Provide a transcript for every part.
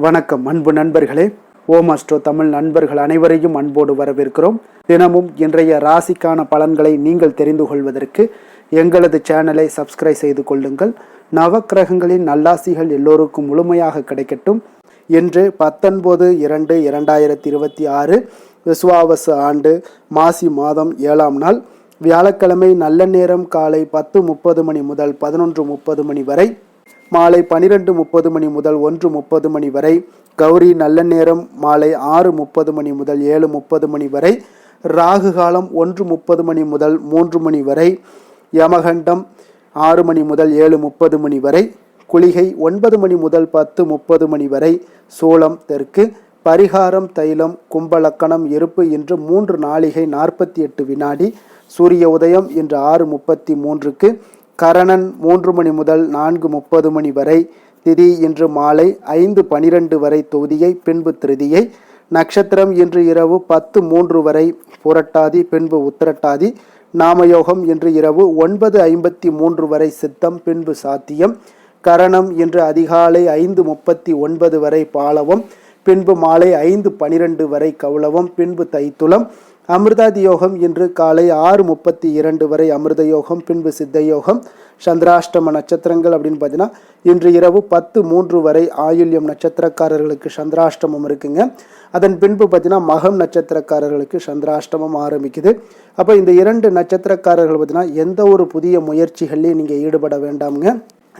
வணக்கம் அன்பு நண்பர்களே. ஓம் அஸ்ட்ரோ தமிழ் நண்பர்கள் அனைவரையும் அன்போடு வரவேற்கிறோம். தினமும் இன்றைய ராசிக்கான பலன்களை நீங்கள் தெரிந்து கொள்வதற்கு எங்களது சேனலை சப்ஸ்கிரைப் செய்து கொள்ளுங்கள். நவக்கிரகங்களின் நல்லாசிகள் எல்லோருக்கும் முழுமையாக கிடைக்கட்டும். இன்று 19/2/2026 விசுவாவசு ஆண்டு மாசி மாதம் 7ஆம் நாள் வியாழக்கிழமை. நல்ல நேரம் காலை 10:30 மணி முதல் 11:30 மணி வரை, மாலை 12:30 மணி முதல் 1:30 மணி வரை. கௌரி நல்ல நேரம் மாலை 6:30 மணி முதல் 7:30 மணி வரை. ராகு காலம் 1:30 மணி முதல் 3 மணி வரை. யமகண்டம் 6 மணி முதல் 7:30 மணி வரை. குளிகை 9 மணி முதல் 10:30 மணி வரை. சூலம் தெற்கு. பரிகாரம் தைலம். கும்பலக்கணம் இருப்பு இன்று 3 நாழிகை 48 வினாடி. சூரிய உதயம் இன்று 6:33க்கு. கரணன் 3 மணி முதல் 4:30 மணி வரை. திதி இன்று மாலை 5:12 வரை தொகுதியை, பின்பு திருதியை. நட்சத்திரம் இன்று இரவு 10:03 வரை புரட்டாதி, பின்பு உத்திரட்டாதி. நாமயோகம் இன்று இரவு 9:53 வரை சித்தம், பின்பு சாத்தியம். கரணம் இன்று அதிகாலை 5:39 வரை பாலவம், பின்பு மாலை 5:12 வரை கௌளவம், பின்பு தைத்துளம். அமிர்தாதி யோகம் இன்று காலை 6:32 வரை அமிர்த யோகம், பின்பு சித்த யோகம். சந்திராஷ்டம நட்சத்திரங்கள் அப்படின்னு பார்த்தீங்கன்னா இன்று இரவு 10:03 வரை ஆயுள்யம் நட்சத்திரக்காரர்களுக்கு சந்திராஷ்டமம் இருக்குங்க. அதன் பின்பு பார்த்தீங்கன்னா மகம் நட்சத்திரக்காரர்களுக்கு சந்திராஷ்டமம் ஆரம்பிக்குது. அப்போ இந்த 2 நட்சத்திரக்காரர்கள் பார்த்தீங்கன்னா எந்த ஒரு புதிய முயற்சிகள்லையும் நீங்கள் ஈடுபட வேண்டாமுங்க.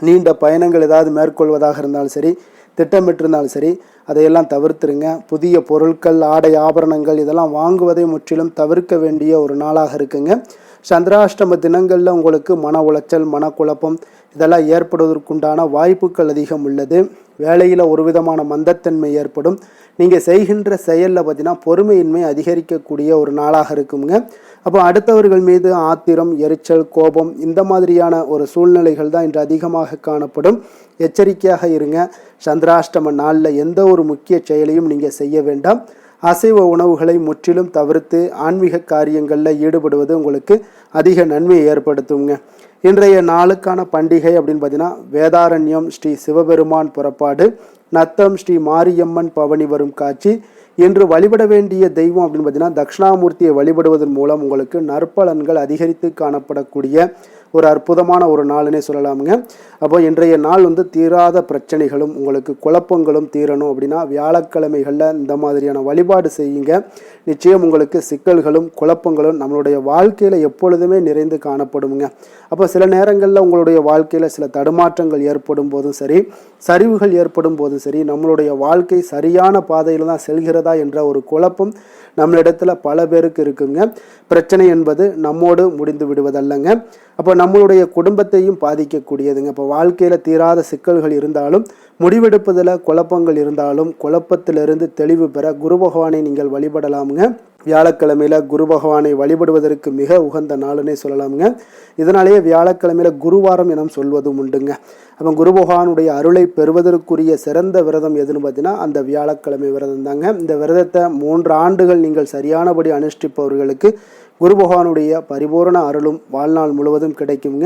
நீண்ட பயணங்கள் ஏதாவது மேற்கொள்வதாக இருந்தாலும் சரி, திட்டமிட்டிருந்தாலும் சரி, அதையெல்லாம் தவிர்த்துருங்க. புதிய பொருட்கள், ஆடை, ஆபரணங்கள் இதெல்லாம் வாங்குவதை முற்றிலும் தவிர்க்க வேண்டிய ஒரு நாளாக இருக்குங்க. சந்திராஷ்டம தினங்களில் உங்களுக்கு மன உளைச்சல், மனக்குழப்பம் இதெல்லாம் ஏற்படுவதற்குண்டான வாய்ப்புகள் அதிகம் உள்ளது. வேலையில் ஒரு விதமான மந்தத்தன்மை ஏற்படும். நீங்கள் செய்கின்ற செயலில் பார்த்தீங்கன்னா பொறுமையின்மை அதிகரிக்கக்கூடிய ஒரு நாளாக இருக்குங்க. அப்போ அடுத்தவர்கள் மீது ஆத்திரம், எரிச்சல், கோபம் இந்த மாதிரியான ஒரு சூழ்நிலைகள் தான் இன்று அதிகமாக காணப்படும். எச்சரிக்கையாக இருங்க. சந்திராஷ்டம நாளில் எந்த ஒரு முக்கிய செயலையும் நீங்கள் செய்ய வேண்டாம். அசைவ உணவுகளை முற்றிலும் தவிர்த்து ஆன்மீக காரியங்களில் ஈடுபடுவது உங்களுக்கு அதிக நன்மையை ஏற்படுத்துங்க. இன்றைய நாளுக்கான பண்டிகை அப்படின்னு பார்த்தீங்கன்னா வேதாரண்யம் ஸ்ரீ சிவபெருமான் புறப்பாடு, நத்தம் ஸ்ரீ மாரியம்மன் பவனி வரும் காட்சி. இன்று வழிபட வேண்டிய தெய்வம் அப்படின்னு பார்த்தீங்கன்னா தட்சிணாமூர்த்தியை வழிபடுவதன் மூலம் உங்களுக்கு நற்பலன்கள் அதிகரித்து காணப்படக்கூடிய ஒரு அற்புதமான ஒரு நாளுன்னே சொல்லலாமுங்க. அப்போ இன்றைய நாள் தீராத பிரச்சனைகளும் உங்களுக்கு குழப்பங்களும் தீரணும் அப்படின்னா வியாழக்கிழமைகளில் இந்த மாதிரியான வழிபாடு செய்யுங்க. நிச்சயம் உங்களுக்கு சிக்கல்களும் குழப்பங்களும் நம்மளுடைய வாழ்க்கையில் எப்பொழுதுமே நிறைந்து காணப்படுங்க. அப்போ சில நேரங்களில் உங்களுடைய வாழ்க்கையில் சில தடுமாற்றங்கள் ஏற்படும் போதும் சரி, சரிவுகள் ஏற்படும் போதும் சரி, நம்மளுடைய வாழ்க்கை சரியான பாதையில் தான் செல்கிறதா என்ற ஒரு குழப்பம் நம்மளிடத்துல பல பேருக்கு இருக்குங்க. பிரச்சனை என்பது நம்மோடு முடிந்து விடுவதல்லங்க. அப்போ நம்மளுடைய குடும்பத்தையும் பாதிக்கக்கூடியதுங்க. இப்போ வாழ்க்கையில் தீராத சிக்கல்கள் இருந்தாலும், முடிவெடுப்பதில் குழப்பங்கள் இருந்தாலும், குழப்பத்திலிருந்து தெளிவு பெற குரு பகவானை நீங்கள் வழிபடலாமுங்க. வியாழக்கிழமையில குரு பகவானை வழிபடுவதற்கு மிக உகந்த நாளுன்னே சொல்லலாமுங்க. இதனாலேயே வியாழக்கிழமையில குருவாரம் என சொல்வதும் உண்டுங்க. அப்போ குரு பகவானுடைய அருளை பெறுவதற்குரிய சிறந்த விரதம் எதுன்னு பார்த்தீங்கன்னா அந்த வியாழக்கிழமை விரதம் தாங்க. இந்த விரதத்தை 3 ஆண்டுகள் நீங்கள் சரியானபடி அனுஷ்டிப்பவர்களுக்கு குரு பகவானுடைய பரிபூரண அருளும் வாழ்நாள் முழுவதும் கிடைக்குங்க.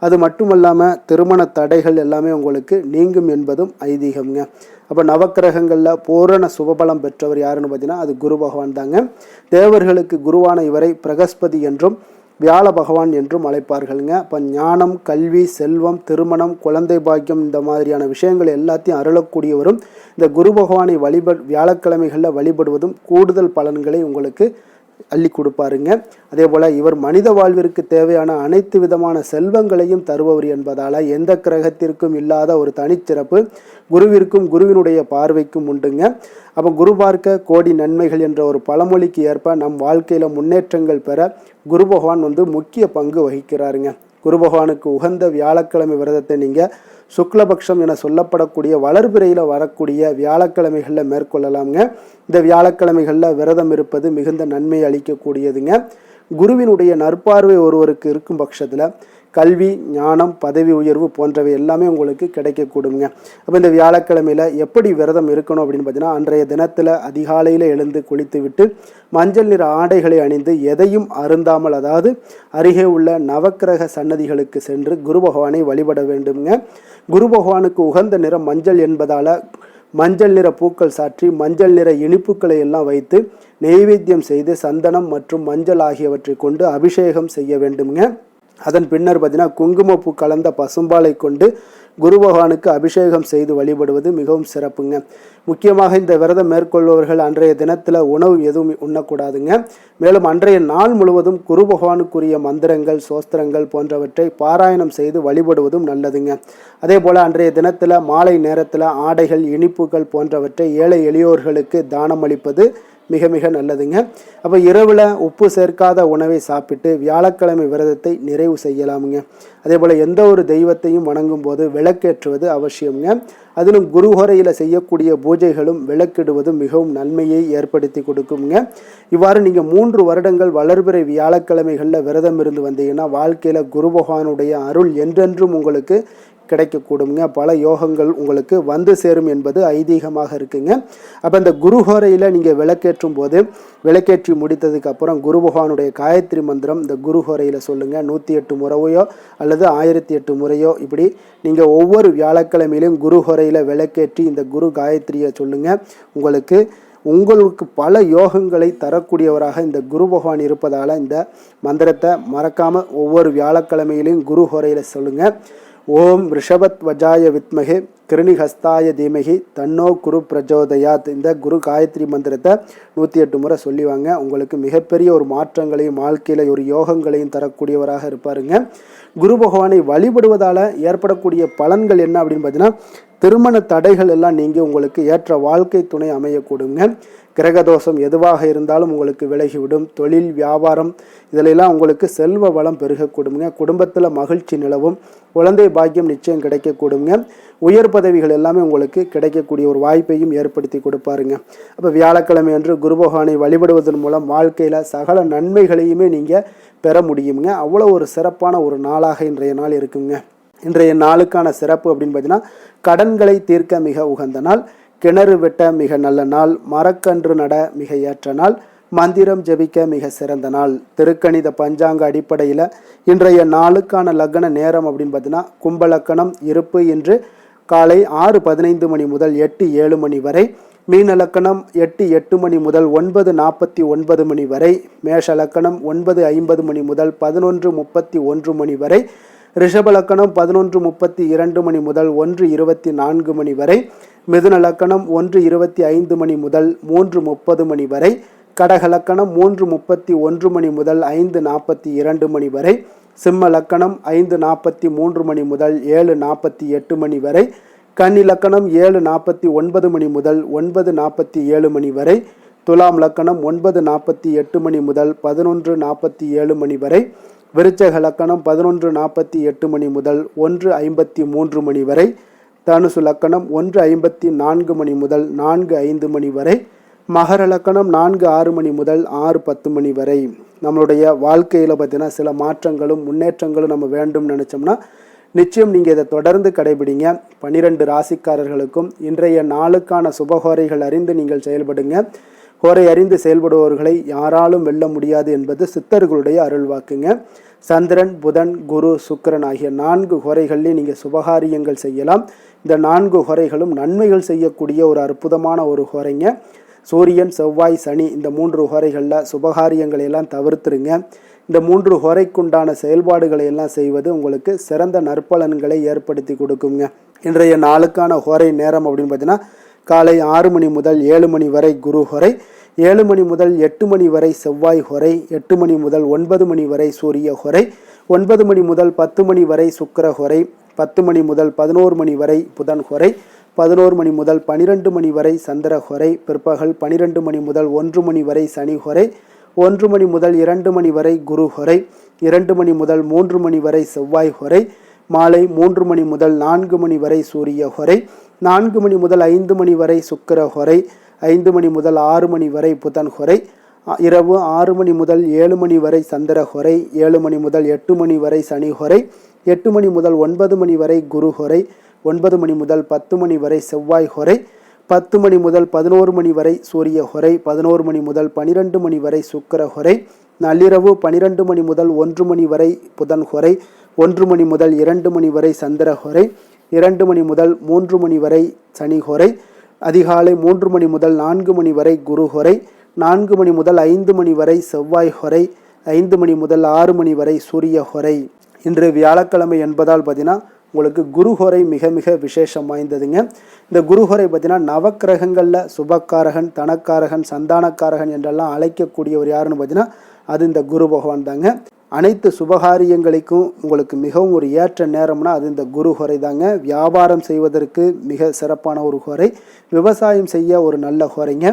அது மட்டுமல்லாமல் திருமண தடைகள் எல்லாமே உங்களுக்கு நீங்கும் என்பதும் ஐதீகம்ங்க. அப்போ நவக்கிரகங்களில் பூரண சுபபலம் பெற்றவர் யாருன்னு பார்த்தீங்கன்னா அது குரு பகவான் தாங்க. தேவர்களுக்கு குருவான இவரை பிரகஸ்பதி என்றும் வியாழ பகவான் என்றும் அழைப்பார்களுங்க. அப்போ ஞானம், கல்வி, செல்வம், திருமணம், குழந்தை பாக்கியம் இந்த மாதிரியான விஷயங்கள் எல்லாத்தையும் அருளக்கூடியவரும் இந்த குரு பகவானை வியாழக்கிழமைகளில் வழிபடுவதும் கூடுதல் பலன்களை உங்களுக்கு அள்ளி கொடுப்பாருங்க. அதே போல் இவர் மனித வாழ்விற்கு தேவையான அனைத்து விதமான செல்வங்களையும் தருபவர் என்பதால் எந்த கிரகத்திற்கும் இல்லாத ஒரு தனிச்சிறப்பு குருவிற்கும் குருவினுடைய பார்வைக்கும் உண்டுங்க. அப்போ குரு பார்க்க கோடி நன்மைகள் என்ற ஒரு பழமொழிக்கு ஏற்ப நம் வாழ்க்கையில் முன்னேற்றங்கள் பெற குரு பகவான் முக்கிய பங்கு வகிக்கிறாருங்க. குரு பகவானுக்கு உகந்த வியாழக்கிழமை விரதத்தை நீங்கள் சுக்லபக்ஷம் என சொல்லப்படக்கூடிய வளர்பிறையில் வரக்கூடிய வியாழக்கிழமைகளில் மேற்கொள்ளலாமுங்க. இந்த வியாழக்கிழமைகளில் விரதம் இருப்பது மிகுந்த நன்மை அளிக்கக்கூடியதுங்க. குருவினுடைய நற்பார்வை ஒருவருக்கு இருக்கும் பட்சத்தில் கல்வி, ஞானம், பதவி உயர்வு போன்றவை எல்லாமே உங்களுக்கு கிடைக்கக்கூடுங்க. அப்போ இந்த வியாழக்கிழமையில் எப்படி விரதம் இருக்கணும் அப்படின்னு பார்த்தீங்கன்னா, அன்றைய தினத்தில் அதிகாலையில் எழுந்து குளித்து விட்டு மஞ்சள் நிற ஆடைகளை அணிந்து எதையும் அருந்தாமல், அதாவது அருகே உள்ள நவக்கிரக சன்னதிகளுக்கு சென்று குரு பகவானை வழிபட வேண்டுங்க. குரு பகவானுக்கு உகந்த நிறம் மஞ்சள் என்பதால் மஞ்சள் நிற பூக்கள் சாற்றி மஞ்சள் நிற இனிப்புகளை எல்லாம் வைத்து நெய்வேத்தியம் செய்து சந்தனம் மற்றும் மஞ்சள் ஆகியவற்றை கொண்டு அபிஷேகம் செய்ய வேண்டுங்க. அதன் பின்னர் பார்த்தீங்கன்னா குங்குமப்பூ கலந்த பசும்பாலை கொண்டு குரு பகவானுக்கு அபிஷேகம் செய்து வழிபடுவது மிகவும் சிறப்புங்க. முக்கியமாக இந்த விரதம் மேற்கொள்பவர்கள் அன்றைய தினத்தில் உணவு எதுவும் உண்ணக்கூடாதுங்க. மேலும் அன்றைய நாள் முழுவதும் குரு பகவானுக்குரிய மந்திரங்கள், சோஸ்திரங்கள் போன்றவற்றை பாராயணம் செய்து வழிபடுவதும் நல்லதுங்க. அதே போல் அன்றைய தினத்தில் மாலை நேரத்தில் ஆடைகள், இனிப்புகள் போன்றவற்றை ஏழை எளியோர்களுக்கு தானம் அளிப்பது மிக மிக நல்லதுங்க. அப்போ இரவில் உப்பு சேர்க்காத உணவை சாப்பிட்டு வியாழக்கிழமை விரதத்தை நிறைவு செய்யலாமுங்க. அதே போல் எந்த ஒரு தெய்வத்தையும் வணங்கும் போது விளக்கேற்றுவது அவசியம்ங்க. அதிலும் குருஹோரையில் செய்யக்கூடிய பூஜைகளும் விளக்கிடுவதும் மிகவும் நன்மையை ஏற்படுத்தி கொடுக்குங்க. இவ்வாறு நீங்கள் 3 வருடங்கள் வளர்பிறை வியாழக்கிழமைகளில் விரதம் இருந்து வந்தீங்கன்னா வாழ்க்கையில் குரு பகவானுடைய அருள் என்றென்றும் உங்களுக்கு கிடைக்கக்கூடுங்க. பல யோகங்கள் உங்களுக்கு வந்து சேரும் என்பது ஐதீகமாக இருக்குங்க. அப்போ இந்த குருஹோரையில் நீங்கள் விளக்கேற்றும் போது விளக்கேற்றி முடித்ததுக்கு அப்புறம் குரு பகவானுடைய காயத்ரி மந்திரம் இந்த குருஹோரையில் சொல்லுங்கள். 108 முறையோ அல்லது 1008 முறையோ இப்படி நீங்கள் ஒவ்வொரு வியாழக்கிழமையிலும் குருஹோரையில் விளக்கேற்றி இந்த குரு காயத்ரியை சொல்லுங்கள். உங்களுக்கு பல யோகங்களை தரக்கூடியவராக இந்த குரு பகவான் இருப்பதால் இந்த மந்திரத்தை மறக்காமல் ஒவ்வொரு வியாழக்கிழமையிலையும் குருஹோரையில் சொல்லுங்கள். ஓம் ரிஷபத் வஜாய வித்மகே கிருணிஹஸ்தாய தீமகி தன்னோ குரு பிரஜோதயாத். இந்த குரு காயத்ரி மந்திரத்தை 108 முறை சொல்லிவாங்க. உங்களுக்கு மிகப்பெரிய ஒரு மாற்றங்களையும் வாழ்க்கையில் ஒரு யோகங்களையும் தரக்கூடியவராக இருப்பாருங்க. குரு பகவானை வழிபடுவதால் ஏற்படக்கூடிய பலன்கள் என்ன அப்படின்னு பார்த்தீங்கன்னா, திருமண தடைகள் எல்லாம் நீங்கி உங்களுக்கு ஏற்ற வாழ்க்கை துணை அமையக்கூடுங்க. கிரகதோஷம் எதுவாக இருந்தாலும் உங்களுக்கு விலகிவிடும். தொழில், வியாபாரம் இதிலெல்லாம் உங்களுக்கு செல்வ வளம் பெருகக்கூடுங்க. குடும்பத்தில் மகிழ்ச்சி நிலவும். குழந்தை பாக்கியம் நிச்சயம் கிடைக்கக்கூடுங்க. உயர் பதவிகள் எல்லாமே உங்களுக்கு கிடைக்கக்கூடிய ஒரு வாய்ப்பையும் ஏற்படுத்தி கொடுப்பாருங்க. அப்போ வியாழக்கிழமை அன்று குரு பகவானை வழிபடுவதன் மூலம் வாழ்க்கையில் சகல நன்மைகளையுமே நீங்கள் பெற முடியுங்க. அவ்வளோ ஒரு சிறப்பான ஒரு நாளாக இன்றைய நாள் இருக்குங்க. இன்றைய நாளுக்கான சிறப்பு அப்படின்னு பார்த்தீங்கன்னா, கடன்களை தீர்க்க மிக உகந்த நாள், கிணறு வெட்ட மிக நல்ல நாள், மரக்கன்று நட மிக ஏற்ற நாள், மந்திரம் ஜபிக்க மிக சிறந்த நாள். திருக்கணித பஞ்சாங்க அடிப்படையில் இன்றைய நாளுக்கான லக்ன நேரம் அப்படின்னு பார்த்தீங்கன்னா, கும்பலக்கணம் இருப்பு இன்று காலை 6:15 மணி முதல் 8:07 மணி வரை, மீன லக்கணம் 8:08 மணி முதல் 9:49 மணி வரை, மேஷ லக்கணம் 9:50 மணி முதல் 11:31 மணி வரை, ரிஷப லக்கணம் 11:32 மணி முதல் 1:24 மணி வரை, மிதுன லக்கணம் 1:25 மணி முதல் 3:30 மணி வரை, கடக லக்கணம் 3:31 மணி முதல் 5:42 மணி வரை, சிம்ம லக்கணம் 5:43 மணி முதல் 7:48 மணி வரை, கன்னி லக்கணம் 7:49 மணி முதல் 9:47 மணி வரை, துலாம் லக்கணம் 9:48 மணி முதல் 11:47 மணி வரை, விருச்சக லக்கணம் 11:48 மணி முதல் 1:53 மணி வரை, தனுசு லக்கணம் 1:54 மணி முதல் 4:05 மணி வரை, மகர லக்கணம் 4:06 மணி முதல் 6:10 மணி வரை. நம்மளுடைய வாழ்க்கையில் பார்த்தீங்கன்னா சில மாற்றங்களும் முன்னேற்றங்களும் நம்ம வேண்டும் நினச்சோம்னா நிச்சயம் நீங்கள் இதை தொடர்ந்து கடைபிடிங்க. 12 ராசிக்காரர்களுக்கும் இன்றைய நாளுக்கான சுபகோரைகள் அறிந்து நீங்கள் செயல்படுங்க. கோரை அறிந்து செயல்படுபவர்களை யாராலும் வெல்ல முடியாது என்பது சித்தர்களுடைய அருள்வாக்குங்க. சந்திரன், புதன், குரு, சுக்கிரன் ஆகிய 4 கோரைகளிலே நீங்கள் சுபகாரியங்கள் செய்யலாம். இந்த 4 கோரைகளும் நன்மைகள் செய்யக்கூடிய ஒரு அற்புதமான ஒரு கோரைங்க. சூரியன், செவ்வாய், சனி இந்த 3 கோரைகளில் சுபகாரியங்களை எல்லாம் தவிர்த்துருங்க. இந்த 3 கோரைக்குண்டான செயல்பாடுகளை எல்லாம் செய்வது உங்களுக்கு சிறந்த நற்பலன்களை ஏற்படுத்தி கொடுக்குங்க. இன்றைய நாளுக்கான கோரை நேரம் அப்படின்னு பார்த்தீங்கன்னா, காலை 6 மணி முதல் 7 மணி வரை குரு ஹோரை, 7 மணி முதல் 8 மணி வரை செவ்வாய் ஹோரை, 8 மணி முதல் 9 மணி வரை சூரிய ஹோரை, 9 மணி முதல் 10 மணி வரை சுக்கிர ஹோரை, 10 மணி முதல் 11 மணி வரை புதன் ஹோரை, 11 மணி முதல் 12 மணி வரை சந்திர ஹோரை, பிற்பகல் 12 மணி முதல் 1 மணி வரை சனி ஹோரை, 1 மணி முதல் 2 மணி வரை குரு ஹோரை, 2 மணி முதல் 3 மணி வரை செவ்வாய் ஹோரை, மாலை 3 மணி முதல் 4 மணி வரை சூரிய ஹோரை, 4 மணி முதல் 5 மணி வரை சுக்கிர ஹோரை, 5 மணி முதல் 6 மணி வரை புதன் ஹோரை, இரவு 6 மணி முதல் 7 மணி வரை சந்திரஹொரை, 7 மணி முதல் 8 மணி வரை சனிஹொரை, 8 மணி முதல் 9 மணி வரை குருஹொரை, 9 மணி முதல் 10 மணி வரை செவ்வாய் ஹொரை, 10 மணி முதல் 11 மணி வரை சூரிய ஹொரை, 11 மணி முதல் 12 மணி வரை சுக்கிர ஹொரை, நள்ளிரவு 12 மணி முதல் 1 மணி வரை புதன் ஹொரை, 1 மணி முதல் 2 மணி வரை சந்திர ஹொரை, 2 மணி முதல் 3 மணி வரை சனி ஹொரை, அதிகாலை 3 மணி முதல் 4 மணி வரை குரு ஹொரை, 4 மணி முதல் 5 மணி வரை செவ்வாய் ஹொரை, 5 மணி முதல் 6 மணி வரை சூரிய ஹொரை. இன்று வியாழக்கிழமை என்பதால் பார்த்தீங்கன்னா உங்களுக்கு குருஹொரை மிக மிக விசேஷம் வாய்ந்ததுங்க. இந்த குருஹொரை பார்த்தீங்கன்னா நவக்கிரகங்களில் சுபக்காரகன், தனக்காரகன், சந்தானக்காரகன் என்றெல்லாம் அழைக்கக்கூடியவர் யாருன்னு பார்த்தீங்கன்னா அது இந்த குரு பகவான் தாங்க. அனைத்து சுபகாரியங்களுக்கும் உங்களுக்கு மிகவும் ஒரு ஏற்ற நேரம்னா அது இந்த குரு ஹொரை தாங்க. வியாபாரம் செய்வதற்கு மிக சிறப்பான ஒரு ஹொரை, விவசாயம் செய்ய ஒரு நல்ல ஹொரைங்க.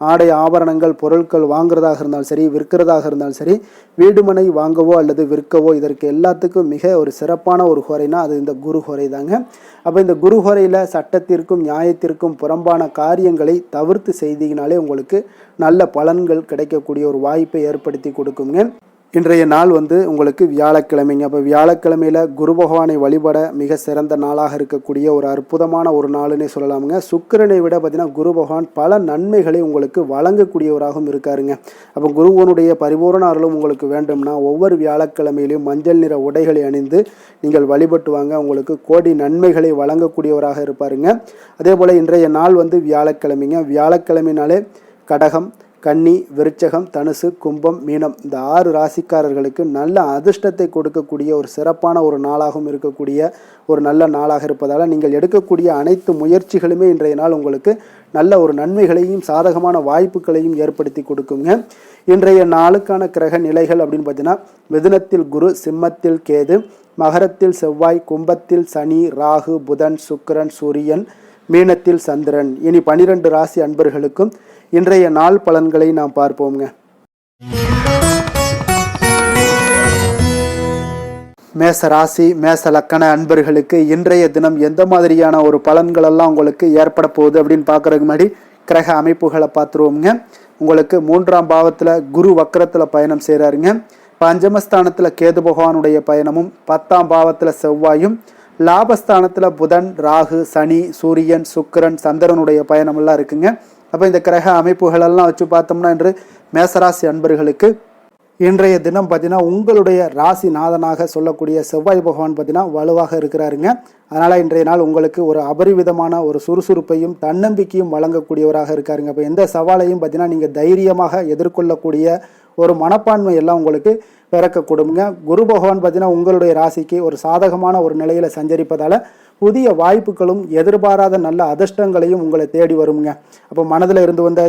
ஆடை ஆபரணங்கள் பொருட்கள் வாங்குறதாக இருந்தாலும் சரி, விற்கிறதாக இருந்தாலும் சரி, வீடுமனை வாங்கவோ அல்லது விற்கவோ இதற்கு எல்லாத்துக்கும் மிக ஒரு சிறப்பான ஒரு ஹொரைனா அது இந்த குரு ஹொரை தாங்க. அப்போ இந்த குரு ஹொரையில் சட்டத்திற்கும் நியாயத்திற்கும் புறம்பான காரியங்களை தவிர்த்து செய்தீங்கனாலே உங்களுக்கு நல்ல பலன்கள் கிடைக்கக்கூடிய ஒரு வாய்ப்பை ஏற்படுத்தி கொடுக்குங்க. இன்றைய நாள் உங்களுக்கு வியாழக்கிழமைங்க. அப்போ வியாழக்கிழமையில் குரு பகவானை வழிபட மிக சிறந்த நாளாக இருக்கக்கூடிய ஒரு அற்புதமான ஒரு நாளுன்னே சொல்லலாமுங்க. சுக்கிரனை விட பார்த்தீங்கன்னா குரு பகவான் பல நன்மைகளை உங்களுக்கு வழங்கக்கூடியவராகவும் இருக்காருங்க. அப்போ குருவனுடைய பரிபூரண அருளும் உங்களுக்கு வேண்டும்னா ஒவ்வொரு வியாழக்கிழமையிலையும் மஞ்சள் நிற உடைகளை அணிந்து நீங்கள் வழிபட்டு வாங்க. உங்களுக்கு கோடி நன்மைகளை வழங்கக்கூடியவராக இருப்பாருங்க. அதே போல் இன்றைய நாள் வியாழக்கிழமைங்க. வியாழக்கிழமைனாலே கடகம், கன்னி, விருச்சகம், தனுசு, கும்பம், மீனம் இந்த 6 ராசிக்காரர்களுக்கு நல்ல அதிர்ஷ்டத்தை கொடுக்கக்கூடிய ஒரு சிறப்பான ஒரு நாளாகவும் இருக்கக்கூடிய ஒரு நல்ல நாளாக இருப்பதால் நீங்கள் எடுக்கக்கூடிய அனைத்து முயற்சிகளுமே இன்றைய நாள் உங்களுக்கு நல்ல ஒரு நன்மைகளையும் சாதகமான வாய்ப்புகளையும் ஏற்படுத்தி கொடுக்குங்க. இன்றைய நாளுக்கான கிரக நிலைகள் அப்படின்னு பார்த்தீங்கன்னா மிதுனத்தில் குரு, சிம்மத்தில் கேது, மகரத்தில் செவ்வாய், கும்பத்தில் சனி, ராகு, புதன், சுக்கிரன், சூரியன், மீனத்தில் சந்திரன். இனி 12 ராசி அன்பர்களுக்கும் இன்றைய நாள் பலன்களை நாம் பார்ப்போங்க. மேச ராசி, மேச லக்கண அன்பர்களுக்கு இன்றைய தினம் எந்த மாதிரியான ஒரு பலன்கள் எல்லாம் உங்களுக்கு ஏற்பட போகுது அப்படின்னு பார்க்கறதுக்கு முன்னாடி கிரக அமைப்புகளை பார்த்துருவோங்க. உங்களுக்கு 3ஆம் பாவத்தில் குரு வக்கரத்தில் பயணம் செய்கிறாருங்க. பஞ்சமஸ்தானத்தில் கேது பகவானுடைய பயணமும், 10ஆம் பாவத்தில் செவ்வாயும், லாபஸ்தானத்தில் புதன், ராகு, சனி, சூரியன், சுக்கிரன், சந்திரனுடைய பயணமெல்லாம் இருக்குங்க. அப்போ இந்த கிரக அமைப்புகளெல்லாம் வச்சு பார்த்தோம்னா இன்று மேசராசி அன்பர்களுக்கு இன்றைய தினம் பார்த்தீங்கன்னா உங்களுடைய ராசி நாதனாக சொல்லக்கூடிய செவ்வாய் பகவான் பார்த்தீங்கன்னா வலுவாக இருக்கிறாருங்க. அதனால் இன்றைய நாள் உங்களுக்கு ஒரு அபரிவிதமான ஒரு சுறுசுறுப்பையும் தன்னம்பிக்கையும் வழங்கக்கூடியவராக இருக்காருங்க. அப்போ எந்த சவாலையும் பார்த்தீங்கன்னா நீங்கள் தைரியமாக எதிர்கொள்ளக்கூடிய ஒரு மனப்பான்மை எல்லாம் உங்களுக்கு பிறக்கக்கூடுங்க. குரு பகவான் பார்த்தீங்கன்னா உங்களுடைய ராசிக்கு ஒரு சாதகமான ஒரு நிலையில் சஞ்சரிப்பதால் புதிய வாய்ப்புகளும் எதிர்பாராத நல்ல அதிர்ஷ்டங்களையும் உங்களை தேடி வருங்க. அப்போ மனதில்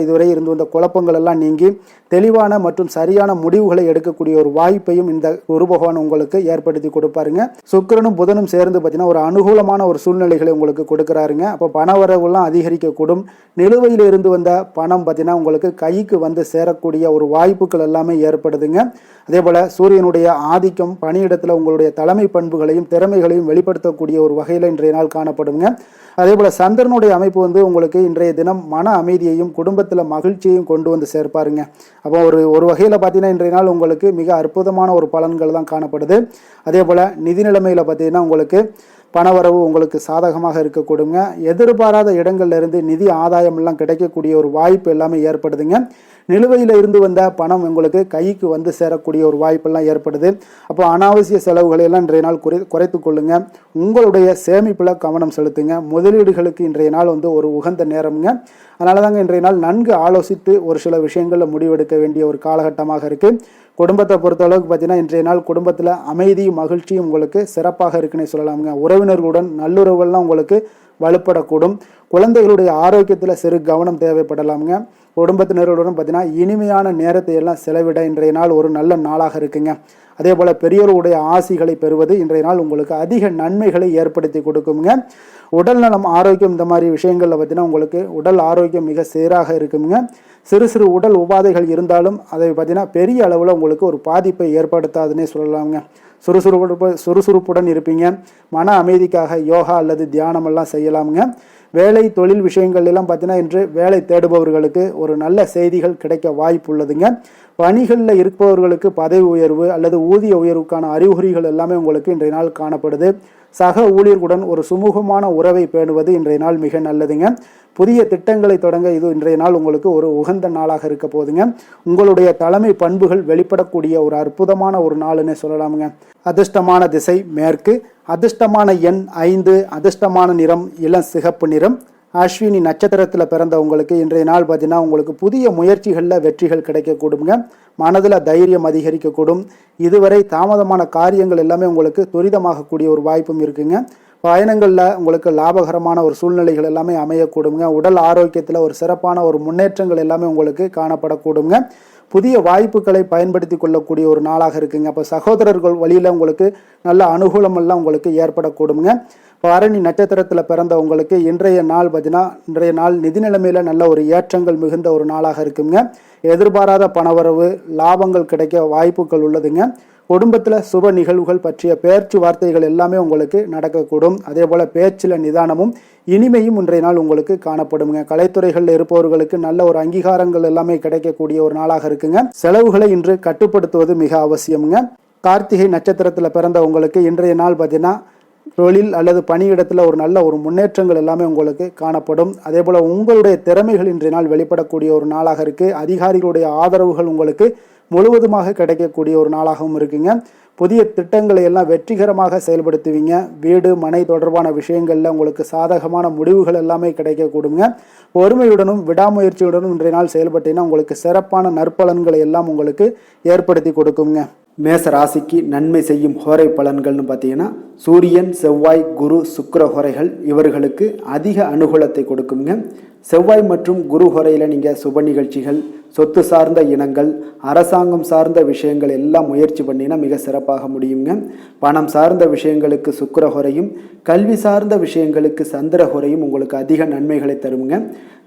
இதுவரை இருந்து வந்த குழப்பங்கள் எல்லாம் நீங்கி தெளிவான மற்றும் சரியான முடிவுகளை எடுக்கக்கூடிய ஒரு வாய்ப்பையும் இந்த குரு பகவான் உங்களுக்கு ஏற்படுத்தி கொடுப்பாருங்க. சுக்கிரனும் புதனும் சேர்ந்து பார்த்தீங்கன்னா ஒரு அனுகூலமான ஒரு சூழ்நிலைகளை உங்களுக்கு கொடுக்குறாருங்க. அப்போ பண வரவுலாம் அதிகரிக்கக்கூடும். நிலுவையில் இருந்து வந்த பணம் பார்த்தீங்கன்னா உங்களுக்கு கைக்கு சேரக்கூடிய ஒரு வாய்ப்புகள் எல்லாமே ஏற்படுதுங்க. அதே போல் சூரியனுடைய ஆதிக்கம் பணியிடத்தில் உங்களுடைய தலைமை பண்புகளையும் திறமைகளையும் வெளிப்படுத்தக்கூடிய ஒரு வகையில் இன்றைய நாள் காணப்படுங்க. அதே போல் சந்திரனுடைய அமைப்பு உங்களுக்கு இன்றைய தினம் மன அமைதியையும் குடும்பத்தில் மகிழ்ச்சியையும் கொண்டு சேர்ப்பாருங்க. அப்போ ஒரு வகையில் பார்த்தீங்கன்னா இன்றைய நாள் உங்களுக்கு மிக அற்புதமான ஒரு பலன்கள் தான் காணப்படுது. அதே போல் நிதி நிலைமையில் பார்த்தீங்கன்னா உங்களுக்கு பணவரவு உங்களுக்கு சாதகமாக இருக்கக்கூடுங்க. எதிர்பாராத இடங்கள்ல இருந்து நிதி ஆதாயம் எல்லாம் கிடைக்கக்கூடிய ஒரு வாய்ப்பு எல்லாமே ஏற்படுதுங்க. நிலுவையில் இருந்து வந்த பணம் உங்களுக்கு கைக்கு சேரக்கூடிய ஒரு வாய்ப்பெல்லாம் ஏற்படுது. அப்போ அனாவசிய செலவுகளை எல்லாம் இன்றைய நாள் குறைத்து கொள்ளுங்க. உங்களுடைய சேமிப்பில் கவனம் செலுத்துங்க. முதலீடுகளுக்கு இன்றைய நாள் ஒரு உகந்த நேரம்ங்க. அதனால தாங்க இன்றைய நாள் நன்கு ஆலோசித்து ஒரு சில விஷயங்களில் முடிவெடுக்க வேண்டிய ஒரு காலகட்டமாக இருக்குது. குடும்பத்தை பொறுத்த அளவுக்கு பார்த்தீங்கன்னா இன்றைய நாள் குடும்பத்தில் அமைதியும் மகிழ்ச்சியும் உங்களுக்கு சிறப்பாக இருக்குன்னு சொல்லலாமுங்க. உறவினர்களுடன் நல்லுறவுகள்லாம் உங்களுக்கு வலுப்படக்கூடும். குழந்தைகளுடைய ஆரோக்கியத்தில் சிறு கவனம் தேவைப்படலாமுங்க. குடும்பத்தினருடன் பார்த்தீங்கன்னா இனிமையான நேரத்தை எல்லாம் செலவிட இன்றைய நாள் ஒரு நல்ல நாளாக இருக்குங்க. அதே போல் பெரியோருடைய ஆசிகளை பெறுவது இன்றைய நாள் உங்களுக்கு அதிக நன்மைகளை ஏற்படுத்தி கொடுக்குங்க. உடல் நலம் ஆரோக்கியம் இந்த மாதிரி விஷயங்களில் பார்த்தீங்கன்னா உங்களுக்கு உடல் ஆரோக்கியம் மிக சீராக இருக்குங்க. சிறு சிறு உடல் உபாதைகள் இருந்தாலும் அதை பார்த்தீங்கன்னா பெரிய அளவில் உங்களுக்கு ஒரு பாதிப்பை ஏற்படுத்தாதுன்னே சொல்லலாமுங்க. சுறுசுறுப்புடன் இருப்பீங்க. மன அமைதிக்காக யோகா அல்லது தியானம் எல்லாம் செய்யலாமுங்க. வேலை தொழில் விஷயங்கள் எல்லாம் பார்த்தீங்கன்னா இன்று வேலை தேடுபவர்களுக்கு ஒரு நல்ல செய்திகள் கிடைக்க வாய்ப்பு உள்ளதுங்க. பணிகளில் இருப்பவர்களுக்கு பதவி உயர்வு அல்லது ஊதிய உயர்வுக்கான அறிகுறிகள் எல்லாமே உங்களுக்கு இன்றைய நாள் காணப்படுது. சக ஊழியர்களுடன் ஒரு சுமூகமான உறவை பேணுவது இன்றைய நாள் மிக நல்லதுங்க. புதிய திட்டங்களை தொடங்க இது இன்றைய நாள் உங்களுக்கு ஒரு உகந்த நாளாக இருக்க போதுங்க. உங்களுடைய தலைமை பண்புகள் வெளிப்படக்கூடிய ஒரு அற்புதமான ஒரு நாளுன்னு சொல்லலாமுங்க. அதிர்ஷ்டமான திசை மேற்கு, அதிர்ஷ்டமான எண் 5, அதிர்ஷ்டமான நிறம் இளம் சிகப்பு நிறம். அஸ்வினி நட்சத்திரத்தில் பிறந்தவங்களுக்கு இன்றைய நாள் பார்த்தீங்கன்னா உங்களுக்கு புதிய முயற்சிகளில் வெற்றிகள் கிடைக்கக்கூடுங்க. மனதில் தைரியம் அதிகரிக்கக்கூடும். இதுவரை தாமதமான காரியங்கள் எல்லாமே உங்களுக்கு துரிதமாகக்கூடிய ஒரு வாய்ப்பும் இருக்குங்க. பயணங்களில் உங்களுக்கு லாபகரமான ஒரு சூழ்நிலைகள் எல்லாமே அமையக்கூடுங்க. உடல் ஆரோக்கியத்தில் ஒரு சிறப்பான ஒரு முன்னேற்றங்கள் எல்லாமே உங்களுக்கு காணப்படக்கூடுங்க. புதிய வாய்ப்புகளை பயன்படுத்தி கொள்ளக்கூடிய ஒரு நாளாக இருக்குங்க. அப்போ சகோதரர்கள் வழியில் உங்களுக்கு நல்ல அனுகூலம் எல்லாம் உங்களுக்கு ஏற்படக்கூடுங்க. பரணி நட்சத்திரத்தில் பிறந்தவங்களுக்கு இன்றைய நாள் பார்த்தீங்கன்னா இன்றைய நாள் நிதி நிலைமையில் நல்ல ஒரு ஏற்றங்கள் மிகுந்த ஒரு நாளாக இருக்குங்க. எதிர்பாராத பணவரவு லாபங்கள் கிடைக்க வாய்ப்புகள் உள்ளதுங்க. குடும்பத்தில் சுப நிகழ்வுகள் பற்றிய பேச்சுவார்த்தைகள் எல்லாமே உங்களுக்கு நடக்கக்கூடும். அதே போல் பேச்சில் நிதானமும் இனிமையும் இன்றைய நாள் உங்களுக்கு காணப்படுங்க. கலைத்துறைகளில் இருப்பவர்களுக்கு நல்ல ஒரு அங்கீகாரங்கள் எல்லாமே கிடைக்கக்கூடிய ஒரு நாளாக இருக்குங்க. செலவுகளை இன்று கட்டுப்படுத்துவது மிக அவசியமுங்க. கார்த்திகை நட்சத்திரத்தில் பிறந்தவங்களுக்கு இன்றைய நாள் பார்த்தீங்கன்னா தொழில் அல்லது பணியிடத்தில் ஒரு நல்ல ஒரு முன்னேற்றங்கள் எல்லாமே உங்களுக்கு காணப்படும். அதே போல் உங்களுடைய திறமைகள் இன்றைய நாள் வெளிப்படக்கூடிய ஒரு நாளாக இருக்குது. அதிகாரிகளுடைய ஆதரவுகள் உங்களுக்கு முழுவதுமாக கிடைக்கக்கூடிய ஒரு நாளாகவும் இருக்குங்க. புதிய திட்டங்களை எல்லாம் வெற்றிகரமாக செயல்படுத்துவீங்க. வீடு மனை தொடர்பான விஷயங்களில் உங்களுக்கு சாதகமான முடிவுகள் எல்லாமே கிடைக்கக்கூடுங்க. பொறுமையுடனும் விடாமுயற்சியுடனும் இன்றைய நாள் செயல்பட்டீங்கன்னா உங்களுக்கு சிறப்பான நற்பலன்களை எல்லாம் உங்களுக்கு ஏற்படுத்தி கொடுக்குங்க. மேச ராசிக்கு நன்மை செய்யும் ஹோரை பலன்கள்னு பார்த்தீங்கன்னா சூரியன், செவ்வாய், குரு, சுக்கிர ஹோரைகள் இவர்களுக்கு அதிக அனுகூலத்தை கொடுக்குங்க. செவ்வாய் மற்றும் குரு ஹோரையில் நீங்கள் சுப நிகழ்ச்சிகள், சொத்து சார்ந்த இனங்கள், அரசாங்கம் சார்ந்த விஷயங்கள் எல்லாம் முயற்சி பண்ணினா மிக சிறப்பாக முடியுங்க. பணம் சார்ந்த விஷயங்களுக்கு சுக்கிர ஹோரையும், கல்வி சார்ந்த விஷயங்களுக்கு சந்திர ஹோரையும் உங்களுக்கு அதிக நன்மைகளை தருங்க.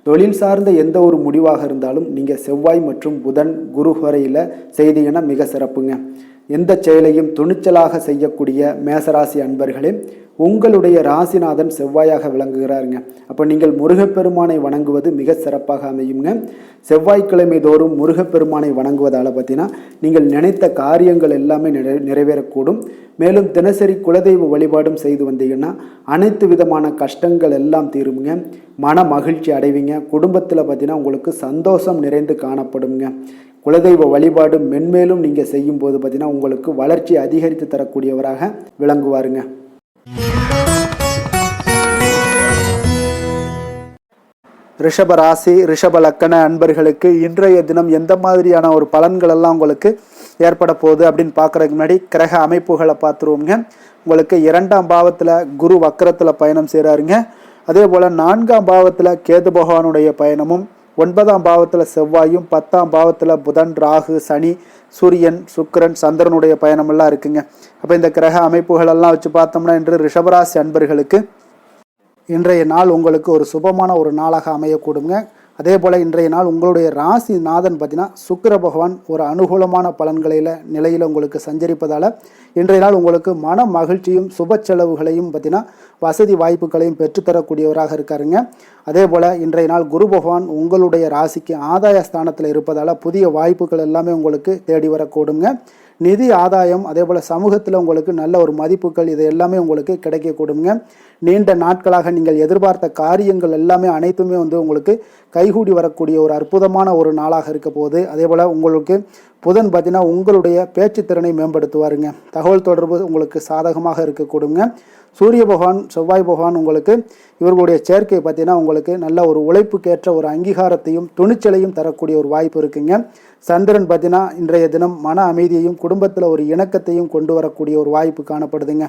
தொழில் சார்ந்த எந்த ஒரு முடிவாக இருந்தாலும் நீங்கள் செவ்வாய் மற்றும் புதன், குரு ஹோரையில் செய்தீங்கன்னா மிக சிறப்புங்க. எந்த செயலையும் துணிச்சலாக செய்யக்கூடிய மேசராசி அன்பர்களே, உங்களுடைய ராசிநாதன் செவ்வாயாக விளங்குகிறாருங்க. அப்போ நீங்கள் முருகப்பெருமானை வணங்குவது மிக சிறப்பாக அமையுங்க. செவ்வாய்க்கிழமை தோறும் முருகப்பெருமானை வணங்குவதால் பார்த்தீங்கன்னா நீங்கள் நினைத்த காரியங்கள் எல்லாமே நிறைவேறக்கூடும். மேலும் தினசரி குலதெய்வ வழிபாடும் செய்து வந்தீங்கன்னா அனைத்து விதமான கஷ்டங்கள் எல்லாம் தீருங்க. மன மகிழ்ச்சி அடைவீங்க. குடும்பத்தில் பார்த்தீங்கன்னா உங்களுக்கு சந்தோஷம் நிறைந்து காணப்படுங்க. குலதெய்வ வழிபாடு மென்மேலும் நீங்கள் செய்யும் போது பார்த்தீங்கன்னா உங்களுக்கு வளர்ச்சி அதிகரித்து தரக்கூடியவராக விளங்குவாருங்க. ரிஷப ராசி, ரிஷப லக்கண அன்பர்களுக்கு இன்றைய தினம் எந்த மாதிரியான ஒரு பலன்கள் எல்லாம் உங்களுக்கு ஏற்பட போகுது அப்படின்னு பார்க்குறதுக்கு முன்னாடி கிரக அமைப்புகளை பார்த்துருவோங்க. உங்களுக்கு 2ஆம் பாவத்தில் குரு வக்கரத்தில் பயணம் செய்கிறாருங்க. அதே போல் 4ஆம் பாவத்தில் கேது பகவானுடைய பயணமும், 9ஆம் பாவத்தில் செவ்வாயும், 10ஆம் பாவத்தில் புதன், ராகு, சனி, சூரியன், சுக்கிரன், சந்திரனுடைய பயணமெல்லாம் இருக்குங்க. அப்போ இந்த கிரக அமைப்புகளெல்லாம் வச்சு பார்த்தோம்னா இன்று ரிஷபராசி அன்பர்களுக்கு இன்றைய நாள் உங்களுக்கு ஒரு சுபமான ஒரு நாளாக அமையக்கூடுங்க. அதே போல் இன்றைய நாள் உங்களுடைய ராசி நாதன் பார்த்தீங்கன்னா சுக்கிர பகவான் ஒரு அனுகூலமான நிலையில் உங்களுக்கு சஞ்சரிப்பதால் இன்றைய நாள் உங்களுக்கு மன மகிழ்ச்சியும் சுப செலவுகளையும் பார்த்தீங்கன்னா வசதி வாய்ப்புகளையும் பெற்றுத்தரக்கூடியவராக இருக்காருங்க. அதே போல் இன்றைய நாள் குரு பகவான் உங்களுடைய ராசிக்கு ஆதாய ஸ்தானத்தில் இருப்பதால் புதிய வாய்ப்புகள் எல்லாமே உங்களுக்கு தேடி வரக்கூடுங்க. நிதி ஆதாயம், அதே போல் சமூகத்தில் உங்களுக்கு நல்ல ஒரு மதிப்புகள் இது எல்லாமே உங்களுக்கு கிடைக்கக்கூடுங்க. நீண்ட நாட்களாக நீங்கள் எதிர்பார்த்த காரியங்கள் எல்லாமே அனைத்துமே உங்களுக்கு கைகூடி வரக்கூடிய ஒரு அற்புதமான ஒரு நாளாக இருக்க போகுது. அதே போல் உங்களுக்கு புதன் பார்த்தீங்கன்னா உங்களுடைய பேச்சு திறனை மேம்படுத்துவாருங்க. தகவல் தொடர்பு உங்களுக்கு சாதகமாக இருக்கக்கூடுங்க. சூரிய பகவான், செவ்வாய் பகவான் உங்களுக்கு இவர்களுடைய சேர்க்கை பார்த்தீங்கன்னா உங்களுக்கு நல்ல ஒரு உழைப்புக்கேற்ற ஒரு அங்கீகாரத்தையும் துணிச்சலையும் தரக்கூடிய ஒரு வாய்ப்பு இருக்குங்க. சந்திரன் பார்த்தீங்கன்னா இன்றைய தினம் மன அமைதியையும் குடும்பத்தில் ஒரு இணக்கத்தையும் கொண்டு வரக்கூடிய ஒரு வாய்ப்பு காணப்படுதுங்க.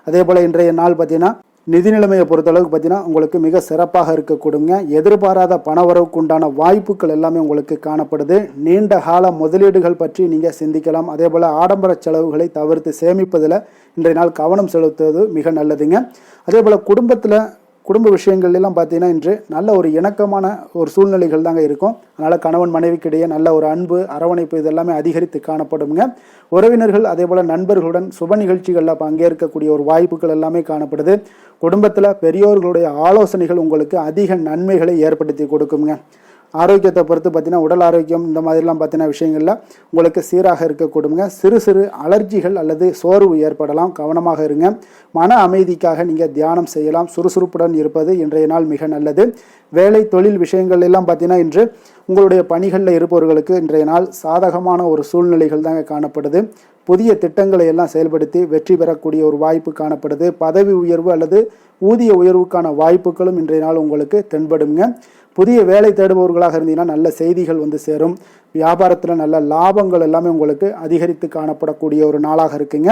அதே போல் இன்றைய நாள் பார்த்தீங்கன்னா நிதி நிலைமையை பொறுத்தளவுக்கு பார்த்தீங்கன்னா உங்களுக்கு மிக சிறப்பாக இருக்கக்கூடுங்க. எதிர்பாராத பணவரவுக்கு உண்டான வாய்ப்புகள் எல்லாமே உங்களுக்கு காணப்படுது. நீண்ட கால முதலீடுகள் பற்றி நீங்கள் சிந்திக்கலாம். அதே போல் ஆடம்பர செலவுகளை தவிர்த்து சேமிப்பதில் இன்றைய நாள் கவனம் செலுத்துவது மிக நல்லதுங்க. அதே போல் குடும்பத்தில் குடும்ப விஷயங்கள்லாம் பார்த்தீங்கன்னா இன்று நல்ல ஒரு இணக்கமான ஒரு சூழ்நிலைகள் தாங்க இருக்கும். அதனால் கணவன் மனைவிக்கிடையே நல்ல ஒரு அன்பு, அரவணைப்பு இதெல்லாமே அதிகரித்து காணப்படுங்க. உறவினர்கள் அதே போல் நண்பர்களுடன் சுப நிகழ்ச்சிகளில் பங்கேற்கக்கூடிய ஒரு வாய்ப்புகள் எல்லாமே காணப்படுது. குடும்பத்தில் பெரியோர்களுடைய ஆலோசனைகள் உங்களுக்கு அதிக நன்மைகளை ஏற்படுத்தி கொடுக்குங்க. ஆரோக்கியத்தை பொறுத்து பார்த்தீங்கன்னா உடல் ஆரோக்கியம் இந்த மாதிரிலாம் பார்த்தீங்கன்னா விஷயங்களில் உங்களுக்கு சீராக இருக்கக்கூடுங்க. சிறு சிறு அலர்ஜிகள் அல்லது சோர்வு ஏற்படலாம், கவனமாக இருங்க. மன அமைதிக்காக நீங்கள் தியானம் செய்யலாம். சுறுசுறுப்புடன் இருப்பது இன்றைய நாள் மிக நல்லது. வேலை தொழில் விஷயங்கள் எல்லாம் பார்த்தீங்கன்னா இன்று உங்களுடைய பணிகளில் இருப்பவர்களுக்கு இன்றைய நாள் சாதகமான ஒரு சூழ்நிலைகள் தாங்க காணப்படுது. புதிய திட்டங்களை எல்லாம் செயல்படுத்தி வெற்றி பெறக்கூடிய ஒரு வாய்ப்பு காணப்படுது. பதவி உயர்வு அல்லது ஊதிய உயர்வுக்கான வாய்ப்புகளும் இன்றைய நாள் உங்களுக்கு தென்படுங்க. புதிய வேலை தேடுபவர்களாக இருந்தீங்கன்னா நல்ல செய்திகள் வந்து சேரும். வியாபாரத்தில் நல்ல லாபங்கள் எல்லாமே உங்களுக்கு அதிகரித்து காணப்படக்கூடிய ஒரு நாளாக இருக்குங்க.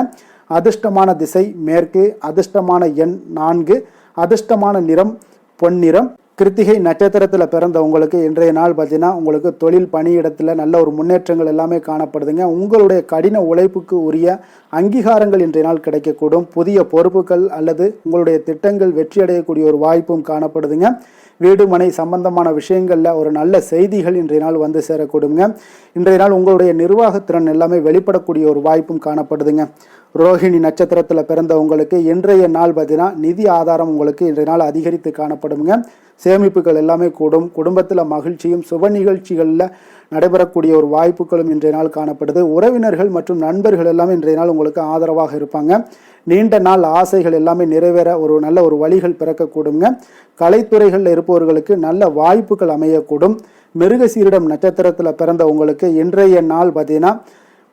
அதிர்ஷ்டமான திசை மேற்கு, அதிர்ஷ்டமான எண் 4, அதிர்ஷ்டமான நிறம் பொன்னிறம். கிருத்திகை நட்சத்திரத்தில் பிறந்த உங்களுக்கு இன்றைய நாள் பார்த்தீங்கன்னா உங்களுக்கு தொழில் பணியிடத்தில் நல்ல ஒரு முன்னேற்றங்கள் எல்லாமே காணப்படுதுங்க. உங்களுடைய கடின உழைப்புக்கு உரிய அங்கீகாரங்கள் இன்றைய நாள் கிடைக்கக்கூடும். புதிய பொறுப்புகள் அல்லது உங்களுடைய திட்டங்கள் வெற்றியடையக்கூடிய ஒரு வாய்ப்பும் காணப்படுதுங்க. வீடு மனை சம்பந்தமான விஷயங்களில் ஒரு நல்ல செய்திகள் இன்றைய நாள் வந்து சேரக்கூடுங்க. இன்றைய நாள் உங்களுடைய நிர்வாகத்திறன் எல்லாமே வெளிப்படக்கூடிய ஒரு வாய்ப்பும் காணப்படுதுங்க. ரோஹிணி நட்சத்திரத்தில் பிறந்த உங்களுக்கு இன்றைய நாள் பார்த்தீங்கன்னா நிதி ஆதாரம் உங்களுக்கு இன்றைய நாள் அதிகரித்து காணப்படுங்க. சேமிப்புகள் எல்லாமே கூடும். குடும்பத்தில் மகிழ்ச்சியும் சுப நிகழ்ச்சிகளில் நடைபெறக்கூடிய ஒரு வாய்ப்புகளும் இன்றைய நாள் காணப்படுது. உறவினர்கள் மற்றும் நண்பர்கள் எல்லாமே இன்றைய நாள் உங்களுக்கு ஆதரவாக இருப்பாங்க. நீண்ட நாள் ஆசைகள் எல்லாமே நிறைவேற ஒரு நல்ல ஒரு வழிகள் பிறக்கக்கூடுங்க. கலைத்துறைகளில் இருப்பவர்களுக்கு நல்ல வாய்ப்புகள் அமையக்கூடும். மிருகசீரிடம் நட்சத்திரத்தில் பிறந்த உங்களுக்கு இன்றைய நாள் பார்த்தீங்கன்னா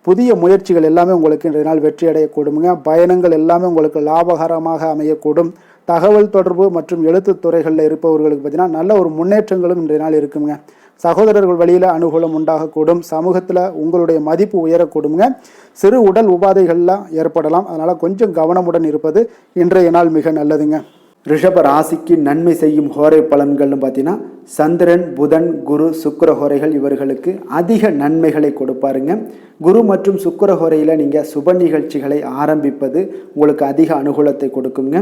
புதிய முயற்சிகள் எல்லாமே உங்களுக்கு இன்றைய நாள் வெற்றி அடையக்கூடுங்க. பயணங்கள் எல்லாமே உங்களுக்கு லாபகரமாக அமையக்கூடும். தகவல் தொடர்பு மற்றும் எழுத்து துறைகளில் இருப்பவர்களுக்கு பார்த்தீங்கன்னா நல்ல ஒரு முன்னேற்றங்களும் இன்றைய நாள் இருக்குங்க. சகோதரர்கள் வழியில் அனுகூலம் உண்டாகக்கூடும். சமூகத்தில் உங்களுடைய மதிப்பு உயரக்கூடுங்க. சிறு உடல் உபாதைகள்லாம் ஏற்படலாம். அதனால் கொஞ்சம் கவனமுடன் இருப்பது இன்றைய நாள் மிக நல்லதுங்க. ரிஷப ராசிக்கு நன்மை செய்யும் ஹோரை பலன்கள்னு பார்த்தீங்கன்னா சந்திரன், புதன், குரு, சுக்கிர ஹோரைகள் இவர்களுக்கு அதிக நன்மைகளை கொடுப்பாருங்க. குரு மற்றும் சுக்கிர ஹோரையில் நீங்கள் சுப நிகழ்ச்சிகளை ஆரம்பிப்பது உங்களுக்கு அதிக அனுகூலத்தை கொடுக்குங்க.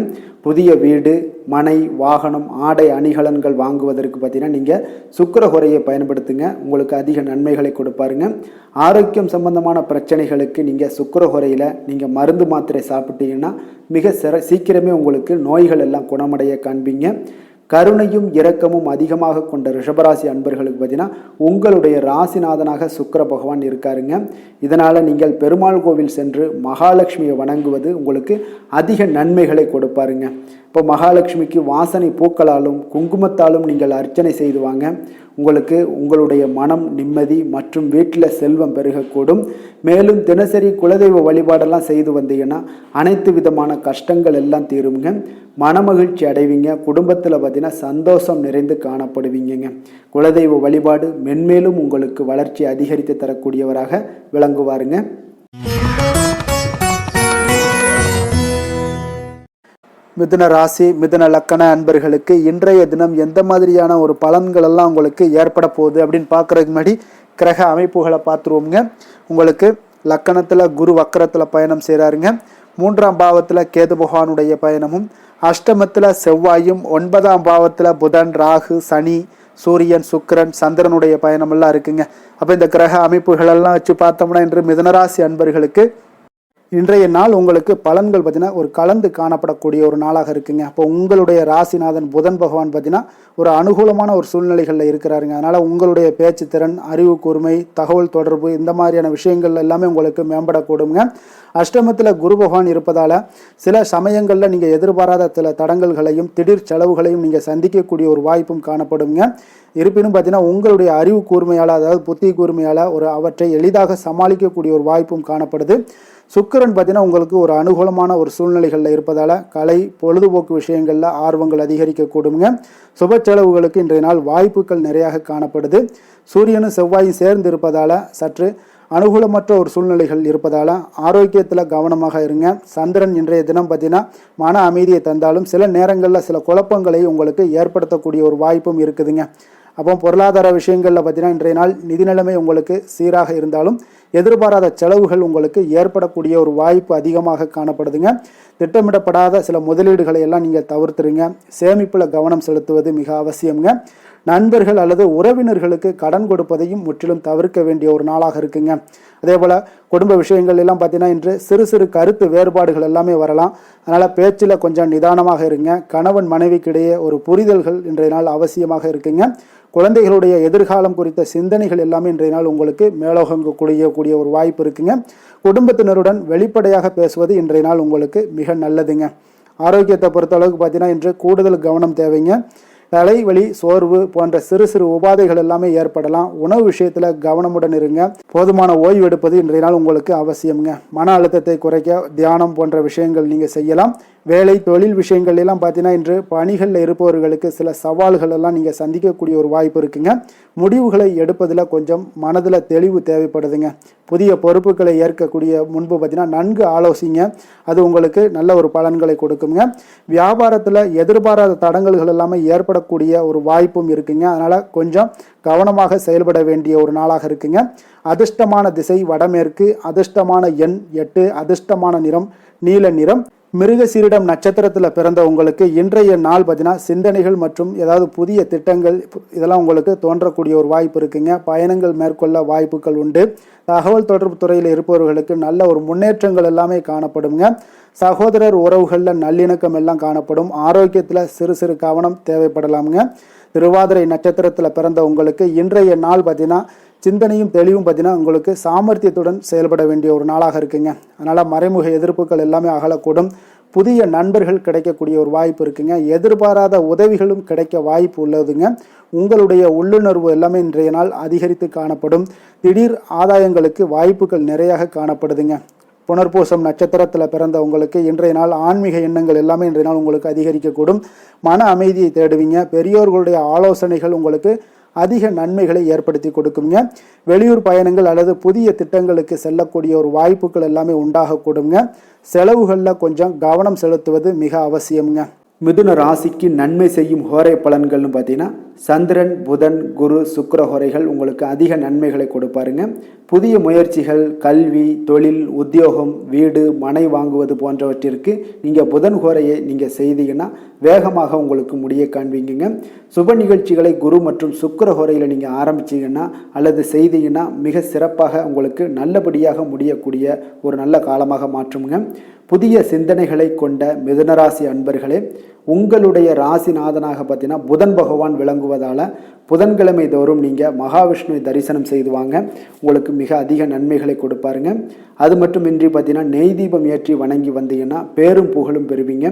புதிய வீடு, மனை, வாகனம், ஆடை அணிகலன்கள் வாங்குவதற்கு பார்த்தீங்கன்னா நீங்கள் சுக்கிர ஹோரையை பயன்படுத்துங்க. உங்களுக்கு அதிக நன்மைகளை கொடுப்பாருங்க. ஆரோக்கியம் சம்பந்தமான பிரச்சனைகளுக்கு நீங்கள் சுக்கிர ஹோரையில் நீங்கள் மருந்து மாத்திரை சாப்பிட்டீங்கன்னா மிக சீக்கிரமே உங்களுக்கு நோய்கள் எல்லாம் குணமடைய காண்பீங்க. கருணையும் இரக்கமும் அதிகமாக கொண்ட ரிஷபராசி அன்பர்களுக்கு பார்த்தீங்கன்னா உங்களுடைய ராசிநாதனாக சுக்கிர பகவான் இருக்காருங்க. இதனால் நீங்கள் பெருமாள் கோவில் சென்று மகாலட்சுமியை வணங்குவது உங்களுக்கு அதிக நன்மைகளை கொடுப்பாருங்க. இப்போ மகாலட்சுமிக்கு வாசனை பூக்களாலும் குங்குமத்தாலும் நீங்கள் அர்ச்சனை செய்துவாங்க. உங்களுக்கு உங்களுடைய மனம் நிம்மதி மற்றும் வீட்டில் செல்வம் பெருகக்கூடும். மேலும் தினசரி குலதெய்வ வழிபாடெல்லாம் செய்து வந்தீங்கன்னா அனைத்து விதமான கஷ்டங்கள் எல்லாம் தீருங்க. மனமகிழ்ச்சி அடைவீங்க. குடும்பத்தில் பார்த்தீங்கன்னா சந்தோஷம் நிறைந்து காணப்படுவீங்க. குலதெய்வ வழிபாடு மென்மேலும் உங்களுக்கு வளர்ச்சி அதிகரித்து தரக்கூடியவராக விளங்குவாருங்க. மிதுன ராசி, மிதுன லக்கண அன்பர்களுக்கு இன்றைய தினம் எந்த மாதிரியான ஒரு பலன்கள் எல்லாம் உங்களுக்கு ஏற்பட போகுது அப்படின்னு பார்க்குறதுக்கு முன்னாடி கிரக அமைப்புகளை பார்த்துருவோங்க. உங்களுக்கு லக்கணத்தில் குரு வக்கரத்தில் பயணம் செய்கிறாருங்க. 3ஆம் பாவத்தில் கேது பகவானுடைய பயணமும், அஷ்டமத்தில் செவ்வாயும், 9ஆம் பாவத்தில் புதன், ராகு, சனி, சூரியன், சுக்கிரன், சந்திரனுடைய பயணமெல்லாம் இருக்குங்க. அப்போ இந்த கிரக அமைப்புகளெல்லாம் வச்சு பார்த்தோம்னா இன்று மிதுனராசி அன்பர்களுக்கு இன்றைய நாள் உங்களுக்கு பலன்கள் பார்த்தீங்கன்னா ஒரு கலந்து காணப்படக்கூடிய ஒரு நாளாக இருக்குங்க. அப்போ உங்களுடைய ராசிநாதன் புதன் பகவான் பார்த்தீங்கன்னா ஒரு அனுகூலமான ஒரு சூழ்நிலைகளில் இருக்கிறாருங்க. அதனால் உங்களுடைய பேச்சு திறன், அறிவு கூர்மை, தகவல் தொடர்பு இந்த மாதிரியான விஷயங்கள் எல்லாமே உங்களுக்கு மேம்படக்கூடுங்க. அஷ்டமத்தில் குரு பகவான் இருப்பதால் சில சமயங்களில் நீங்கள் எதிர்பாராத சில தடங்கல்களையும் திடீர் செலவுகளையும் நீங்கள் சந்திக்கக்கூடிய ஒரு வாய்ப்பும் காணப்படுங்க. இருப்பினும் பார்த்தீங்கன்னா உங்களுடைய அறிவு கூர்மையால், அதாவது புத்தி கூர்மையால் அவற்றை எளிதாக சமாளிக்கக்கூடிய ஒரு வாய்ப்பும் காணப்படுது. சுக்கிரன் பார்த்தீங்கன்னா உங்களுக்கு ஒரு அனுகூலமான ஒரு சூழ்நிலைகளில் இருப்பதால் கலை, பொழுதுபோக்கு விஷயங்களில் ஆர்வங்கள் அதிகரிக்கக்கூடுங்க. சுப செலவுகளுக்கு இன்றைய நாள் வாய்ப்புகள் நிறையாக காணப்படுது. சூரியனும் செவ்வாயும் சேர்ந்து இருப்பதால் சற்று அனுகூலமற்ற ஒரு சூழ்நிலைகள் இருப்பதால் ஆரோக்கியத்தில் கவனமாக இருங்க. சந்திரன் இன்றைய தினம் பார்த்தீங்கன்னா மன அமைதியை தந்தாலும் சில நேரங்களில் சில குழப்பங்களை உங்களுக்கு ஏற்படுத்தக்கூடிய ஒரு வாய்ப்பும் இருக்குதுங்க. அப்போ பொருளாதார விஷயங்களில் பார்த்தீங்கன்னா இன்றைய நாள் நிதி நிலைமை உங்களுக்கு சீராக இருந்தாலும் எதிர்பாராத செலவுகள் உங்களுக்கு ஏற்படக்கூடிய ஒரு வாய்ப்பு அதிகமாக காணப்படுதுங்க. திட்டமிடப்படாத சில முதலீடுகளை எல்லாம் நீங்கள் தவிர்த்துருங்க. சேமிப்பில் கவனம் செலுத்துவது மிக அவசியம்ங்க. நண்பர்கள் அல்லது உறவினர்களுக்கு கடன் கொடுப்பதையும் முற்றிலும் தவிர்க்க வேண்டிய ஒரு நாளாக இருக்குங்க. அதே போல் குடும்ப விஷயங்கள் எல்லாம் பார்த்தீங்கன்னா இன்று சிறு சிறு கருத்து வேறுபாடுகள் எல்லாமே வரலாம். அதனால் பேச்சில் கொஞ்சம் நிதானமாக இருங்க. கணவன் மனைவிக்கிடையே ஒரு புரிதல்கள் இன்றைய நாள் அவசியமாக இருக்குங்க. குழந்தைகளுடைய எதிர்காலம் குறித்த சிந்தனைகள் எல்லாமே இன்றைய நாள் உங்களுக்கு மேலோகங்க கூடிய ஒரு வாய்ப்பு இருக்குங்க. குடும்பத்தினருடன் வெளிப்படையாக பேசுவது இன்றைய நாள் உங்களுக்கு மிக நல்லதுங்க. ஆரோக்கியத்தை பொறுத்தளவுக்கு பார்த்தீங்கன்னா இன்று கூடுதல் கவனம் தேவைங்க. தலைவலி, சோர்வு போன்ற சிறு சிறு உபாதைகள் எல்லாமே ஏற்படலாம். உணவு விஷயத்தில் கவனமுடன் இருங்க. போதுமான ஓய்வு எடுப்பது இன்றைய நாள் உங்களுக்கு அவசியம்ங்க. மன அழுத்தத்தை குறைக்க தியானம் போன்ற விஷயங்கள் நீங்கள் செய்யலாம். வேலை தொழில் விஷயங்கள் எல்லாம் பார்த்தீங்கன்னா இன்று பணிகளில் இருப்பவர்களுக்கு சில சவால்கள் எல்லாம் நீங்கள் சந்திக்கக்கூடிய ஒரு வாய்ப்பு இருக்குங்க. முடிவுகளை எடுப்பதில் கொஞ்சம் மனதில் தெளிவு தேவைப்படுதுங்க. புதிய பொறுப்புகளை ஏற்கக்கூடிய முன்பு பார்த்தீங்கன்னா நன்கு ஆலோசிங்க. அது உங்களுக்கு நல்ல ஒரு பலன்களை கொடுக்குங்க. வியாபாரத்தில் எதிர்பாராத தடங்கல்கள் எல்லாமே ஏற்படக்கூடிய ஒரு வாய்ப்பும் இருக்குங்க. அதனால் கொஞ்சம் கவனமாக செயல்பட வேண்டிய ஒரு நாளாக இருக்குங்க. அதிர்ஷ்டமான திசை வடமேற்கு, அதிர்ஷ்டமான எண் 8, அதிர்ஷ்டமான நிறம் நீல நிறம். மிருகசீரிடம் நட்சத்திரத்தில் பிறந்த உங்களுக்கு இன்றைய நாள் பார்த்தீங்கன்னா சிந்தனைகள் மற்றும் ஏதாவது புதிய திட்டங்கள் இதெல்லாம் உங்களுக்கு தோன்றக்கூடிய ஒரு வாய்ப்பு இருக்குங்க. பயணங்கள் மேற்கொள்ள வாய்ப்புகள் உண்டு. தகவல் தொடர்பு துறையில் இருப்பவர்களுக்கு நல்ல ஒரு முன்னேற்றங்கள் எல்லாமே காணப்படுங்க. சகோதரர் உறவுகளில் நல்லிணக்கம் எல்லாம் காணப்படும். ஆரோக்கியத்தில் சிறு சிறு கவனம் தேவைப்படலாமுங்க. திருவாதிரை நட்சத்திரத்தில் பிறந்த உங்களுக்கு இன்றைய நாள் பார்த்தீங்கன்னா சிந்தனையும் தெளிவும் பார்த்தீங்கன்னா உங்களுக்கு சாமர்த்தியத்துடன் செயல்பட வேண்டிய ஒரு நாளாக இருக்குங்க. அதனால் மறைமுக எதிர்ப்புகள் எல்லாமே அகலக்கூடும். புதிய நண்பர்கள் கிடைக்கக்கூடிய ஒரு வாய்ப்பு இருக்குங்க. எதிர்பாராத உதவிகளும் கிடைக்க வாய்ப்பு உள்ளதுங்க. உங்களுடைய உள்ளுணர்வு எல்லாமே இன்றைய நாள் அதிகரித்து காணப்படும். திடீர் ஆதாயங்களுக்கு வாய்ப்புகள் நிறையாக காணப்படுதுங்க. புனர்பூசம் நட்சத்திரத்தில் பிறந்த உங்களுக்கு இன்றைய நாள் ஆன்மீக எண்ணங்கள் எல்லாமே இன்றைய நாள் உங்களுக்கு அதிகரிக்கக்கூடும். மன அமைதியை தேடுவீங்க. பெரியோர்களுடைய ஆலோசனைகள் உங்களுக்கு அதிக நன்மைகளை ஏற்படுத்தி கொடுக்குங்க. வெளியூர் பயணங்கள் அல்லது புதிய திட்டங்களுக்கு செல்லக்கூடிய ஒரு வாய்ப்புகள் எல்லாமே உண்டாகக்கூடுங்க. செலவுகளில் கொஞ்சம் கவனம் செலுத்துவது மிக அவசியம்ங்க. மிதுன ராசிக்கு நன்மை செய்யும் ஹோரை பலன்கள்னு பார்த்தீங்கன்னா சந்திரன், புதன், குரு, சுக்கிர ஹோரைகள் உங்களுக்கு அதிக நன்மைகளை கொடுப்பாருங்க. புதிய முயற்சிகள், கல்வி, தொழில், உத்தியோகம், வீடு, மனை வாங்குவது போன்றவற்றிற்கு நீங்கள் புதன் ஹோரையை நீங்கள் செய்தீங்கன்னா வேகமாக உங்களுக்கு முடிய காண்பீங்க. சுப நிகழ்ச்சிகளை குரு மற்றும் சுக்கிர ஹோரையில் நீங்கள் ஆரம்பிச்சிங்கன்னா அல்லது செய்தீங்கன்னா மிக சிறப்பாக உங்களுக்கு நல்லபடியாக முடியக்கூடிய ஒரு நல்ல காலமாக மாற்றுங்க. புதிய சிந்தனைகளை கொண்ட மிதுனராசி அன்பர்களே, உங்களுடைய ராசிநாதனாக பார்த்தீங்கன்னா புதன் பகவான் விளங்குவதால் புதன்கிழமை தோறும் நீங்கள் மகாவிஷ்ணுவை தரிசனம் செய்து வாங்க. உங்களுக்கு மிக அதிக நன்மைகளை கொடுப்பாருங்க. அது மட்டுமின்றி பார்த்தீங்கன்னா நெய் தீபம் ஏற்றி வணங்கி வந்தீங்கன்னா பேரும் புகழும் பெறுவீங்க.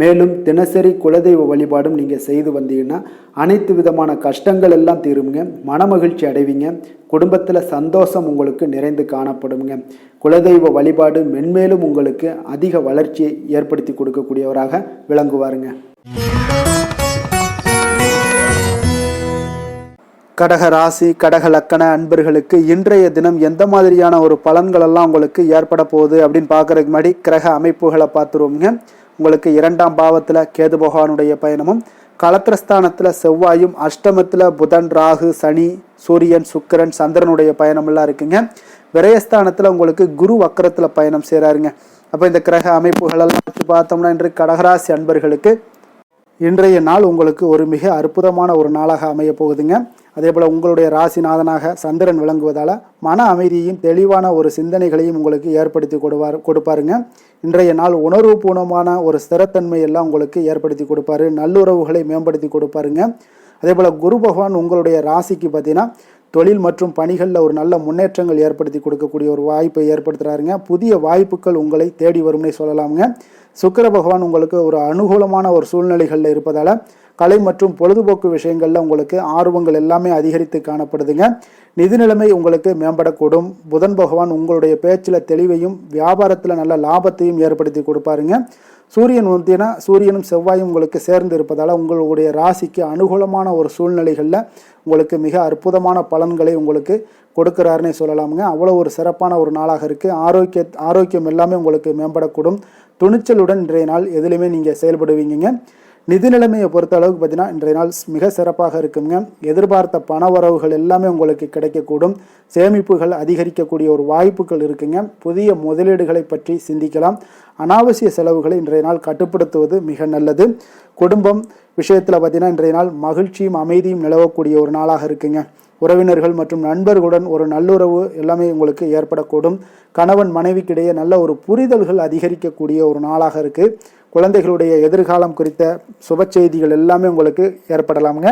மேலும் தினசரி குலதெய்வ வழிபாடும் நீங்கள் செய்து வந்தீங்கன்னா அனைத்து விதமான கஷ்டங்கள் எல்லாம் தீருங்க. மனமகிழ்ச்சி அடைவீங்க. குடும்பத்தில் சந்தோஷம் உங்களுக்கு நிறைந்து காணப்படுங்க. குலதெய்வ வழிபாடு மென்மேலும் உங்களுக்கு அதிக வளர்ச்சியை ஏற்படுத்தி கொடுக்கக்கூடியவராக விளங்குவாருங்க. கடக ராசி, கடக லக்கண அன்பர்களுக்கு இன்றைய தினம் எந்த மாதிரியான ஒரு பலன்கள் எல்லாம் உங்களுக்கு ஏற்பட போகுது அப்படின்னு பார்க்கறதுக்கு முன்னாடி கிரக அமைப்புகளை பார்த்துருவோங்க. உங்களுக்கு 2ஆம் பாவத்தில் கேது பகவானுடைய பயணமும், களத்திரஸ்தானத்தில் செவ்வாயும், அஷ்டமத்தில் புதன், ராகு, சனி, சூரியன், சுக்கிரன், சந்திரனுடைய பயணமெல்லாம் இருக்குங்க. விரயஸ்தானத்தில் உங்களுக்கு குரு வக்கரத்தில் பயணம் செய்கிறாருங்க. அப்போ இந்த கிரக அமைப்புகளெல்லாம் வச்சு பார்த்தோம்னா இன்று கடகராசி அன்பர்களுக்கு இன்றைய நாள் உங்களுக்கு ஒரு மிக அற்புதமான ஒரு நாளாக அமைய போகுதுங்க. அதே போல் உங்களுடைய ராசிநாதனாக சந்திரன் விளங்குவதால் மன அமைதியையும் தெளிவான ஒரு சிந்தனைகளையும் உங்களுக்கு ஏற்படுத்தி கொடுப்பாருங்க. இன்றைய நாள் உணர்வுபூர்வமான ஒரு ஸ்திரத்தன்மை எல்லாம் உங்களுக்கு ஏற்படுத்தி கொடுப்பாரு. நல்லுறவுகளை மேம்படுத்தி கொடுப்பாருங்க. அதே போல் குரு பகவான் உங்களுடைய ராசிக்கு பார்த்தீங்கன்னா தொழில் மற்றும் பணிகளில் ஒரு நல்ல முன்னேற்றங்கள் ஏற்படுத்தி கொடுக்கக்கூடிய ஒரு வாய்ப்பை ஏற்படுத்துகிறாருங்க. புதிய வாய்ப்புகள் உங்களை தேடி வரும்னே சொல்லலாமுங்க. சுக்கிர பகவான் உங்களுக்கு ஒரு அனுகூலமான ஒரு சூழ்நிலைகளில் இருப்பதால் கலை மற்றும் பொழுதுபோக்கு விஷயங்களில் உங்களுக்கு ஆர்வங்கள் எல்லாமே அதிகரித்து காணப்படுதுங்க. நிதி நிலைமை உங்களுக்கு மேம்படக்கூடும். புதன் பகவான் உங்களுடைய பேச்சில் தெளிவையும் வியாபாரத்தில் நல்ல லாபத்தையும் ஏற்படுத்தி கொடுப்பாருங்க. சூரியனும் செவ்வாயும் உங்களுக்கு சேர்ந்து இருப்பதால் உங்களுடைய ராசிக்கு அனுகூலமான ஒரு சூழ்நிலைகளில் உங்களுக்கு மிக அற்புதமான பலன்களை உங்களுக்கு கொடுக்குறாருன்னே சொல்லலாமுங்க. அவ்வளோ ஒரு சிறப்பான ஒரு நாளாக இருக்குது. ஆரோக்கியம் எல்லாமே உங்களுக்கு மேம்படக்கூடும். துணிச்சலுடன் இன்றைய நாள் எதுலையுமே நீங்கள் செயல்படுவீங்க. நிதி நிலைமையை பொறுத்த அளவுக்கு பார்த்தீங்கன்னா இன்றைய நாள் மிக சிறப்பாக இருக்குங்க. எதிர்பார்த்த பண வரவுகள் எல்லாமே உங்களுக்கு கிடைக்கக்கூடும். சேமிப்புகள் அதிகரிக்கக்கூடிய ஒரு வாய்ப்புகள் இருக்குங்க. புதிய முதலீடுகளை பற்றி சிந்திக்கலாம். அனாவசிய செலவுகளை இன்றைய நாள் கட்டுப்படுத்துவது மிக நல்லது. குடும்பம் விஷயத்தில் பார்த்தீங்கன்னா இன்றைய நாள் மகிழ்ச்சியும் அமைதியும் நிலவக்கூடிய ஒரு நாளாக இருக்குங்க. உறவினர்கள் மற்றும் நண்பர்களுடன் ஒரு நல்லுறவு எல்லாமே உங்களுக்கு ஏற்படக்கூடும். கணவன் மனைவிக்கிடையே நல்ல ஒரு புரிதல்கள் அதிகரிக்கக்கூடிய ஒரு நாளாக இருக்குது. குழந்தைகளுடைய எதிர்காலம் குறித்த சுப செய்திகள் எல்லாமே உங்களுக்கு ஏற்படலாமுங்க.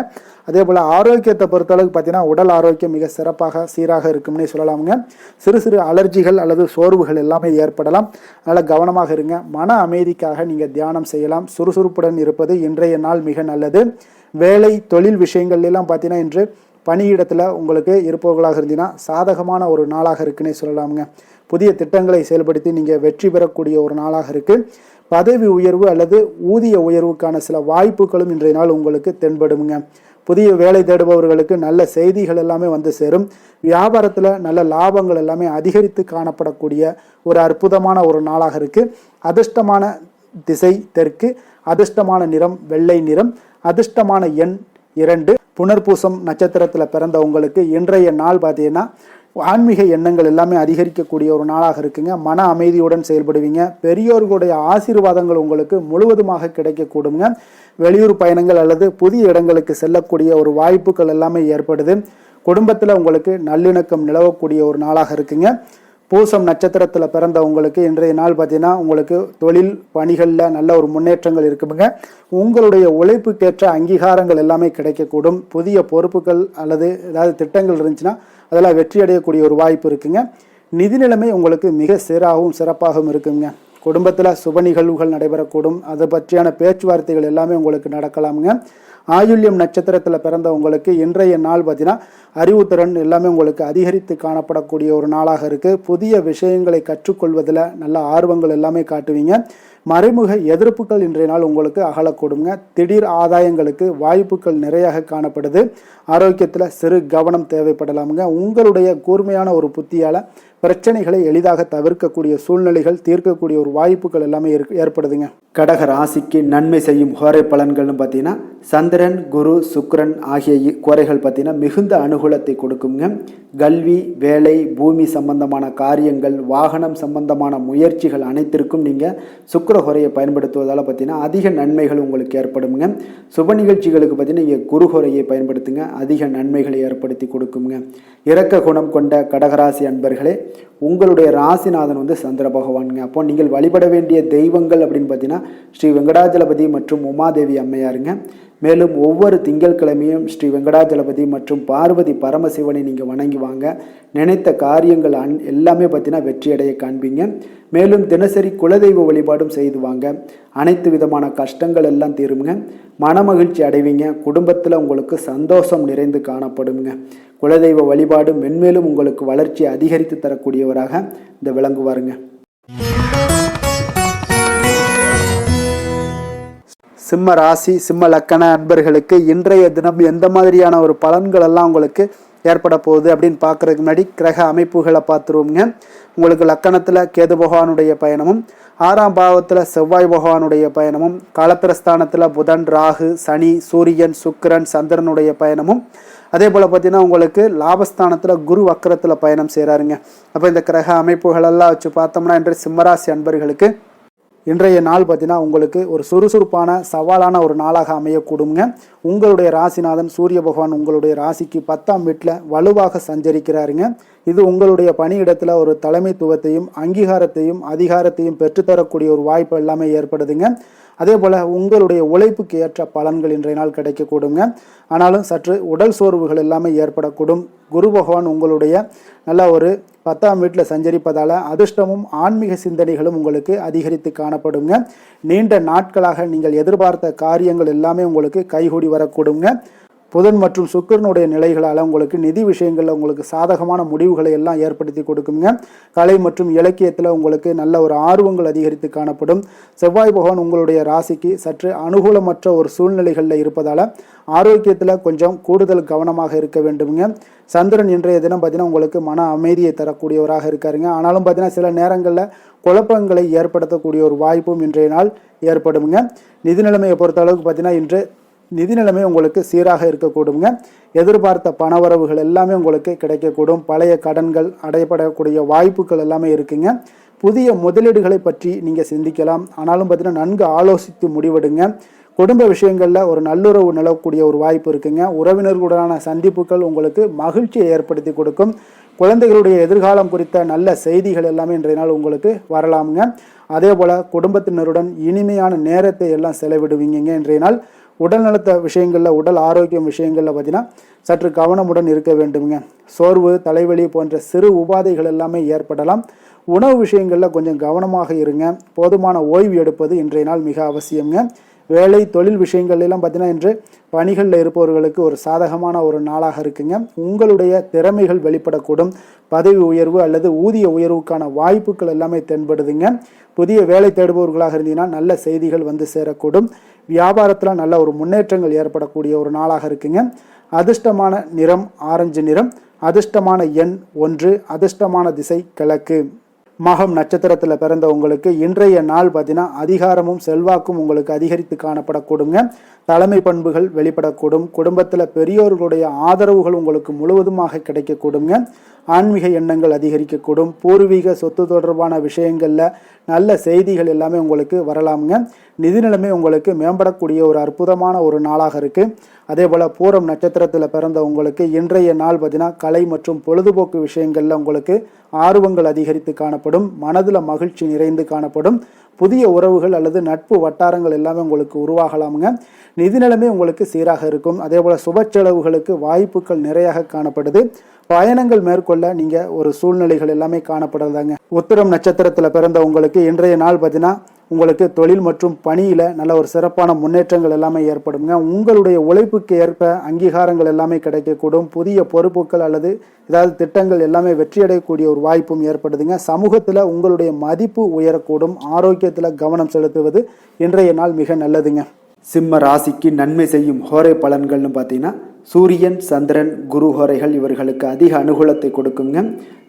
அதே போல் ஆரோக்கியத்தை பொறுத்தளவுக்கு பார்த்தீங்கன்னா உடல் ஆரோக்கியம் மிக சிறப்பாக சீராக இருக்கும்னே சொல்லலாமுங்க. சிறு சிறு அலர்ஜிகள் அல்லது சோர்வுகள் எல்லாமே ஏற்படலாம். அதனால் கவனமாக இருங்க. மன அமைதிக்காக நீங்கள் தியானம் செய்யலாம். சுறுசுறுப்புடன் இருப்பது இன்றைய நாள் மிக நல்லது. வேலை தொழில் விஷயங்கள் எல்லாம் பார்த்தீங்கன்னா இன்று பணியிடத்தில் உங்களுக்கு இருப்பவர்களாக இருந்தீங்கன்னா சாதகமான ஒரு நாளாக இருக்குன்னே சொல்லலாமுங்க. புதிய திட்டங்களை செயல்படுத்தி நீங்கள் வெற்றி பெறக்கூடிய ஒரு நாளாக இருக்குது. பதவி உயர்வு அல்லது ஊதிய உயர்வுக்கான சில வாய்ப்புகளும் இன்றைய நாள் உங்களுக்கு தென்படுங்க. புதிய வேலை தேடுபவர்களுக்கு நல்ல செய்திகள் எல்லாமே வந்து சேரும். வியாபாரத்தில் நல்ல லாபங்கள் எல்லாமே அதிகரித்து காணப்படக்கூடிய ஒரு அற்புதமான ஒரு நாளாக இருக்குது. அதிர்ஷ்டமான திசை தெற்கு, அதிர்ஷ்டமான நிறம் வெள்ளை நிறம், அதிர்ஷ்டமான எண் 2. புனர்பூசம் நட்சத்திரத்தில் பிறந்த உங்களுக்கு இன்றைய நாள் பார்த்தீங்கன்னா ஆன்மீக எண்ணங்கள் எல்லாமே அதிகரிக்கக்கூடிய ஒரு நாளாக இருக்குங்க. மன அமைதியுடன் செயல்படுவீங்க. பெரியோர்களுடைய ஆசீர்வாதங்கள் உங்களுக்கு முழுவதுமாக கிடைக்கக்கூடுங்க. வெளியூர் பயணங்கள் அல்லது புதிய இடங்களுக்கு செல்லக்கூடிய ஒரு வாய்ப்புகள் எல்லாமே ஏற்படுது. குடும்பத்தில் உங்களுக்கு நல்லிணக்கம் நிலவக்கூடிய ஒரு நாளாக இருக்குங்க. பூசம் நட்சத்திரத்தில் பிறந்த உங்களுக்கு இன்றைய நாள் பார்த்தீங்கன்னா உங்களுக்கு தொழில் பணிகளில் நல்ல ஒரு முன்னேற்றங்கள் இருக்குதுங்க. உங்களுடைய உழைப்புக்கேற்ற அங்கீகாரங்கள் எல்லாமே கிடைக்கக்கூடும். புதிய பொறுப்புகள் அல்லது ஏதாவது திட்டங்கள் இருந்துச்சுன்னா அதெல்லாம் வெற்றி அடையக்கூடிய ஒரு வாய்ப்பு இருக்குங்க. நிதி நிலைமை உங்களுக்கு மிக சீராகவும் சிறப்பாகவும் இருக்குங்க. குடும்பத்தில் சுப நிகழ்வுகள் நடைபெறக்கூடும். அதை பற்றியான பேச்சுவார்த்தைகள் எல்லாமே உங்களுக்கு நடக்கலாமுங்க. ஆயுள்யம் நட்சத்திரத்தில் பிறந்த உங்களுக்கு இன்றைய நாள் பார்த்தீங்கன்னா அறிவுத்திறன் எல்லாமே உங்களுக்கு அதிகரித்து காணப்படக்கூடிய ஒரு நாளாக இருக்குது. புதிய விஷயங்களை கற்றுக்கொள்வதில் நல்ல ஆர்வங்கள் எல்லாமே காட்டுவீங்க. மறைமுக எதிர்ப்புகள் இன்றைய நாள் உங்களுக்கு அகலக்கூடுங்க. திடீர் ஆதாயங்களுக்கு வாய்ப்புகள் நிறையாக காணப்படுது. ஆரோக்கியத்தில் சிறு கவனம் தேவைப்படலாமுங்க. உங்களுடைய கூர்மையான ஒரு புத்தியால் பிரச்சனைகளை எளிதாக தவிர்க்கக்கூடிய சூழ்நிலைகள், தீர்க்கக்கூடிய ஒரு வாய்ப்புகள் எல்லாமே ஏற்படுதுங்க. கடக ராசிக்கு நன்மை செய்யும் ஹோரை பலன்கள்னு பார்த்தீங்கன்னா சந்திரன், குரு, சுக்கிரன் ஆகிய கோரைகள் பார்த்தீங்கன்னா மிகுந்த அனுகூலத்தை கொடுக்குங்க. கல்வி, வேலை, பூமி சம்பந்தமான காரியங்கள், வாகனம் சம்பந்தமான முயற்சிகள் அனைத்திற்கும் நீங்கள் சுக்கிர ஹோரையை பயன்படுத்துவதால் பார்த்தீங்கன்னா அதிக நன்மைகள் உங்களுக்கு ஏற்படுங்க. சுப நிகழ்ச்சிகளுக்கு பார்த்தீங்கன்னா நீங்கள் குரு ஹோரையை பயன்படுத்துங்க. அதிக நன்மைகளை ஏற்படுத்தி கொடுக்குங்க. இரக்க குணம் கொண்ட கடகராசி அன்பர்களே, உங்களுடைய ராசிநாதன் வந்து சந்திர பகவானுங்க. அப்போ நீங்கள் வழிபட வேண்டிய தெய்வங்கள் அப்படின்னு பார்த்தீங்கன்னா ஸ்ரீ வெங்கடாஜலபதி மற்றும் உமாதேவி அம்மையாருங்க. மேலும் ஒவ்வொரு திங்கட்கிழமையும் ஸ்ரீ வெங்கடாஜலபதி மற்றும் பார்வதி பரமசிவனை நீங்கள் வணங்கி வாங்க. நினைத்த காரியங்கள் எல்லாமே பார்த்தீங்கன்னா வெற்றியடைய காண்பீங்க. மேலும் தினசரி குலதெய்வ வழிபாடும் செய்து வாங்க. அனைத்து விதமான கஷ்டங்கள் எல்லாம் தீருங்க. மனமகிழ்ச்சி அடைவீங்க. குடும்பத்தில் உங்களுக்கு சந்தோஷம் நிறைந்து காணப்படுங்க. குலதெய்வ வழிபாடு மென்மேலும் உங்களுக்கு வளர்ச்சி அதிகரித்து தரக்கூடியவராக இந்த விளங்குவாருங்க. சிம்ம ராசி சிம்ம லக்கண அன்பர்களுக்கு இன்றைய தினம் எந்த மாதிரியான ஒரு பலன்கள் எல்லாம் உங்களுக்கு ஏற்பட போகுது அப்படின்னு பார்க்குறதுக்கு முன்னாடி கிரக அமைப்புகளை பார்த்துருவோங்க. உங்களுக்கு லக்கணத்தில் கேது பகவானுடைய பயணமும், 6ஆம் பாவத்தில் செவ்வாய் பகவானுடைய பயணமும், காலத்திரஸ்தானத்தில் புதன், ராகு, சனி, சூரியன், சுக்கிரன், சந்திரனுடைய பயணமும், அதே போல் பார்த்தீங்கன்னா உங்களுக்கு லாபஸ்தானத்தில் குரு வக்கரத்தில் பயணம் செய்கிறாருங்க. அப்போ இந்த கிரக அமைப்புகளெல்லாம் வச்சு பார்த்தோம்னா இன்று சிம்மராசி அன்பர்களுக்கு இன்றைய நாள் பார்த்தீங்கன்னா உங்களுக்கு ஒரு சுறுசுறுப்பான சவாலான ஒரு நாளாக அமையக்கூடுங்க. உங்களுடைய ராசிநாதன் சூரிய பகவான் உங்களுடைய ராசிக்கு 10ஆம் வீட்டில் வலுவாக சஞ்சரிக்கிறாருங்க. இது உங்களுடைய பணியிடத்தில் ஒரு தலைமைத்துவத்தையும் அங்கீகாரத்தையும் அதிகாரத்தையும் பெற்றுத்தரக்கூடிய ஒரு வாய்ப்பு எல்லாமே ஏற்படுதுங்க. அதே போல் உங்களுடைய உழைப்புக்கு ஏற்ற பலன்கள் இன்றைய நாள் கிடைக்கக்கூடுங்க. ஆனாலும் சற்று உடல் சோர்வுகள் எல்லாமே ஏற்படக்கூடும். குரு பகவான் உங்களுடைய நல்ல ஒரு 10ஆம் வீட்டில் சஞ்சரிப்பதால் அதிர்ஷ்டமும் ஆன்மீக சிந்தனைகளும் உங்களுக்கு அதிகரித்து காணப்படுங்க. நீண்ட நாட்களாக நீங்கள் எதிர்பார்த்த காரியங்கள் எல்லாமே உங்களுக்கு கைகூடி வரக்கூடுங்க. புதன் மற்றும் சுக்கிரனுடைய நிலைகளால் உங்களுக்கு நிதி விஷயங்களில் உங்களுக்கு சாதகமான முடிவுகளை எல்லாம் ஏற்படுத்தி கொடுக்குங்க. கலை மற்றும் இலக்கியத்தில் உங்களுக்கு நல்ல ஒரு ஆர்வங்கள் அதிகரித்து காணப்படும். செவ்வாய் பகவான் உங்களுடைய ராசிக்கு சற்று அனுகூலமற்ற ஒரு சூழ்நிலைகளில் இருப்பதால் ஆரோக்கியத்தில் கொஞ்சம் கூடுதல் கவனமாக இருக்க வேண்டுங்க. சந்திரன் இன்றைய தினம் பார்த்தீங்கன்னா உங்களுக்கு மன அமைதியை தரக்கூடியவராக இருக்காருங்க. ஆனாலும் பார்த்தீங்கன்னா சில நேரங்களில் குழப்பங்களை ஏற்படுத்தக்கூடிய ஒரு வாய்ப்பும் இன்றைய நாள் ஏற்படுங்க. நிதி நிலைமையை பொறுத்த அளவுக்கு பார்த்தீங்கன்னா இன்று நிதி நிலைமை உங்களுக்கு சீராக இருக்கக்கூடுங்க. எதிர்பார்த்த பணவரவுகள் எல்லாமே உங்களுக்கு கிடைக்கக்கூடும். பழைய கடன்கள் அடையப்படக்கூடிய வாய்ப்புகள் எல்லாமே இருக்குங்க. புதிய முதலீடுகளை பற்றி நீங்கள் சிந்திக்கலாம். ஆனாலும் பார்த்தீங்கன்னா நன்கு ஆலோசித்து முடிவெடுங்க. குடும்ப விஷயங்களில் ஒரு நல்லுறவு நிலவக்கூடிய ஒரு வாய்ப்பு இருக்குங்க. உறவினர்களுடனான சந்திப்புகள் உங்களுக்கு மகிழ்ச்சியை ஏற்படுத்தி கொடுக்கும். குழந்தைகளுடைய எதிர்காலம் குறித்த நல்ல செய்திகள் எல்லாமே இன்றைய நாள் உங்களுக்கு வரலாமுங்க. அதே போல் குடும்பத்தினருடன் இனிமையான நேரத்தை எல்லாம் செலவிடுவீங்க. இன்றைய நாள் உடல் நலத்த விஷயங்களில் உடல் ஆரோக்கியம் விஷயங்களில் பார்த்தீங்கன்னா சற்று கவனமுடன் இருக்க வேண்டுங்க. சோர்வு தலைவலி போன்ற சிறு உபாதைகள் எல்லாமே ஏற்படலாம். உணவு விஷயங்களில் கொஞ்சம் கவனமாக இருங்க. போதுமான ஓய்வு எடுப்பது இன்றைய நாள் மிக அவசியங்க. வேலை தொழில் விஷயங்கள் எல்லாம் பார்த்தீங்கன்னா இன்று பணிகளில் இருப்பவர்களுக்கு ஒரு சாதகமான ஒரு நாளாக இருக்குங்க. உங்களுடைய திறமைகள் வெளிப்படக்கூடும். பதவி உயர்வு அல்லது ஊதிய உயர்வுக்கான வாய்ப்புகள் எல்லாமே தென்படுதுங்க. புதிய வேலை தேடுபவர்களாக இருந்தீங்கன்னா நல்ல செய்திகள் வந்து சேரக்கூடும். வியாபாரத்தில் நல்ல ஒரு முன்னேற்றங்கள் ஏற்படக்கூடிய ஒரு நாளாக இருக்குங்க. அதிர்ஷ்டமான நிறம் ஆரஞ்சு நிறம். அதிர்ஷ்டமான எண் 1. அதிர்ஷ்டமான திசை கிழக்கு. மகம் நட்சத்திரத்தில் பிறந்த உங்களுக்கு இன்றைய நாள் பார்த்தீங்கன்னா அதிகாரமும் செல்வாக்கும் உங்களுக்கு அதிகரித்து காணப்படக்கூடுங்க. தலைமை பண்புகள் வெளிப்படக்கூடும். குடும்பத்தில் பெரியோர்களுடைய ஆதரவுகள் உங்களுக்கு முழுவதுமாக கிடைக்கக்கூடுங்க. ஆன்மீக எண்ணங்கள் அதிகரிக்கக்கூடும். பூர்வீக சொத்து தொடர்பான விஷயங்களில் நல்ல செய்திகள் எல்லாமே உங்களுக்கு வரலாமுங்க. நிதி நிலைமை உங்களுக்கு மேம்படக்கூடிய ஒரு அற்புதமான ஒரு நாளாக இருக்குது. அதே போல் பூரம் நட்சத்திரத்தில் பிறந்த உங்களுக்கு இன்றைய நாள் பார்த்தீங்கன்னா கலை மற்றும் பொழுதுபோக்கு விஷயங்களில் உங்களுக்கு ஆர்வங்கள் அதிகரித்து காணப்படும். மனதில் மகிழ்ச்சி நிறைந்து காணப்படும். புதிய உறவுகள் அல்லது நட்பு வட்டாரங்கள் எல்லாமே உங்களுக்கு உருவாகலாமுங்க. நிதி நிலைமை உங்களுக்கு சீராக இருக்கும். அதே போல் சுப செலவுகளுக்கு வாய்ப்புகள் நிறையாக காணப்படுது. பயணங்கள் மேற்கொள்ள நீங்கள் ஒரு சூழ்நிலைகள் எல்லாமே காணப்படுறதாங்க. உத்திரம் நட்சத்திரத்தில் பிறந்த உங்களுக்கு இன்றைய நாள் பார்த்தீங்கன்னா உங்களுக்கு தொழில் மற்றும் பணியில் நல்ல ஒரு சிறப்பான முன்னேற்றங்கள் எல்லாமே ஏற்படுங்க. உங்களுடைய உழைப்புக்கு ஏற்ப அங்கீகாரங்கள் எல்லாமே கிடைக்கக்கூடும். புதிய பொறுப்புகள் அல்லது ஏதாவது திட்டங்கள் எல்லாமே வெற்றியடையக்கூடிய ஒரு வாய்ப்பும் ஏற்படுதுங்க. சமூகத்தில் உங்களுடைய மதிப்பு உயரக்கூடும். ஆரோக்கியத்தில் கவனம் செலுத்துவது இன்றைய நாள் மிக நல்லதுங்க. சிம்ம ராசிக்கு நன்மை செய்யும் ஹோரை பலன்கள்னு பார்த்தீங்கன்னா சூரியன் சந்திரன் குரு ஹோரைகள் இவர்களுக்கு அதிக அனுகூலத்தை கொடுக்குங்க.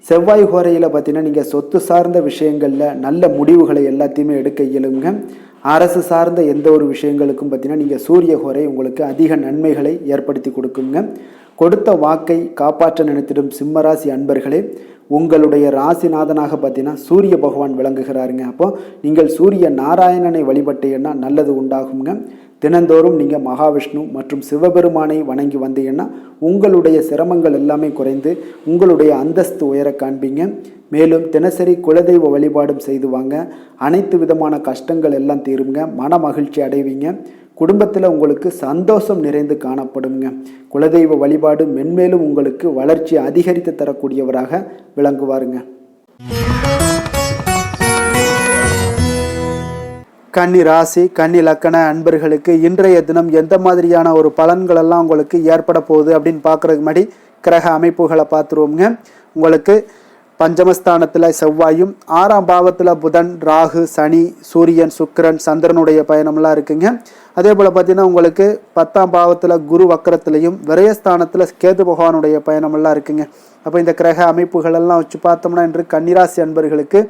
செவ்வாய் ஹோரையில் பார்த்தீங்கன்னா நீங்கள் சொத்து சார்ந்த விஷயங்களில் நல்ல முடிவுகளை எல்லாத்தையுமே எடுக்க இயலுங்க. அரசு சார்ந்த எந்த ஒரு விஷயங்களுக்கும் பார்த்தீங்கன்னா நீங்கள் சூரிய ஹோரை உங்களுக்கு அதிக நன்மைகளை ஏற்படுத்தி கொடுக்குங்க. கொடுத்த வாக்கை காப்பாற்ற நினைத்திடும் சிம்மராசி அன்பர்களே, உங்களுடைய ராசிநாதனாக பார்த்தீங்கன்னா சூரிய பகவான் விளங்குகிறாருங்க. அப்போ நீங்கள் சூரிய நாராயணனை வழிபட்டீங்கன்னா நல்லது உண்டாகுங்க. தினந்தோறும் நீங்கள் மகாவிஷ்ணு மற்றும் சிவபெருமானை வணங்கி வந்தீங்கன்னா உங்களுடைய சிரமங்கள் எல்லாமே குறைந்து உங்களுடைய அந்தஸ்து உயர காண்பீங்க. மேலும் தினசரி குலதெய்வ வழிபாடும் செய்து வாங்க. அனைத்து விதமான கஷ்டங்கள் எல்லாம் தீருங்க. மன மகிழ்ச்சி அடைவீங்க. குடும்பத்தில் உங்களுக்கு சந்தோஷம் நிறைந்து காணப்படுங்க. குலதெய்வ வழிபாடு மென்மேலும் உங்களுக்கு வளர்ச்சி அதிகரித்து தரக்கூடியவராக விளங்குவாருங்க. கன்னி ராசி கன்னி லக்கண அன்பர்களுக்கு இன்றைய தினம் எந்த மாதிரியான ஒரு பலன்கள் எல்லாம் உங்களுக்கு ஏற்பட போகுது அப்படின்னு பார்க்குறதுக்கு முன்னாடி கிரக அமைப்புகளை பார்த்துருவோங்க. உங்களுக்கு பஞ்சமஸ்தானத்தில் செவ்வாயும் 6ஆம் பாவத்தில் புதன் ராகு சனி சூரியன் சுக்கிரன் சந்திரனுடைய பயணம்லாம் இருக்குங்க. அதே போல் பார்த்தீங்கன்னா உங்களுக்கு 10ஆம் பாவத்தில் குரு வக்கரத்திலையும் விரயஸ்தானத்தில் கேது பகவானுடைய பயணமெல்லாம் இருக்குங்க. அப்போ இந்த கிரக அமைப்புகள் எல்லாம் வச்சு பார்த்தோம்னா இன்று கன்னிராசி அன்பர்களுக்கு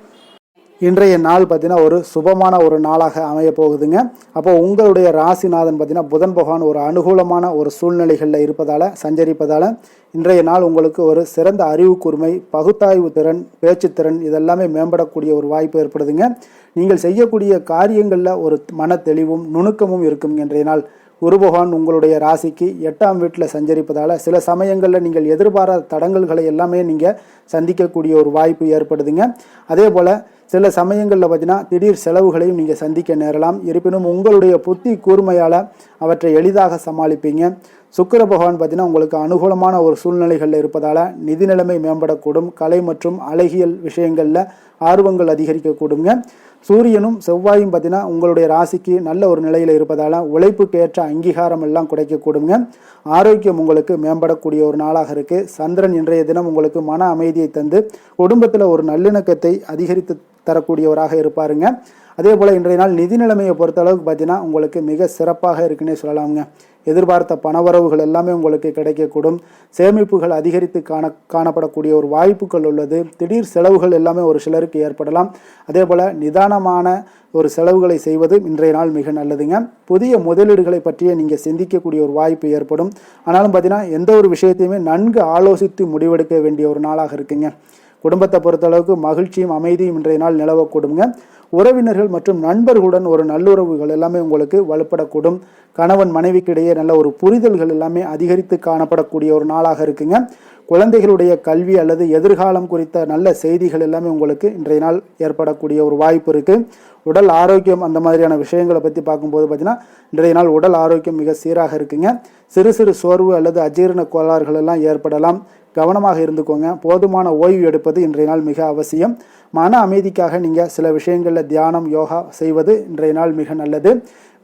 இன்றைய நாள் பார்த்தீங்கன்னா ஒரு சுபமான ஒரு நாளாக அமைய போகுதுங்க. அப்போ உங்களுடைய ராசிநாதன் பார்த்தீங்கன்னா புதன் பகவான் ஒரு அனுகூலமான ஒரு சூழ்நிலைகளில் இருப்பதால் சஞ்சரிப்பதால் இன்றைய நாள் உங்களுக்கு ஒரு சிறந்த அறிவு கூர்மை பகுத்தாய்வு திறன் பேச்சுத்திறன் இதெல்லாமே மேம்படக்கூடிய ஒரு வாய்ப்பு ஏற்படுதுங்க. நீங்கள் செய்யக்கூடிய காரியங்களில் ஒரு மன தெளிவும் நுணுக்கமும் இருக்கும். இன்றைய நாள் குரு பகவான் உங்களுடைய ராசிக்கு 8ஆம் வீட்டில் சஞ்சரிப்பதால் சில சமயங்களில் நீங்கள் எதிர்பாராத தடங்கல்களை எல்லாமே நீங்கள் சந்திக்கக்கூடிய ஒரு வாய்ப்பு ஏற்படுதுங்க. அதே போல் சில சமயங்களில் பார்த்தீங்கன்னா திடீர் செலவுகளையும் நீங்கள் சந்திக்க நேரலாம். இருப்பினும் உங்களுடைய புத்தி கூர்மையால் அவற்றை எளிதாக சமாளிப்பீங்க. சுக்கிர பகவான் பார்த்தீங்கன்னா உங்களுக்கு அனுகூலமான ஒரு சூழ்நிலைகளில் இருப்பதால் நிதி நிலைமை மேம்படக்கூடும். கலை மற்றும் அழகியல் விஷயங்களில் ஆர்வங்கள் அதிகரிக்கக்கூடுங்க. சூரியனும் செவ்வாயும் பார்த்தீங்கன்னா உங்களுடைய ராசிக்கு நல்ல ஒரு நிலையில் இருப்பதால் உழைப்புக்கு ஏற்ற அங்கீகாரம் எல்லாம் கிடைக்கக்கூடுங்க. ஆரோக்கியம் உங்களுக்கு மேம்படக்கூடிய ஒரு நாளாக இருக்குது. சந்திரன் இன்றைய தினம் உங்களுக்கு மன அமைதியை தந்து குடும்பத்தில் ஒரு நல்லிணக்கத்தை அதிகரித்து தரக்கூடியவராக இருப்பாருங்க. அதே போல் இன்றைய நாள் நிதி நிலைமையை பொறுத்த அளவுக்கு பார்த்தீங்கன்னா உங்களுக்கு மிக சிறப்பாக இருக்குன்னே சொல்லலாமுங்க. எதிர்பார்த்த பணவரவுகள் எல்லாமே உங்களுக்கு கிடைக்கக்கூடும். சேமிப்புகள் அதிகரித்து காணப்படக்கூடிய ஒரு வாய்ப்புகள் உள்ளது. திடீர் செலவுகள் எல்லாமே ஒரு சிலருக்கு ஏற்படலாம். அதே போல் நிதானமான ஒரு செலவுகளை செய்வது இன்றைய நாள் மிக நல்லதுங்க. புதிய முதலீடுகளை பற்றிய நீங்கள் சிந்திக்கக்கூடிய ஒரு வாய்ப்பு ஏற்படும். ஆனாலும் பார்த்தீங்கன்னா எந்த ஒரு விஷயத்தையுமே நன்கு ஆலோசித்து முடிவெடுக்க வேண்டிய ஒரு நாளாக இருக்குங்க. குடும்பத்தை பொறுத்தளவுக்கு மகிழ்ச்சியும் அமைதியும் இன்றைய நாள் நிலவக்கூடுங்க. உறவினர்கள் மற்றும் நண்பர்களுடன் ஒரு நல்லுறவுகள் எல்லாமே உங்களுக்கு வலுப்படக்கூடும். கணவன் மனைவிக்கிடையே நல்ல ஒரு புரிதல்கள் எல்லாமே அதிகரித்து காணப்படக்கூடிய ஒரு நாளாக இருக்குங்க. குழந்தைகளுடைய கல்வி அல்லது எதிர்காலம் குறித்த நல்ல செய்திகள் எல்லாமே உங்களுக்கு இன்றைய நாள் ஏற்படக்கூடிய ஒரு வாய்ப்பு இருக்குது. உடல் ஆரோக்கியம் அந்த மாதிரியான விஷயங்களை பற்றி பார்க்கும்போது பார்த்தீங்கன்னா இன்றைய நாள் உடல் ஆரோக்கியம் மிக சீராக இருக்குங்க. சிறு சிறு சோர்வு அல்லது அஜீரண கோளாறுகள் எல்லாம் ஏற்படலாம். கவனமாக இருந்துக்கோங்க. போதுமான ஓய்வு எடுப்பது இன்றைய நாள் மிக அவசியம். மன அமைதிக்காக நீங்கள் சில விஷயங்களில் தியானம் யோகா செய்வது இன்றைய நாள் மிக நல்லது.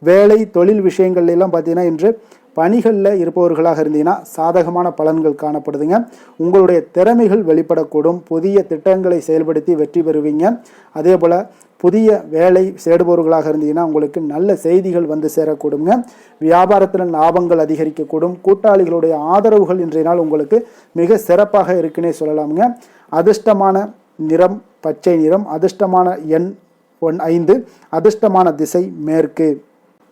வேலை தொழில் விஷயங்கள்லாம் பார்த்தீங்கன்னா இன்று பணிகளில் இருப்பவர்களாக இருந்தீங்கன்னா சாதகமான பலன்கள் காணப்படுதுங்க. உங்களுடைய திறமைகள் வெளிப்படக்கூடும். புதிய திட்டங்களை செயல்படுத்தி வெற்றி பெறுவீங்க. அதே போல் புதிய வேலை தேடுபவர்களாக இருந்தீங்கன்னா உங்களுக்கு நல்ல செய்திகள் வந்து சேரக்கூடுங்க. வியாபாரத்தில் லாபங்கள் அதிகரிக்கக்கூடும். கூட்டாளிகளுடைய ஆதரவுகள் இன்றைய நாள் உங்களுக்கு மிக சிறப்பாக இருக்குன்னே சொல்லலாமுங்க. அதிர்ஷ்டமான நிறம் பச்சை நிறம். அதிர்ஷ்டமான எண் 5. அதிர்ஷ்டமான திசை மேற்கு.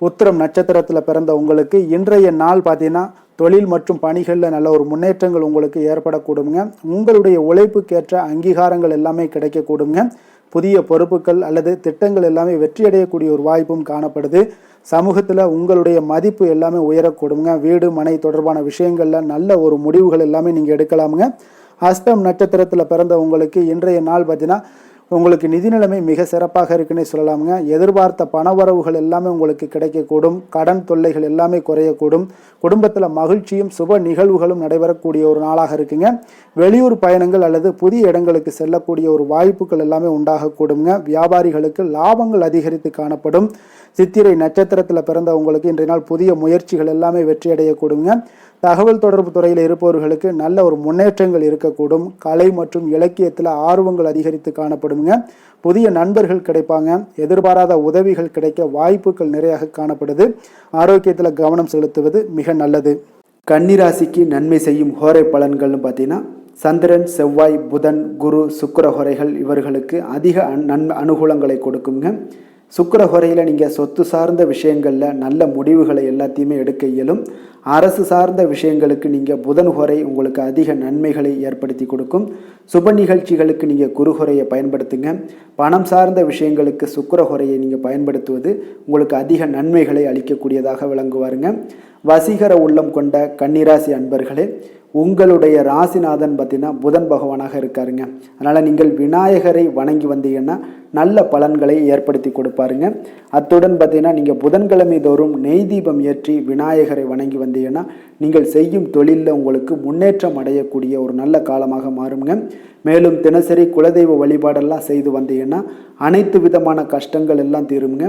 உத்திரம் நட்சத்திரத்தில் பிறந்த உங்களுக்கு இன்றைய நாள் பார்த்தீங்கன்னா தொழில் மற்றும் பணிகளில் நல்ல ஒரு முன்னேற்றங்கள் உங்களுக்கு ஏற்படக்கூடுங்க. உங்களுடைய உழைப்புக்கேற்ற அங்கீகாரங்கள் எல்லாமே கிடைக்கக்கூடுங்க. புதிய பொறுப்புகள் அல்லது திட்டங்கள் எல்லாமே வெற்றியடையக்கூடிய ஒரு வாய்ப்பும் காணப்படுது. சமூகத்தில் உங்களுடைய மதிப்பு எல்லாமே உயரக்கூடுங்க. வீடு மனை தொடர்பான விஷயங்களில் நல்ல ஒரு முடிவுகள் எல்லாமே நீங்கள் எடுக்கலாமுங்க. ஹஸ்தம் நட்சத்திரத்தில் பிறந்த உங்களுக்கு இன்றைய நாள் பார்த்தீங்கன்னா உங்களுக்கு நிதி நிலைமை மிக சிறப்பாக இருக்குன்னே சொல்லலாமுங்க. எதிர்பார்த்த பணவரவுகள் எல்லாமே உங்களுக்கு கிடைக்கக்கூடும். கடன் தொல்லைகள் எல்லாமே குறையக்கூடும். குடும்பத்தில் மகிழ்ச்சியும் சுப நிகழ்வுகளும் நடைபெறக்கூடிய ஒரு நாளாக இருக்குங்க. வெளியூர் பயணங்கள் அல்லது புதிய இடங்களுக்கு செல்லக்கூடிய ஒரு வாய்ப்புகள் எல்லாமே உண்டாகக்கூடுங்க. வியாபாரிகளுக்கு லாபங்கள் அதிகரித்து காணப்படும். சித்திரை நட்சத்திரத்தில் பிறந்த உங்களுக்கு இன்றைய நாள் புதிய முயற்சிகள் எல்லாமே வெற்றியடையக்கூடுங்க. தகவல் தொடர்பு துறையில் இருப்பவர்களுக்கு நல்ல ஒரு முன்னேற்றங்கள் இருக்கக்கூடும். கலை மற்றும் இலக்கியத்தில் ஆர்வங்கள் அதிகரித்து காணப்படுங்க. புதிய நண்பர்கள் கிடைப்பாங்க. எதிர்பாராத உதவிகள் கிடைக்க வாய்ப்புகள் நிறைய காணப்படுது. ஆரோக்கியத்தில் கவனம் செலுத்துவது மிக நல்லது. கன்னிராசிக்கு நன்மை செய்யும் ஹோரை பலன்கள்னு பார்த்தீங்கன்னா சந்திரன் செவ்வாய் புதன் குரு சுக்கிர ஹோரைகள் இவர்களுக்கு அதிக அனுகூலங்களை கொடுக்குங்க. சுக்கிர ஹோரையில் நீங்கள் சொத்து சார்ந்த விஷயங்களில் நல்ல முடிவுகளை எல்லாத்தையுமே எடுக்க இயலும். அரசு சார்ந்த விஷயங்களுக்கு நீங்கள் புதன் ஹோரை உங்களுக்கு அதிக நன்மைகளை ஏற்படுத்தி கொடுக்கும். சுப நிகழ்ச்சிகளுக்கு நீங்கள் குரு ஹோரையை பயன்படுத்துங்க. பணம் சார்ந்த விஷயங்களுக்கு சுக்கிர ஹோரையை நீங்கள் பயன்படுத்துவது உங்களுக்கு அதிக நன்மைகளை அளிக்கக்கூடியதாக விளங்குவாருங்க. வசீகர உள்ளம் கொண்ட கன்னிராசி அன்பர்களே, உங்களுடைய ராசிநாதன் பார்த்தீங்கன்னா புதன் பகவானாக இருக்காருங்க. அதனால் நீங்கள் விநாயகரை வணங்கி வந்தீங்கன்னா நல்ல பலன்களை ஏற்படுத்தி கொடுப்பாருங்க. அத்துடன் பார்த்தீங்கன்னா நீங்கள் புதன்கிழமை தோறும் நெய் தீபம் ஏற்றி விநாயகரை வணங்கி வந்தீங்கன்னா நீங்கள் செய்யும் தொழிலில் உங்களுக்கு முன்னேற்றம் அடையக்கூடிய ஒரு நல்ல காலமாக மாறுங்க. மேலும் தினசரி குலதெய்வ வழிபாடெல்லாம் செய்து வந்தீங்கன்னா அனைத்து விதமான கஷ்டங்கள் எல்லாம் தீருங்க.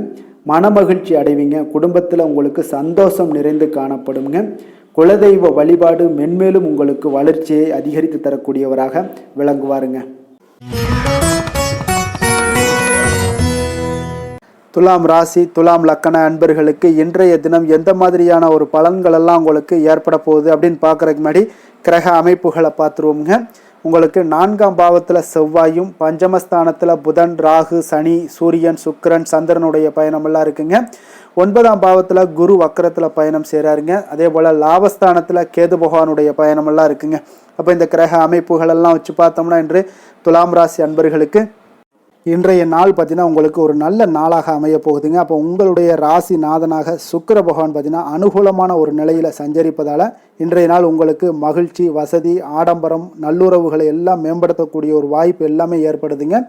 மனமகிழ்ச்சி அடைவீங்க. குடும்பத்தில் உங்களுக்கு சந்தோஷம் நிறைந்து காணப்படுங்க. குலதெய்வ வழிபாடு மென்மேலும் உங்களுக்கு வளர்ச்சியை அதிகரித்து தரக்கூடியவராக விளங்குவாருங்க. துலாம் ராசி துலாம் லக்கண அன்பர்களுக்கு இன்றைய தினம் எந்த மாதிரியான ஒரு பலன்கள் எல்லாம் உங்களுக்கு ஏற்பட போகுது அப்படின்னு பார்க்குறதுக்கு முன்னாடி கிரக அமைப்புகளை பார்த்துருவோங்க. உங்களுக்கு 4ஆம் பாவத்தில் செவ்வாயும், பஞ்சமஸ்தானத்தில் புதன் ராகு சனி சூரியன் சுக்கிரன் சந்திரனுடைய பயணமெல்லாம் இருக்குங்க. 9ஆம் பாவத்தில் குரு வக்கரத்தில் பயணம் செய்கிறாருங்க. அதே போல் லாபஸ்தானத்தில் கேது பகவானுடைய பயணமெல்லாம் இருக்குங்க. அப்போ இந்த கிரக அமைப்புகளெல்லாம் வச்சு பார்த்தோம்னா இன்று துலாம் ராசி அன்பர்களுக்கு இன்றைய நாள் பார்த்தீங்கன்னா உங்களுக்கு ஒரு நல்ல நாளாக அமைய போகுதுங்க. அப்போ உங்களுடைய ராசி நாதனாக சுக்கிர பகவான் பார்த்தீங்கன்னா அனுகூலமான ஒரு நிலையில் சஞ்சரிப்பதால் இன்றைய நாள் உங்களுக்கு மகிழ்ச்சி வசதி ஆடம்பரம் நல்லுறவுகளை எல்லாம் மேம்படுத்தக்கூடிய ஒரு வாய்ப்பு எல்லாமே ஏற்படுதுங்க.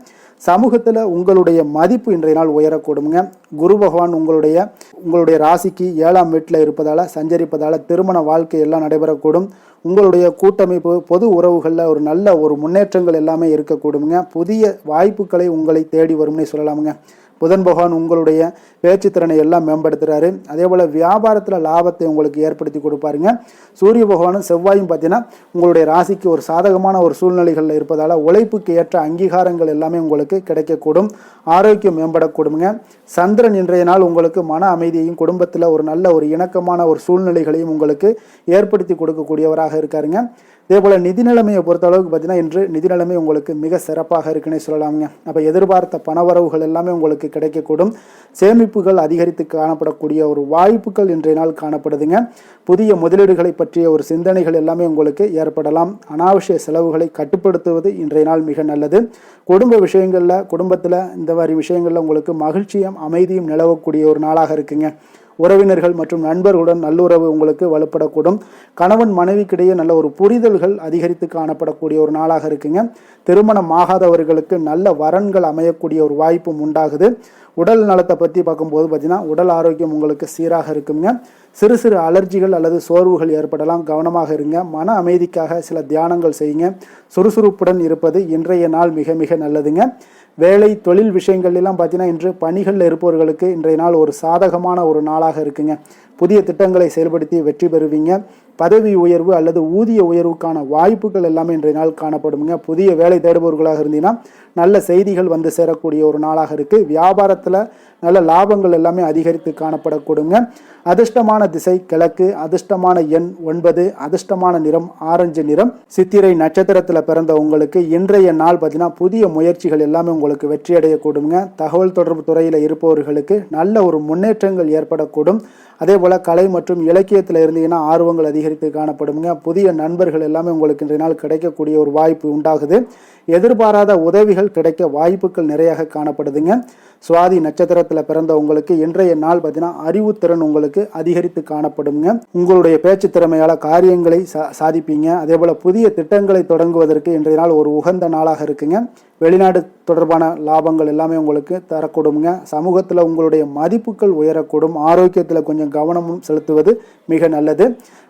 சமூகத்தில் உங்களுடைய மதிப்பு இன்றைய நாள் உயரக்கூடுங்க. குரு பகவான் உங்களுடைய ராசிக்கு 7ஆம் வீட்டில் இருப்பதால் சஞ்சரிப்பதால் திருமண வாழ்க்கை எல்லாம் நடைபெறக்கூடும். உங்களுடைய கூட்டமைப்பு பொது உறவுகளில் ஒரு நல்ல ஒரு முன்னேற்றங்கள் எல்லாமே இருக்கக்கூடுங்க. புதிய வாய்ப்புகளை உங்களை தேடி வரும்னே சொல்லலாமுங்க. புதன் பகவான் உங்களுடைய பேச்சு திறனை எல்லாம் மேம்படுத்துறாரு. அதே போல் வியாபாரத்தில் லாபத்தை உங்களுக்கு ஏற்படுத்தி கொடுப்பாருங்க. சூரிய பகவானும் செவ்வாயும் பார்த்தீங்கன்னா உங்களுடைய ராசிக்கு ஒரு சாதகமான ஒரு சூழ்நிலைகளில் இருப்பதால் உழைப்புக்கு ஏற்ற அங்கீகாரங்கள் எல்லாமே உங்களுக்கு கிடைக்கக்கூடும். ஆரோக்கியம் மேம்படக்கூடுங்க. சந்திரன் இன்றைய நாள் உங்களுக்கு மன அமைதியையும் குடும்பத்தில் ஒரு நல்ல ஒரு இணக்கமான ஒரு சூழ்நிலைகளையும் உங்களுக்கு ஏற்படுத்தி கொடுக்கக்கூடியவராக இருக்காருங்க. இதே போல் நிதி நிலைமையை பொறுத்த அளவுக்கு பார்த்தீங்கன்னா இன்று நிதி நிலைமை உங்களுக்கு மிக சிறப்பாக இருக்குன்னே சொல்லலாமுங்க. அப்போ எதிர்பார்த்த பணவரவுகள் எல்லாமே உங்களுக்கு கிடைக்கக்கூடும். சேமிப்புகள் அதிகரித்து காணப்படக்கூடிய ஒரு வாய்ப்புகள் இன்றைய நாள் காணப்படுதுங்க. புதிய முதலீடுகளை பற்றிய ஒரு சிந்தனைகள் எல்லாமே உங்களுக்கு ஏற்படலாம். அனாவசிய செலவுகளை கட்டுப்படுத்துவது இன்றைய நாள் மிக நல்லது. குடும்ப விஷயங்களில் குடும்பத்தில் இந்த மாதிரி விஷயங்களில் உங்களுக்கு மகிழ்ச்சியும் அமைதியும் நிலவக்கூடிய ஒரு நாளாக இருக்குங்க. உறவினர்கள் மற்றும் நண்பர்களுடன் நல்லுறவு உங்களுக்கு வலுப்படக்கூடும். கணவன் மனைவிக்கிடையே நல்ல ஒரு புரிதல்கள் அதிகரித்து காணப்படக்கூடிய ஒரு நாளாக இருக்குங்க. திருமணம் ஆகாதவர்களுக்கு நல்ல வரன்கள் அமையக்கூடிய ஒரு வாய்ப்பும் உண்டாகுது. உடல் நலத்தை பற்றி பார்க்கும்போது பார்த்தீங்கன்னா உடல் ஆரோக்கியம் உங்களுக்கு சீராக இருக்குங்க. சிறு சிறு அலர்ஜிகள் அல்லது சோர்வுகள் ஏற்படலாம், கவனமாக இருங்க. மன அமைதிக்காக சில தியானங்கள் செய்யுங்க. சுறுசுறுப்புடன் இருப்பது இன்றைய நாள் மிக மிக நல்லதுங்க. வேலை தொழில் விஷயங்கள்லாம் பார்த்தீங்கன்னா இன்று பணிகளில் இருப்பவர்களுக்கு இன்றைய நாள் ஒரு சாதகமான ஒரு நாளாக இருக்குங்க. புதிய திட்டங்களை செயல்படுத்தி வெற்றி பெறுவீங்க. பதவி உயர்வு அல்லது ஊதிய உயர்வுக்கான வாய்ப்புகள் எல்லாமே இன்றைய நாள் காணப்படுங்க. புதிய வேலை தேடுபவர்களாக இருந்தீங்கன்னா நல்ல செய்திகள் வந்து சேரக்கூடிய ஒரு நாளாக இருக்குது. வியாபாரத்தில் நல்ல லாபங்கள் எல்லாமே அதிகரித்து காணப்படக்கூடுங்க. அதிர்ஷ்டமான திசை கிழக்கு, அதிர்ஷ்டமான எண் 9, அதிர்ஷ்டமான நிறம் ஆரஞ்சு நிறம். சித்திரை நட்சத்திரத்தில் பிறந்த உங்களுக்கு இன்றைய நாள் பார்த்தீங்கன்னா புதிய முயற்சிகள் எல்லாமே உங்களுக்கு வெற்றி அடையக்கூடுங்க. தகவல் தொடர்பு துறையில் இருப்பவர்களுக்கு நல்ல ஒரு முன்னேற்றங்கள் ஏற்படக்கூடும். அதே போல் கலை மற்றும் இலக்கியத்தில் இருந்தீங்கன்னா ஆர்வங்கள் அதிகரித்து காணப்படுங்க. புதிய நண்பர்கள் எல்லாமே உங்களுக்கு இன்றைய நாள் கிடைக்கக்கூடிய ஒரு வாய்ப்பு உண்டாகுது. எதிர்பாராத உதவிகள் கிடைக்க வாய்ப்புகள் நிறையாக காணப்படுதுங்க. சுவாதி நட்சத்திரத்தில் பிறந்த உங்களுக்கு இன்றைய நாள் பார்த்தீங்கன்னா அறிவுத்திறன் உங்களுக்கு அதிகரித்து காணப்படுங்க. உங்களுடைய பேச்சு திறமையால் காரியங்களை சாதிப்பீங்க. அதே போல் புதிய திட்டங்களை தொடங்குவதற்கு இன்றைய நாள் ஒரு உகந்த நாளாக இருக்குங்க. வெளிநாடு தொடர்பான லாபங்கள் எல்லாமே உங்களுக்கு தரக்கூடுங்க. சமூகத்தில் உங்களுடைய மதிப்புகள் உயரக்கூடும். ஆரோக்கியத்தில் கொஞ்சம் கவனமும் செலுத்துவது மிக நல்லது.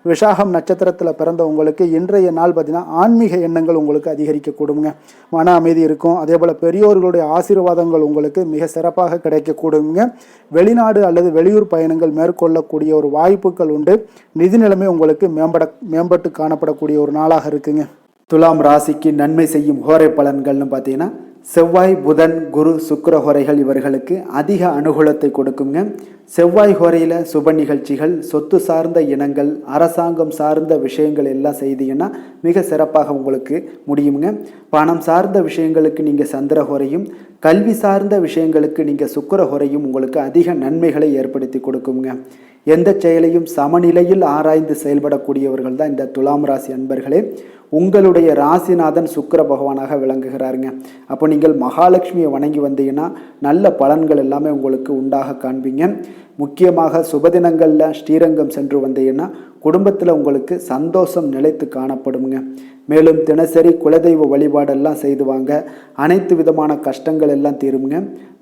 விசாகம் நட்சத்திரத்தில் பிறந்த உங்களுக்கு இன்றைய நாள் பார்த்தீங்கன்னா ஆன்மீக எண்ணங்கள் உங்களுக்கு அதிகரிக்கக்கூடுங்க. மன அமைதி இருக்கும். அதே போல் பெரியோர்களுடைய ஆசீர்வாதங்கள் உங்களுக்கு மிக சிறப்பாக கிடைக்கக்கூடுங்க. வெளிநாடு அல்லது வெளியூர் பயணங்கள் மேற்கொள்ளக்கூடிய ஒரு வாய்ப்புகள் உண்டு. நிதி நிலைமை உங்களுக்கு மேம்பட்டு காணப்படக்கூடிய ஒரு நாளாக இருக்குங்க. துலாம் ராசிக்கு நன்மை செய்யும் ஹோரை பலன்கள்னு பார்த்தீங்கன்னா செவ்வாய், புதன், குரு, சுக்கிர ஹோரைகள் இவர்களுக்கு அதிக அனுகூலத்தை கொடுக்குங்க. செவ்வாய் ஹோரையில் சுப நிகழ்ச்சிகள், சொத்து சார்ந்த இனங்கள், அரசாங்கம் சார்ந்த விஷயங்கள் எல்லாம் செய்தீங்கன்னா மிக சிறப்பாக உங்களுக்கு முடியுங்க. பணம் சார்ந்த விஷயங்களுக்கு நீங்கள் சந்திர ஹோரையும், கல்வி சார்ந்த விஷயங்களுக்கு நீங்கள் சுக்கிர ஹோரையும் உங்களுக்கு அதிக நன்மைகளை ஏற்படுத்தி கொடுக்குங்க. எந்த செயலையும் சமநிலையில் ஆராய்ந்து செயல்படக்கூடியவர்கள் தான் இந்த துலாம் ராசி அன்பர்களே. உங்களுடைய ராசிநாதன் சுக்கிர பகவானாக விளங்குகிறாருங்க. அப்போ நீங்கள் மகாலட்சுமியை வணங்கி வந்தீங்கன்னா நல்ல பலன்கள் எல்லாமே உங்களுக்கு உண்டாக காண்பீங்க. முக்கியமாக சுபதினங்களில் ஸ்ரீரங்கம் சென்று வந்தீங்கன்னா குடும்பத்தில் உங்களுக்கு சந்தோஷம் நிலைத்து காணப்படுங்க. மேலும் தினசரி குலதெய்வ வழிபாடெல்லாம் செய்து வாங்க. அனைத்து விதமான கஷ்டங்கள் எல்லாம் தீருங்க.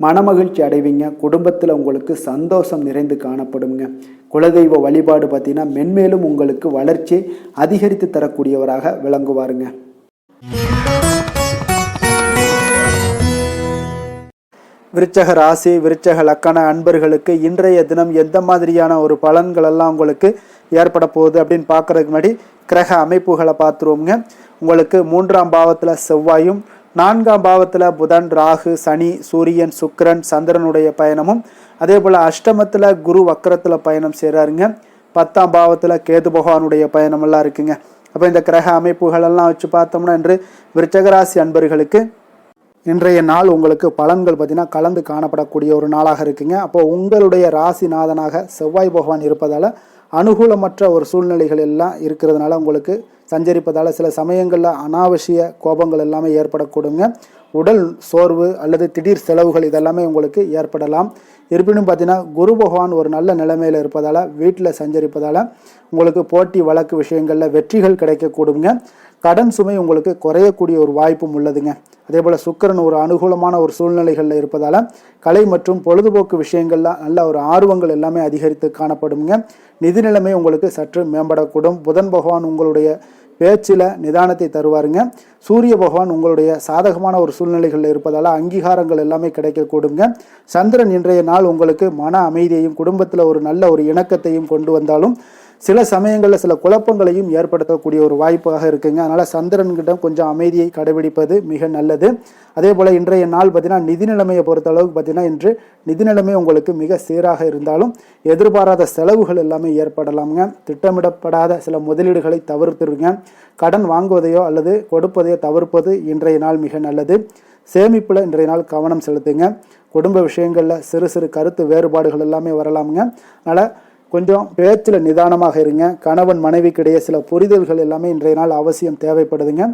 மனமகிழ்ச்சி அடைவீங்க. குடும்பத்தில் உங்களுக்கு சந்தோஷம் நிறைந்து காணப்படுங்க. குலதெய்வ வழிபாடு பார்த்தீங்கன்னா மென்மேலும் உங்களுக்கு வளர்ச்சி அதிகரித்து தரக்கூடியவராக விளங்குவாருங்க. விருச்சக ராசி, விருச்சக லக்கண அன்பர்களுக்கு இன்றைய தினம் எந்த மாதிரியான ஒரு பலன்கள் எல்லாம் உங்களுக்கு ஏற்பட போகுது அப்படின்னு பார்க்கறதுக்கு முன்னாடி கிரக அமைப்புகளை பார்த்துருவோங்க. உங்களுக்கு 3ஆம் பாவத்தில் செவ்வாயும், 4ஆம் பாவத்தில் புதன், ராகு, சனி, சூரியன், சுக்கிரன், சந்திரனுடைய பயணமும், அதே போல் அஷ்டமத்தில் குரு வக்கரத்தில் பயணம் செய்கிறாருங்க. 10ஆம் பாவத்தில் கேது பகவானுடைய பயணமெல்லாம் இருக்குங்க. அப்போ இந்த கிரக அமைப்புகளெல்லாம் வச்சு பார்த்தோம்னா இன்று விருச்சகராசி அன்பர்களுக்கு இன்றைய நாள் உங்களுக்கு பலன்கள் பார்த்தீங்கன்னா கலந்து காணப்படக்கூடிய ஒரு நாளாக இருக்குங்க. அப்போ உங்களுடைய ராசிநாதனாக செவ்வாய் பகவான் இருப்பதால் அனுகூலமற்ற ஒரு சூழ்நிலைகள் எல்லாம் இருக்கிறதுனால உங்களுக்கு சஞ்சரிப்பதால் சில சமயங்களில் அனாவசிய கோபங்கள் எல்லாமே ஏற்படக்கூடுங்க. உடல் சோர்வு அல்லது திடீர் செலவுகள் இதெல்லாமே உங்களுக்கு ஏற்படலாம். இருப்பினும் பார்த்தீங்கன்னா குரு பகவான் ஒரு நல்ல நிலைமையில் இருப்பதால் வீட்டில் சஞ்சரிப்பதால் உங்களுக்கு போட்டி வழக்கு விஷயங்களில் வெற்றிகள் கிடைக்கக்கூடுங்க. கடன் சுமை உங்களுக்கு குறையக்கூடிய ஒரு வாய்ப்பும் உள்ளதுங்க. அதே போல் சுக்கிரன் ஒரு அனுகூலமான ஒரு சூழ்நிலைகளில் இருப்பதால் கலை மற்றும் பொழுதுபோக்கு விஷயங்கள்லாம் நல்ல ஒரு ஆர்வங்கள் எல்லாமே அதிகரித்து காணப்படுங்க. நிதி நிலைமை உங்களுக்கு சற்று மேம்படக்கூடும். புதன் பகவான் உங்களுடைய பேச்சில் நிதானத்தை தருவாருங்க. சூரிய பகவான் உங்களுடைய சாதகமான ஒரு சூழ்நிலைகளில் இருப்பதால் அங்கீகாரங்கள் எல்லாமே கிடைக்கக்கூடுங்க. சந்திரன் இன்றைய நாள் உங்களுக்கு மன அமைதியையும் குடும்பத்தில் ஒரு நல்ல ஒரு இணக்கத்தையும் கொண்டு வந்தாலும் சில சமயங்களில் சில குழப்பங்களையும் ஏற்படுத்தக்கூடிய ஒரு வாய்ப்பாக இருக்குங்க. அதனால் சந்திரன்கிட்ட கொஞ்சம் அமைதியை கடைபிடிப்பது மிக நல்லது. அதே போல் இன்றைய நாள் பார்த்தீங்கன்னா நிதி நிலைமையை பொறுத்த அளவுக்கு பார்த்தீங்கன்னா இன்று நிதி நிலைமை உங்களுக்கு மிக சீராக இருந்தாலும் எதிர்பாராத செலவுகள் எல்லாமே ஏற்படலாமுங்க. திட்டமிடப்படாத சில முதலீடுகளை தவிர்த்துருங்க. கடன் வாங்குவதையோ அல்லது கொடுப்பதையோ தவிர்ப்பது இன்றைய நாள் மிக நல்லது. சேமிப்பில் இன்றைய நாள் கவனம் செலுத்துங்க. குடும்ப விஷயங்களில் சிறு சிறு கருத்து வேறுபாடுகள் எல்லாமே வரலாமுங்க. அதனால் கொஞ்சம் பேச்சில் நிதானமாக இருங்க. கணவன் மனைவிக்கிடையே சில புரிதல்கள் எல்லாமே இன்றைய நாள் அவசியம் தேவைப்படுதுங்க.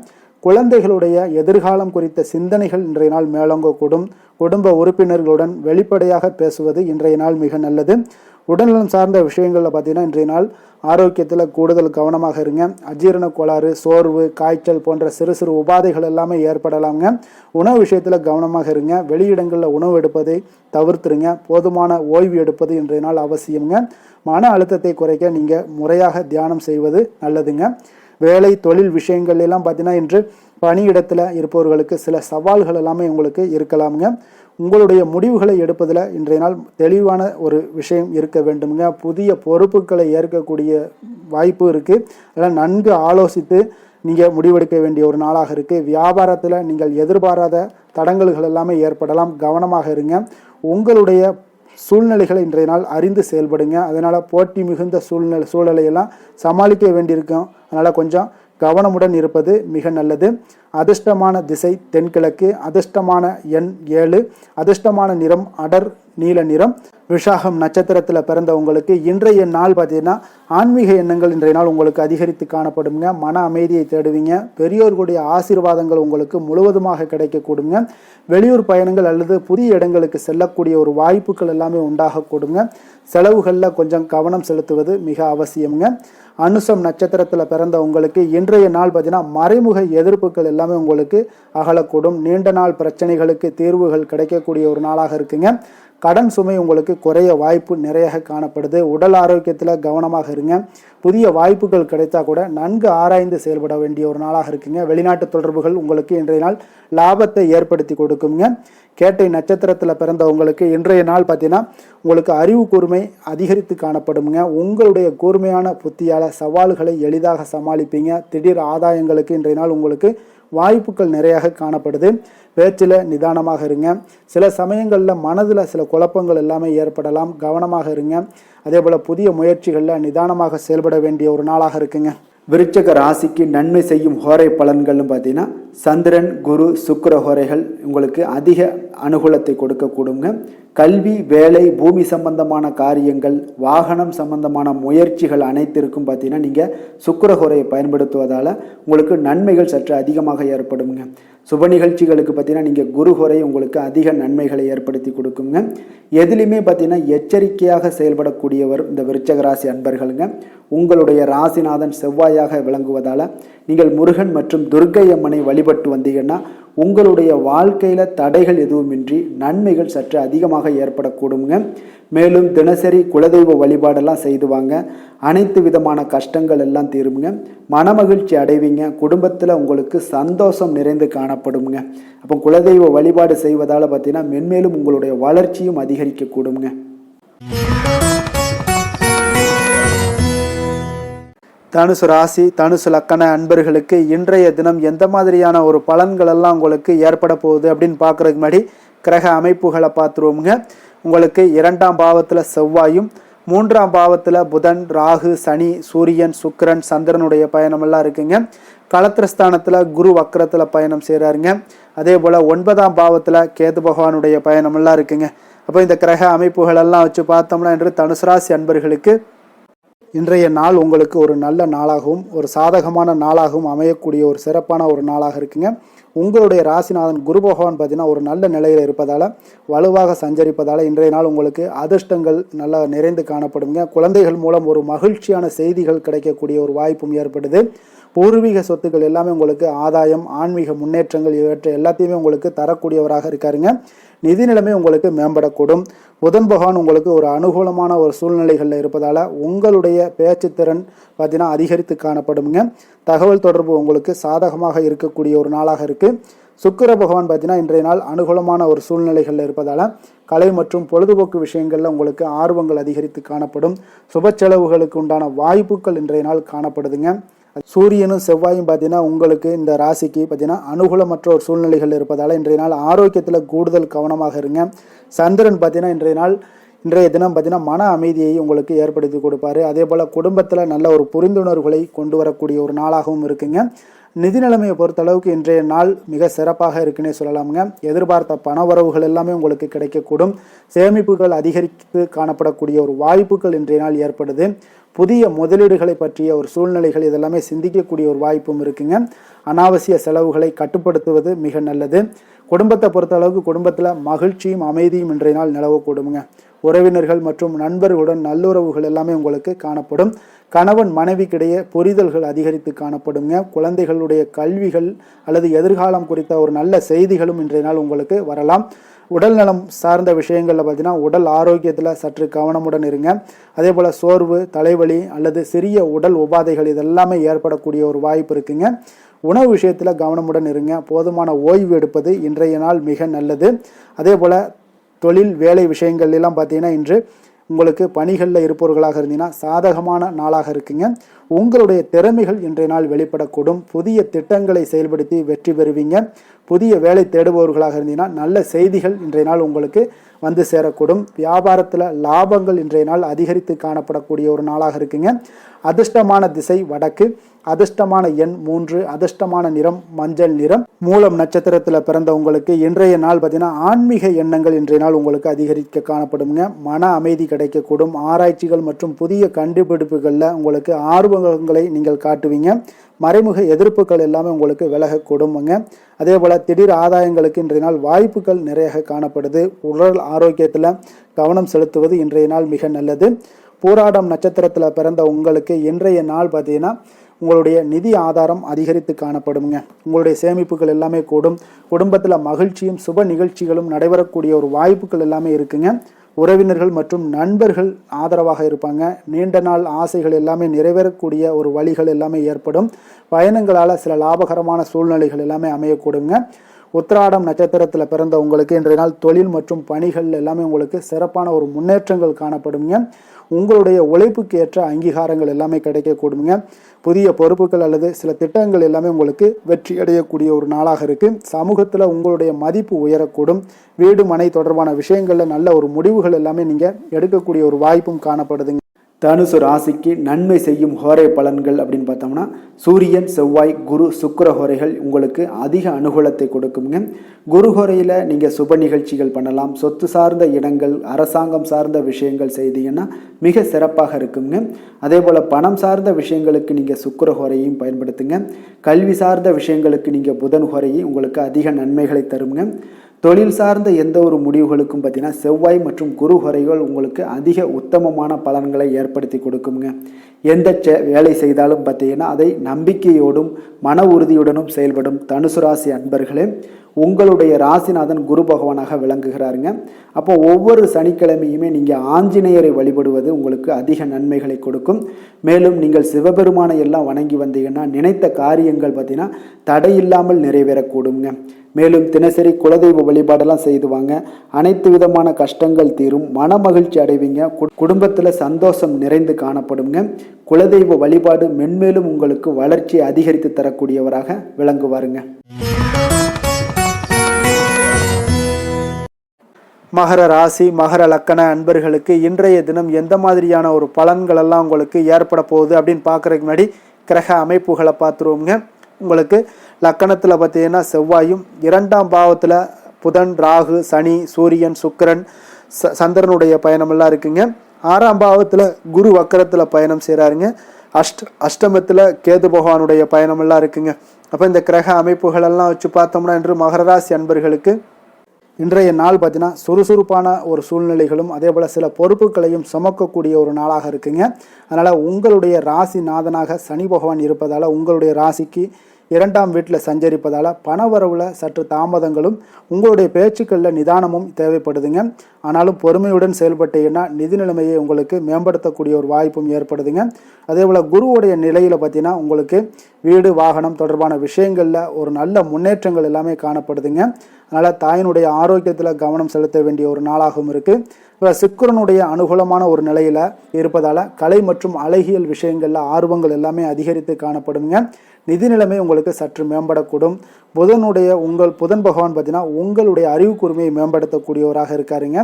குழந்தைகளுடைய எதிர்காலம் குறித்த சிந்தனைகள் இன்றைய நாள் மேலோங்கக்கூடும். குடும்ப உறுப்பினர்களுடன் வெளிப்படையாக பேசுவது இன்றைய நாள் மிக நல்லது. உடல்நலம் சார்ந்த விஷயங்களில் பார்த்தீங்கன்னா இன்றைய நாள் ஆரோக்கியத்தில் கூடுதல் கவனமாக இருங்க. அஜீரண கோளாறு, சோர்வு, காய்ச்சல் போன்ற சிறு சிறு உபாதைகள் எல்லாமே ஏற்படலாங்க. உணவு விஷயத்தில் கவனமாக இருங்க. வெளியிடங்களில் உணவு எடுப்பதை தவிர்த்துருங்க. போதுமான ஓய்வு எடுப்பது இன்றைய நாள் அவசியங்க. மன அழுத்தத்தை குறைக்க நீங்கள் முறையாக தியானம் செய்வது நல்லதுங்க. வேலை தொழில் விஷயங்கள் எல்லாம் பார்த்தீங்கன்னா இன்று பணியிடத்தில் இருப்பவர்களுக்கு சில சவால்கள் எல்லாமே உங்களுக்கு இருக்கலாமுங்க. உங்களுடைய முடிவுகளை எடுப்பதில் இன்றைய நாள் தெளிவான ஒரு விஷயம் இருக்க வேண்டுமுங்க. புதிய பொறுப்புகளை ஏற்கக்கூடிய வாய்ப்பு இருக்குது. அதெல்லாம் நன்கு ஆலோசித்து நீங்கள் முடிவெடுக்க வேண்டிய ஒரு நாளாக இருக்குது. வியாபாரத்தில் நீங்கள் எதிர்பாராத தடங்கல்கள் எல்லாமே ஏற்படலாம். கவனமாக இருங்க. உங்களுடைய சூழ்நிலைகளை இன்றைய நாள் அறிந்து செயல்படுங்க. அதனால் போட்டி மிகுந்த சூழலையெல்லாம் சமாளிக்க வேண்டியிருக்கும். அதனால் கொஞ்சம் கவனமுடன் இருப்பது மிக நல்லது. அதிர்ஷ்டமான திசை தென்கிழக்கு. அதிர்ஷ்டமான எண் 7. அதிர்ஷ்டமான நிறம் அடர் நீல நிறம். விஷாகம் நட்சத்திரத்தில் பிறந்த உங்களுக்கு இன்றைய நாள் பார்த்தீங்கன்னா ஆன்மீக எண்ணங்கள் இன்றைய நாள் உங்களுக்கு அதிகரித்து காணப்படுங்க. மன அமைதியை தேடுவீங்க. பெரியோர்களுடைய ஆசீர்வாதங்கள் உங்களுக்கு முழுவதுமாக கிடைக்கக்கூடுங்க. வெளியூர் பயணங்கள் அல்லது புதிய இடங்களுக்கு செல்லக்கூடிய ஒரு வாய்ப்புகள் எல்லாமே உண்டாகக்கூடுங்க. செலவுகளில் கொஞ்சம் கவனம் செலுத்துவது மிக அவசியம்ங்க. அனுசம் நட்சத்திரத்தில் பிறந்த உங்களுக்கு இன்றைய நாள் பார்த்தீங்கன்னா மறைமுக எதிர்ப்புகள் எல்லாமே உங்களுக்கு அகலக்கூடும். நீண்ட நாள் பிரச்சனைகளுக்கு தீர்வுகள் கிடைக்கக்கூடிய ஒரு நாளாக இருக்குங்க. கடன் சுமை உங்களுக்கு குறைய வாய்ப்பு நிறைய காணப்படுது. உடல் ஆரோக்கியத்தில் கவனமாக இருங்க. புதிய வாய்ப்புகள் கிடைத்தா கூட நன்கு ஆராய்ந்து செயல்பட வேண்டிய ஒரு நாளாக இருக்குங்க. வெளிநாட்டு தொடர்புகள் உங்களுக்கு இன்றைய நாள் லாபத்தை ஏற்படுத்தி கொடுக்குங்க. கேட்டை நட்சத்திரத்தில் பிறந்த உங்களுக்கு இன்றைய நாள் பார்த்தீங்கன்னா உங்களுக்கு அறிவு கூர்மை அதிகரித்து காணப்படுங்க. உங்களுடைய கூர்மையான புத்தியால் சவால்களை எளிதாக சமாளிப்பீங்க. திடீர் ஆதாயங்களுக்கு இன்றைய நாள் உங்களுக்கு வாய்ப்புகள் நிறையாக காணப்படுது. பேச்சில் நிதானமாக இருங்க. சில சமயங்களில் மனதில் சில குழப்பங்கள் எல்லாமே ஏற்படலாம். கவனமாக இருங்க. அதே போல் புதிய முயற்சிகளில் நிதானமாக செயல்பட வேண்டிய ஒரு நாளாக இருக்குங்க. விருச்சக ராசிக்கு நன்மை செய்யும் ஹோரை பலன்கள்னு பார்த்தீங்கன்னா சந்திரன், குரு, சுக்கிர ஹோரைகள் உங்களுக்கு அதிக அனுகூலத்தை கொடுக்கக்கூடுங்க. கல்வி, வேலை, பூமி சம்பந்தமான காரியங்கள், வாகனம் சம்பந்தமான முயற்சிகள் அனைத்திற்கும் பார்த்தீங்கன்னா நீங்கள் சுக்கிர ஹோரையை பயன்படுத்துவதால் உங்களுக்கு நன்மைகள் சற்று அதிகமாக ஏற்படுங்க. சுப நிகழ்ச்சிகளுக்கு பார்த்தீங்கன்னா நீங்கள் குரு ஹோரை உங்களுக்கு அதிக நன்மைகளை ஏற்படுத்தி கொடுக்குங்க. எதுலையுமே பார்த்தீங்கன்னா எச்சரிக்கையாக செயல்படக்கூடியவர் இந்த விருச்சக ராசி அன்பர்களுங்க. உங்களுடைய ராசிநாதன் செவ்வாயாக விளங்குவதால் நீங்கள் முருகன் மற்றும் துர்க்கை அம்மனை வழிபட்டு வந்தீங்கன்னா உங்களுடைய வாழ்க்கையில் தடைகள் எதுவுமின்றி நன்மைகள் சற்று அதிகமாக ஏற்படக்கூடுங்க. மேலும் தினசரி குலதெய்வ வழிபாடெல்லாம் செய்து வாங்க. அனைத்து விதமான கஷ்டங்கள் எல்லாம் தீருங்க. மனமகிழ்ச்சி அடைவீங்க. குடும்பத்தில் உங்களுக்கு சந்தோஷம் நிறைந்து காணப்படுங்க. அப்போ குலதெய்வ வழிபாடு செய்வதால் பார்த்தீங்கன்னா மென்மேலும் உங்களுடைய வளர்ச்சியும் அதிகரிக்கக்கூடுங்க. தனுசு ராசி, தனுசு லக்கண அன்பர்களுக்கு இன்றைய தினம் எந்த மாதிரியான ஒரு பலன்கள் எல்லாம் உங்களுக்கு ஏற்பட போகுது அப்படின்னு பார்க்குறதுக்கு முன்னாடி கிரக அமைப்புகளை பார்த்துருவோமுங்க. உங்களுக்கு 2ஆம் பாவத்தில் செவ்வாயும், 3ஆம் பாவத்தில் புதன், ராகு, சனி, சூரியன், சுக்கிரன், சந்திரனுடைய பயணமெல்லாம் இருக்குங்க. களத்திரஸ்தானத்தில் குரு வக்கரத்தில் பயணம் செய்கிறாருங்க. அதே போல் 9ஆம் பாவத்தில் கேது பகவானுடைய பயணமெல்லாம் இருக்குங்க. அப்போ இந்த கிரக அமைப்புகள் எல்லாம் வச்சு பார்த்தோம்னா இன்று தனுசு ராசி அன்பர்களுக்கு இன்றைய நாள் உங்களுக்கு ஒரு நல்ல நாளாகவும் ஒரு சாதகமான நாளாகவும் அமையக்கூடிய ஒரு சிறப்பான ஒரு நாளாக இருக்குங்க. உங்களுடைய ராசிநாதன் குரு பகவான் பார்த்தீங்கன்னா ஒரு நல்ல நிலையில் இருப்பதால் வலுவாக சஞ்சரிப்பதால் இன்றைய நாள் உங்களுக்கு அதிர்ஷ்டங்கள் நல்லா நிறைந்து காணப்படுங்க. குழந்தைகள் மூலம் ஒரு மகிழ்ச்சியான செய்திகள் கிடைக்கக்கூடிய ஒரு வாய்ப்பும் ஏற்படுது. பூர்வீக சொத்துக்கள் எல்லாமே உங்களுக்கு ஆதாயம், ஆன்மீக முன்னேற்றங்கள் இவற்றை எல்லாத்தையுமே உங்களுக்கு தரக்கூடியவராக இருக்காருங்க. நிதி நிலைமை உங்களுக்கு மேம்படக்கூடும். புதன் பகவான் உங்களுக்கு ஒரு அனுகூலமான ஒரு சூழ்நிலைகளில் இருப்பதால் உங்களுடைய பேச்சுத்திறன் பார்த்தீங்கன்னா அதிகரித்து காணப்படுங்க. தகவல் தொடர்பு உங்களுக்கு சாதகமாக இருக்கக்கூடிய ஒரு நாளாக இருக்குது. சுக்கிர பகவான் பார்த்தீங்கன்னா இன்றைய நாள் அனுகூலமான ஒரு சூழ்நிலைகளில் இருப்பதால் கலை மற்றும் பொழுதுபோக்கு விஷயங்களில் உங்களுக்கு ஆர்வங்கள் அதிகரித்து காணப்படும். சுப செலவுகளுக்கு உண்டான வாய்ப்புகள் இன்றைய நாள் காணப்படுதுங்க. சூரியனும் செவ்வாயும் பார்த்தீங்கன்னா உங்களுக்கு இந்த ராசிக்கு பார்த்தீங்கன்னா அனுகூலமற்ற ஒரு சூழ்நிலைகள் இருப்பதால் இன்றைய நாள் ஆரோக்கியத்தில் கூடுதல் கவனமாக இருங்க. சந்திரன் பார்த்தீங்கன்னா இன்றைய தினம் பார்த்தீங்கன்னா மன அமைதியை உங்களுக்கு ஏற்படுத்தி கொடுப்பாரு. அதே போல் குடும்பத்தில் நல்ல ஒரு புரிந்துணர்வுகளை கொண்டு வரக்கூடிய ஒரு நாளாகவும் இருக்குங்க. நிதி நிலைமையை பொறுத்தளவுக்கு இன்றைய நாள் மிக சிறப்பாக இருக்குன்னே சொல்லலாமுங்க. எதிர்பார்த்த பண வரவுகள் எல்லாமே உங்களுக்கு கிடைக்கக்கூடும். சேமிப்புகள் அதிகரித்து காணப்படக்கூடிய ஒரு வாய்ப்புகள் இன்றைய நாள் ஏற்படுது. புதிய முதலீடுகளை பற்றிய ஒரு சூழ்நிலைகள் இதெல்லாமே சிந்திக்கக்கூடிய ஒரு வாய்ப்பும் இருக்குங்க. அனாவசிய செலவுகளை கட்டுப்படுத்துவது மிக நல்லது. குடும்பத்தை பொறுத்த அளவுக்கு குடும்பத்தில் மகிழ்ச்சியும் அமைதியும் இன்றைய நாள் நிலவக்கூடுங்க. உறவினர்கள் மற்றும் நண்பர்களுடன் நல்லுறவுகள் எல்லாமே உங்களுக்கு காணப்படும். கணவன் மனைவிக்கிடையே புரிதல்கள் அதிகரித்து காணப்படுங்க. குழந்தைகளுடைய கல்விகள் அல்லது எதிர்காலம் குறித்த ஒரு நல்ல செய்திகளும் இன்றைய நாள் உங்களுக்கு வரலாம். உடல் நலம் சார்ந்த விஷயங்களில் பார்த்தீங்கன்னா உடல் ஆரோக்கியத்தில் சற்று கவனமுடன் இருங்க. அதே போல் சோர்வு, தலைவலி அல்லது சிறிய உடல் உபாதைகள் இதெல்லாமே ஏற்படக்கூடிய ஒரு வாய்ப்பு இருக்குங்க. உணவு விஷயத்தில் கவனமுடன் இருங்க. போதுமான ஓய்வு எடுப்பது இன்றைய நாள் மிக நல்லது. அதே போல் தொழில் வேலை விஷயங்கள் எல்லாம் பார்த்தீங்கன்னா இன்று உங்களுக்கு பணிகளில் இருப்பவர்களாக இருந்தீங்கன்னா சாதகமான நாளாக இருக்குங்க. உங்களுடைய திறமைகள் இன்றைய நாள் வெளிப்படக்கூடும். புதிய திட்டங்களை செயல்படுத்தி வெற்றி பெறுவீங்க. புதிய வேலை தேடுபவர்களாக இருந்தீங்கன்னா நல்ல செய்திகள் இன்றைய நாள் உங்களுக்கு வந்து சேரக்கூடும். வியாபாரத்தில் லாபங்கள் இன்றைய நாள் அதிகரித்து காணப்படக்கூடிய ஒரு நாளாக இருக்குங்க. அதிர்ஷ்டமான திசை வடக்கு, அதிர்ஷ்டமான எண் 3, அதிர்ஷ்டமான நிறம் மஞ்சள் நிறம். மூலம் நட்சத்திரத்தில் பிறந்த உங்களுக்கு இன்றைய நாள் பார்த்தீங்கன்னா ஆன்மீக எண்ணங்கள் இன்றைய நாள் உங்களுக்கு அதிகரிக்க காணப்படுங்க. மன அமைதி கிடைக்கக்கூடும். ஆராய்ச்சிகள் மற்றும் புதிய கண்டுபிடிப்புகளில் உங்களுக்கு ஆர்வங்களை நீங்கள் காட்டுவீங்க. மறைமுக எதிர்ப்புகள் எல்லாமே உங்களுக்கு விலகக்கூடுங்க. அதே போல் திடீர் ஆதாயங்களுக்கு இன்றைய நாள் வாய்ப்புகள் நிறைய காணப்படுது. உடல் ஆரோக்கியத்தில் கவனம் செலுத்துவது இன்றைய நாள் மிக நல்லது. பூராடம் நட்சத்திரத்தில் பிறந்த உங்களுக்கு இன்றைய நாள் பார்த்தீங்கன்னா உங்களுடைய நிதி ஆதாரம் அதிகரித்து காணப்படுங்க. உங்களுடைய சேமிப்புகள் எல்லாமே கூடும். குடும்பத்தில் மகிழ்ச்சியும் சுப நிகழ்ச்சிகளும் நடைபெறக்கூடிய ஒரு வாய்ப்புகள் எல்லாமே இருக்குங்க. உறவினர்கள் மற்றும் நண்பர்கள் ஆதரவாக இருப்பாங்க. நீண்ட நாள் ஆசைகள் எல்லாமே நிறைவேறக்கூடிய ஒரு வழிகள் எல்லாமே ஏற்படும். பயணங்களால் சில லாபகரமான சூழ்நிலைகள் எல்லாமே அமையக்கூடுங்க. உத்திராடம் நட்சத்திரத்தில் பிறந்த உங்களுக்கு இன்றைய நாள் தொழில் மற்றும் பணிகள் எல்லாமே உங்களுக்கு சிறப்பான ஒரு முன்னேற்றங்கள் காணப்படுங்க. உங்களுடைய உழைப்புக்கு ஏற்ற அங்கீகாரங்கள் எல்லாமே கிடைக்கக்கூடுங்க. புதிய பொறுப்புகள் அல்லது சில திட்டங்கள் எல்லாமே உங்களுக்கு வெற்றி அடையக்கூடிய ஒரு நாளாக இருக்குது. சமூகத்தில் உங்களுடைய மதிப்பு உயரக்கூடும். வீடு மனை தொடர்பான விஷயங்களில் நல்ல ஒரு முடிவுகள் எல்லாமே நீங்கள் எடுக்கக்கூடிய ஒரு வாய்ப்பும் காணப்படுதுங்க. தனுசு ராசிக்கு நன்மை செய்யும் ஹோரை பலன்கள் அப்படின்னு பார்த்தோம்னா சூரியன், செவ்வாய், குரு, சுக்கிர ஹோரைகள் உங்களுக்கு அதிக அனுகூலத்தை கொடுக்குங்க. குரு ஹோரையில் நீங்கள் சுப நிகழ்ச்சிகள் பண்ணலாம். சொத்து சார்ந்த இடங்கள், அரசாங்கம் சார்ந்த விஷயங்கள் செய்தீங்கன்னா மிக சிறப்பாக இருக்குங்க. அதே போல் பணம் சார்ந்த விஷயங்களுக்கு நீங்கள் சுக்கிர ஹோரையும் பயன்படுத்துங்க. கல்வி சார்ந்த விஷயங்களுக்கு நீங்கள் புதன் ஹோரையும் உங்களுக்கு அதிக நன்மைகளை தருங்க. தொழில் சார்ந்த எந்த ஒரு முடிவுகளுக்கும் பார்த்தீங்கன்னா செவ்வாய் மற்றும் குரு ஹோரைகள் உங்களுக்கு அதிக உத்தமமான பலன்களை ஏற்படுத்தி கொடுக்குங்க. எந்த வேலை செய்தாலும் பார்த்தீங்கன்னா அதை நம்பிக்கையோடும் மன உறுதியுடனும் செயல்படும் தனுசு ராசி அன்பர்களே, உங்களுடைய ராசிநாதன் குரு பகவானாக விளங்குகிறாருங்க. அப்போ ஒவ்வொரு சனிக்கிழமையுமே நீங்கள் ஆஞ்சநேயரை வழிபடுவது உங்களுக்கு அதிக நன்மைகளை கொடுக்கும். மேலும் நீங்கள் சிவபெருமானை எல்லாம் வணங்கி வந்தீங்கன்னா நினைத்த காரியங்கள் பார்த்தீங்கன்னா தடையில்லாமல் நிறைவேறக்கூடுங்க. மேலும் தினசரி குலதெய்வ வழிபாடெல்லாம் செய்துவாங்க. அனைத்து விதமான கஷ்டங்கள் தீரும். மன மகிழ்ச்சி அடைவீங்க. குடும்பத்தில் சந்தோஷம் நிறைந்து காணப்படுங்க. குலதெய்வ வழிபாடு மென்மேலும் உங்களுக்கு வளர்ச்சியை அதிகரித்து தரக்கூடியவராக விளங்குவாருங்க. மகர ராசி, மகர லக்கண அன்பர்களுக்கு இன்றைய தினம் எந்த மாதிரியான ஒரு பலன்கள் எல்லாம் உங்களுக்கு ஏற்பட போகுது அப்படின்னு பார்க்குறதுக்கு முன்னாடி கிரக அமைப்புகளை பார்த்துருவோங்க. உங்களுக்கு லக்கணத்தில் பார்த்தீங்கன்னா செவ்வாயும், 2ஆம் பாவத்தில் புதன், ராகு, சனி, சூரியன், சுக்கிரன், சந்திரனுடைய பயணமெல்லாம் இருக்குங்க. 6ஆம் பாவத்தில் குரு வக்கரத்தில் பயணம் செய்கிறாருங்க. அஷ்டமத்தில் கேது பகவானுடைய பயணமெல்லாம் இருக்குங்க. அப்போ இந்த கிரக அமைப்புகளெல்லாம் வச்சு பார்த்தோம்னா இன்று மகர ராசி அன்பர்களுக்கு இன்றைய நாள் பார்த்தீங்கன்னா சுறுசுறுப்பான ஒரு சூழ்நிலைகளும் அதே போல் சில பொறுப்புகளையும் சுமக்கக்கூடிய ஒரு நாளாக இருக்குங்க. அதனால் உங்களுடைய ராசி நாதனாக சனி பகவான் இருப்பதால் உங்களுடைய ராசிக்கு 2ஆம் வீட்டில் சஞ்சரிப்பதால் பணவரவில் சற்று தாமதங்களும் உங்களுடைய பேச்சுக்களில் நிதானமும் தேவைப்படுதுங்க. ஆனாலும் பொறுமையுடன் செயல்பட்டீங்கன்னா நிதி நிலைமையை உங்களுக்கு மேம்படுத்தக்கூடிய ஒரு வாய்ப்பும் ஏற்படுதுங்க. அதே போல் குருவுடைய நிலையில் பார்த்தீங்கன்னா உங்களுக்கு வீடு வாகனம் தொடர்பான விஷயங்களில் ஒரு நல்ல முன்னேற்றங்கள் எல்லாமே காணப்படுதுங்க. அதனால் தாயினுடைய ஆரோக்கியத்தில் கவனம் செலுத்த வேண்டிய ஒரு நாளாகவும் இருக்குது. இப்போ சுக்கிரனுடைய அனுகூலமான ஒரு நிலையில் இருப்பதால் கலை மற்றும் அழகியல் விஷயங்களில் ஆர்வங்கள் எல்லாமே அதிகரித்து காணப்படுங்க. நிதி நிலைமை உங்களுக்கு சற்று மேம்படக்கூடும். புதன் பகவான் பார்த்தீங்கன்னா உங்களுடைய அறிவு கூர்மையை மேம்படுத்தக்கூடியவராக இருக்காருங்க.